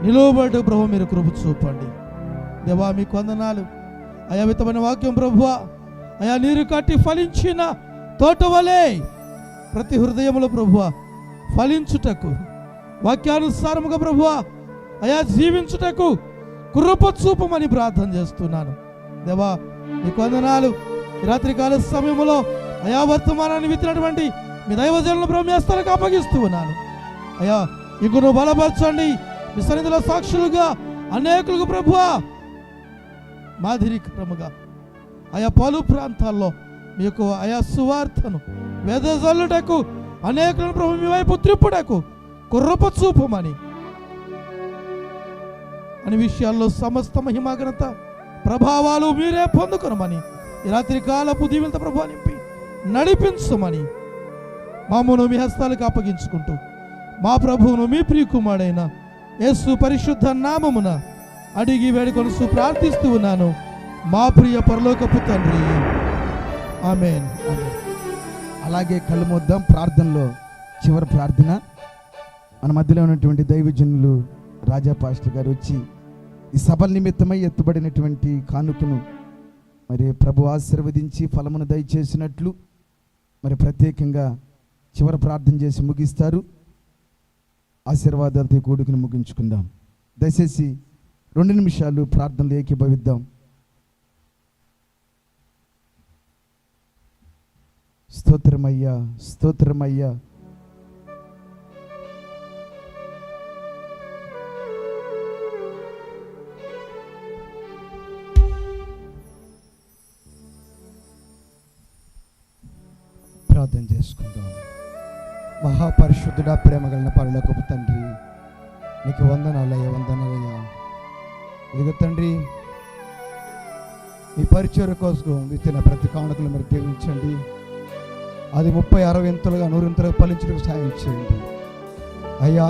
నిలువబడటకు ప్రభువా మీరు కృప చూపండి. దేవా మీకు వందనాలు. అయా విత్తమైన వాక్యం ప్రభువా అయా నీరు కట్టి ఫలించిన తోట వలె ప్రతి హృదయములో ప్రభువా ఫలించుటకు, వాక్యానుసారముగా ప్రభువా అయా జీవించుటకు కృప చూపమని ప్రార్థన చేస్తున్నాను. దేవా మీకు వందనాలు. రాత్రికాల సమయంలో అయా వర్తమానాన్ని విత్తినటువంటి మీ దైవజనులను ప్రభు మీ హస్తాలకు అప్పగిస్తూ ఉన్నాను. అయా ఇంకొను బలపరచండి. మీ సన్నిధిలో సాక్షులుగా అనేకులకు ప్రభువా మాదిరికరముగా ఆయా పలు ప్రాంతాల్లో మీకు ఆయా సువార్తను వెదజల్లుటకు అనేకులను ప్రభు మీ వైపు త్రిప్పుటకు కృప చూపమని అనే విషయాల్లో సమస్త మహిమాఘనత ప్రభావాలు మీరే పొందుకొనమని ఈ రాత్రి కాలపు దీవెనతో ప్రభు నింపి నడిపించమని మామూను మీ హస్తాలకు అప్పగించుకుంటూ మా ప్రభువును మీ ప్రియకుమారుడైన యేసు పరిశుద్ధ నామమున అడిగి వేడుకొనుచు ప్రార్థిస్తూ ఉన్నాను మా ప్రియ పరలోకపు తండ్రి. ఆమేన్. అలాగే కళ్ళు మూద్దాం. ప్రార్థనలో చివరి ప్రార్థన. మన మధ్యలో ఉన్నటువంటి దైవజనులు రాజా పాస్టర్ గారు వచ్చి ఈ సభల నిమిత్తమై ఎత్తుబడినటువంటి కానుకను మరి ప్రభు ఆశీర్వదించి ఫలమును దయచేసినట్లు మరి ప్రత్యేకంగా చివరి ప్రార్థన చేసి ముగిస్తారు. ఆశీర్వాదాలతో కూడుకుని ముగించుకుందాం. దయచేసి 2 నిమిషాలు ప్రార్థనలు ఏకీభవిద్దాం. స్తోత్రమయ్యా, స్తోత్రమయ్యా. ప్రార్థన చేసుకుందాం. మహాపరిశుద్ధుడా, ప్రేమ కలిగిన పరలోకపు తండ్రి, నీకు వందనాలయ్యా, వందనాలయ్యా. ఇదిగో తండ్రి, మీ పరిచయ కోసం ఇచ్చిన ప్రతి కానుకలు మీరు దీవించండి. అది 30, 60 ఇంతలుగా 100 ఇంతలుగా ఫలించడానికి సాయం చేయండి అయ్యా.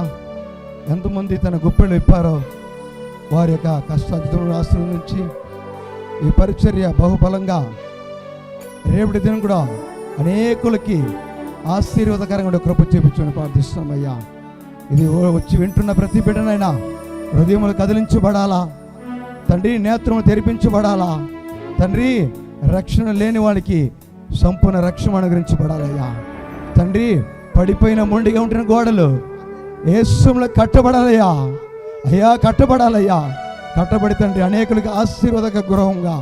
ఎంతమంది తన గుప్పెలు ఇప్పారో వారి యొక్క కష్టార్జితం రాష్ట్రం నుంచి ఈ పరిచర్య బహుబలంగా రేపటి దినం కూడా అనేకులకి ఆశీర్వాదకరంగా కృప చూపించమని ప్రార్థిస్తున్నామయ్యా. ఇది వచ్చి వింటున్న ప్రతి బిడ్డనైనా హృదయములు కదిలించబడాలా తండ్రి, నేత్రములు తెరిపించబడాలా తండ్రి. రక్షణ లేని వాడికి సంపూర్ణ రక్షణ అనుగ్రహించబడాలయ్యా తండ్రి. పడిపోయిన మొండిగా ఉంటున్న గోడలు యేసులో కట్టబడాలయ్యా అయ్యా, కట్టబడాలయ్యా. కట్టబడి తండ్రి అనేకులకి ఆశీర్వాదక గృహంగా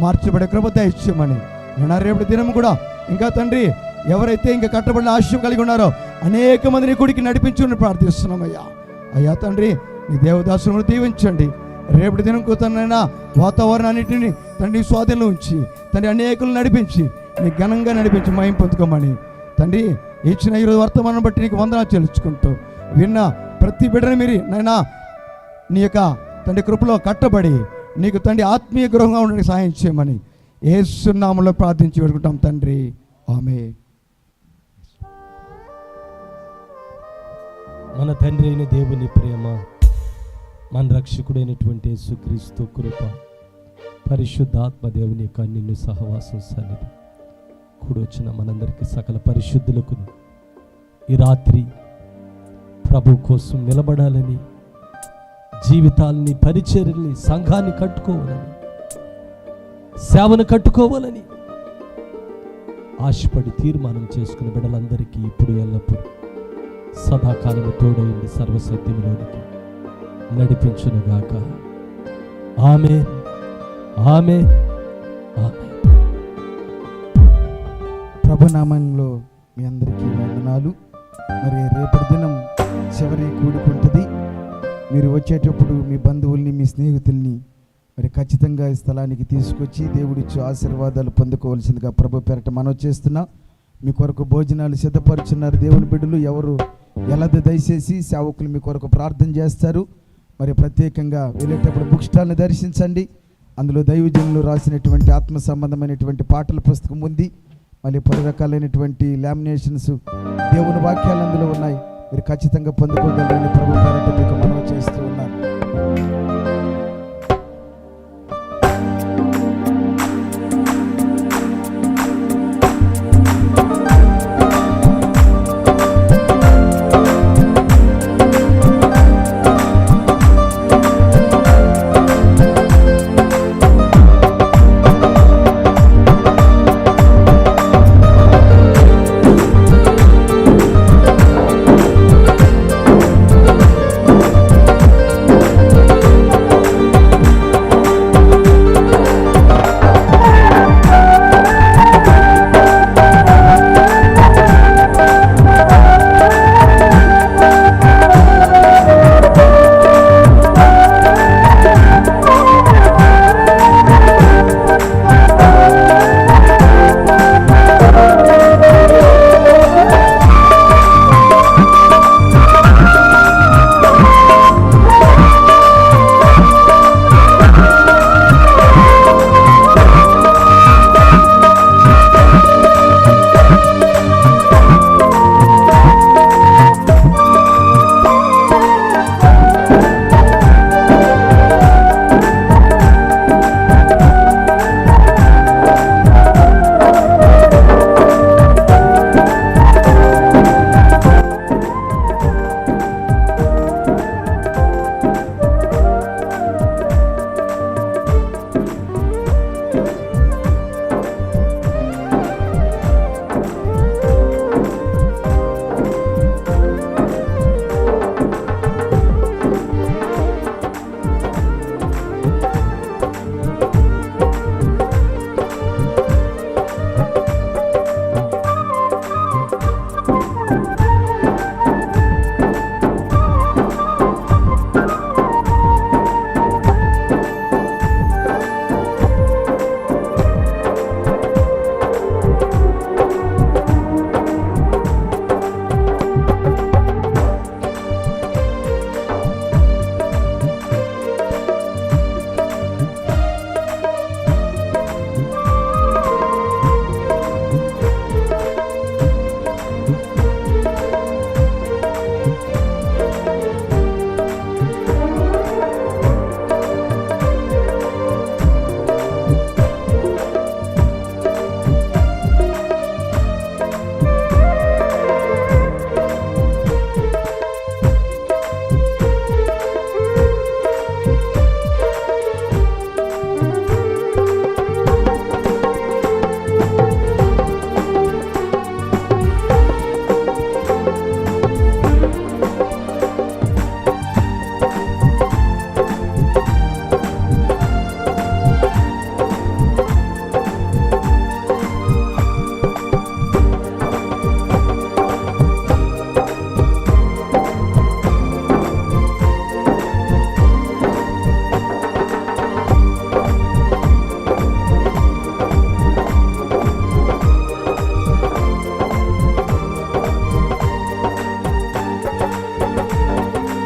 మార్చబడే కృప దయచేయమని నేను రేపటి దినం కూడా ఇంకా తండ్రి ఎవరైతే ఇంకా కట్టబడిన ఆశయం కలిగి ఉన్నారో అనేక మందిని గుడికి నడిపించుకుని ప్రార్థిస్తున్నామయ్యా. అయ్యా తండ్రి, నీ దేవదాసులను దీవించండి. రేపటి దినం తనైనా వాతావరణాన్నింటినీ తండ్రి స్వాధీనంలో ఉంచి తండ్రి అనేకులను నడిపించి నీ ఘనంగా నడిపించి మహిమ పొందుకోమని తండ్రి ఇచ్చిన ఈరోజు వర్తమానం బట్టి నీకు వందనాలు చెల్లించుకుంటూ విన్న ప్రతి బిడ్డని మీరు నైనా నీ యొక్క తండ్రి కృపలో కట్టబడి నీకు తండ్రి ఆత్మీయ గృహంగా ఉండడానికి సహాయం చేయమని యేసు నామములో ప్రార్థించి వేడుకుంటాం తండ్రి. ఆమేన్. మన తండ్రి అయిన దేవుని ప్రేమ, మన రక్షకుడైనటువంటి యేసుక్రీస్తు కృప, పరిశుద్ధాత్మ దేవుని యొక్క నిన్ను సహవాసం సన్నిధి కూడొచ్చిన మనందరికీ సకల పరిశుద్ధులకు ఈ రాత్రి ప్రభు కోసం నిలబడాలని, జీవితాలని, పరిచర్యల్ని, సంఘాన్ని కట్టుకోవాలని, సేవను కట్టుకోవాలని ఆశపడి తీర్మానం చేసుకున్న బిడ్డలందరికీ ఇప్పుడు ఎల్లప్పుడూ సదాకాలము తోడైంది సర్వసత్యంలోనికి నడిపించునుగాక. ఆమేన్, ఆమేన్, ఆమేన్. ప్రభునామంలో మీ అందరికీ వందనాలు. మరి రేపటి దినం చివరి కూడుకుంటుంది. మీరు వచ్చేటప్పుడు మీ బంధువుల్ని, మీ స్నేహితుల్ని మరి ఖచ్చితంగా ఈ స్థలానికి తీసుకొచ్చి దేవుడిచ్చే ఆశీర్వాదాలు పొందుకోవాల్సిందిగా ప్రభు పేరట మనవి చేస్తున్నాం. మీ కొరకు భోజనాలు సిద్ధపరుచున్నారు దేవుని బిడ్డలు. ఎవరు ఎలాది దయచేసి సేవకులు మీ కొరకు ప్రార్థన చేస్తారు. మరి ప్రత్యేకంగా వెళ్ళేటప్పుడు బుక్ స్టాల్ని దర్శించండి. అందులో దైవజనులు రాసినటువంటి ఆత్మ సంబంధమైనటువంటి పాటల పుస్తకం ఉంది. మళ్ళీ పలు రకాలైనటువంటి లామినేషన్స్, దేవుని వాక్యాలు అందులో ఉన్నాయి. మీరు ఖచ్చితంగా పొందుకోగలరని ప్రభు పేరట మీకు మనవి చేస్తూ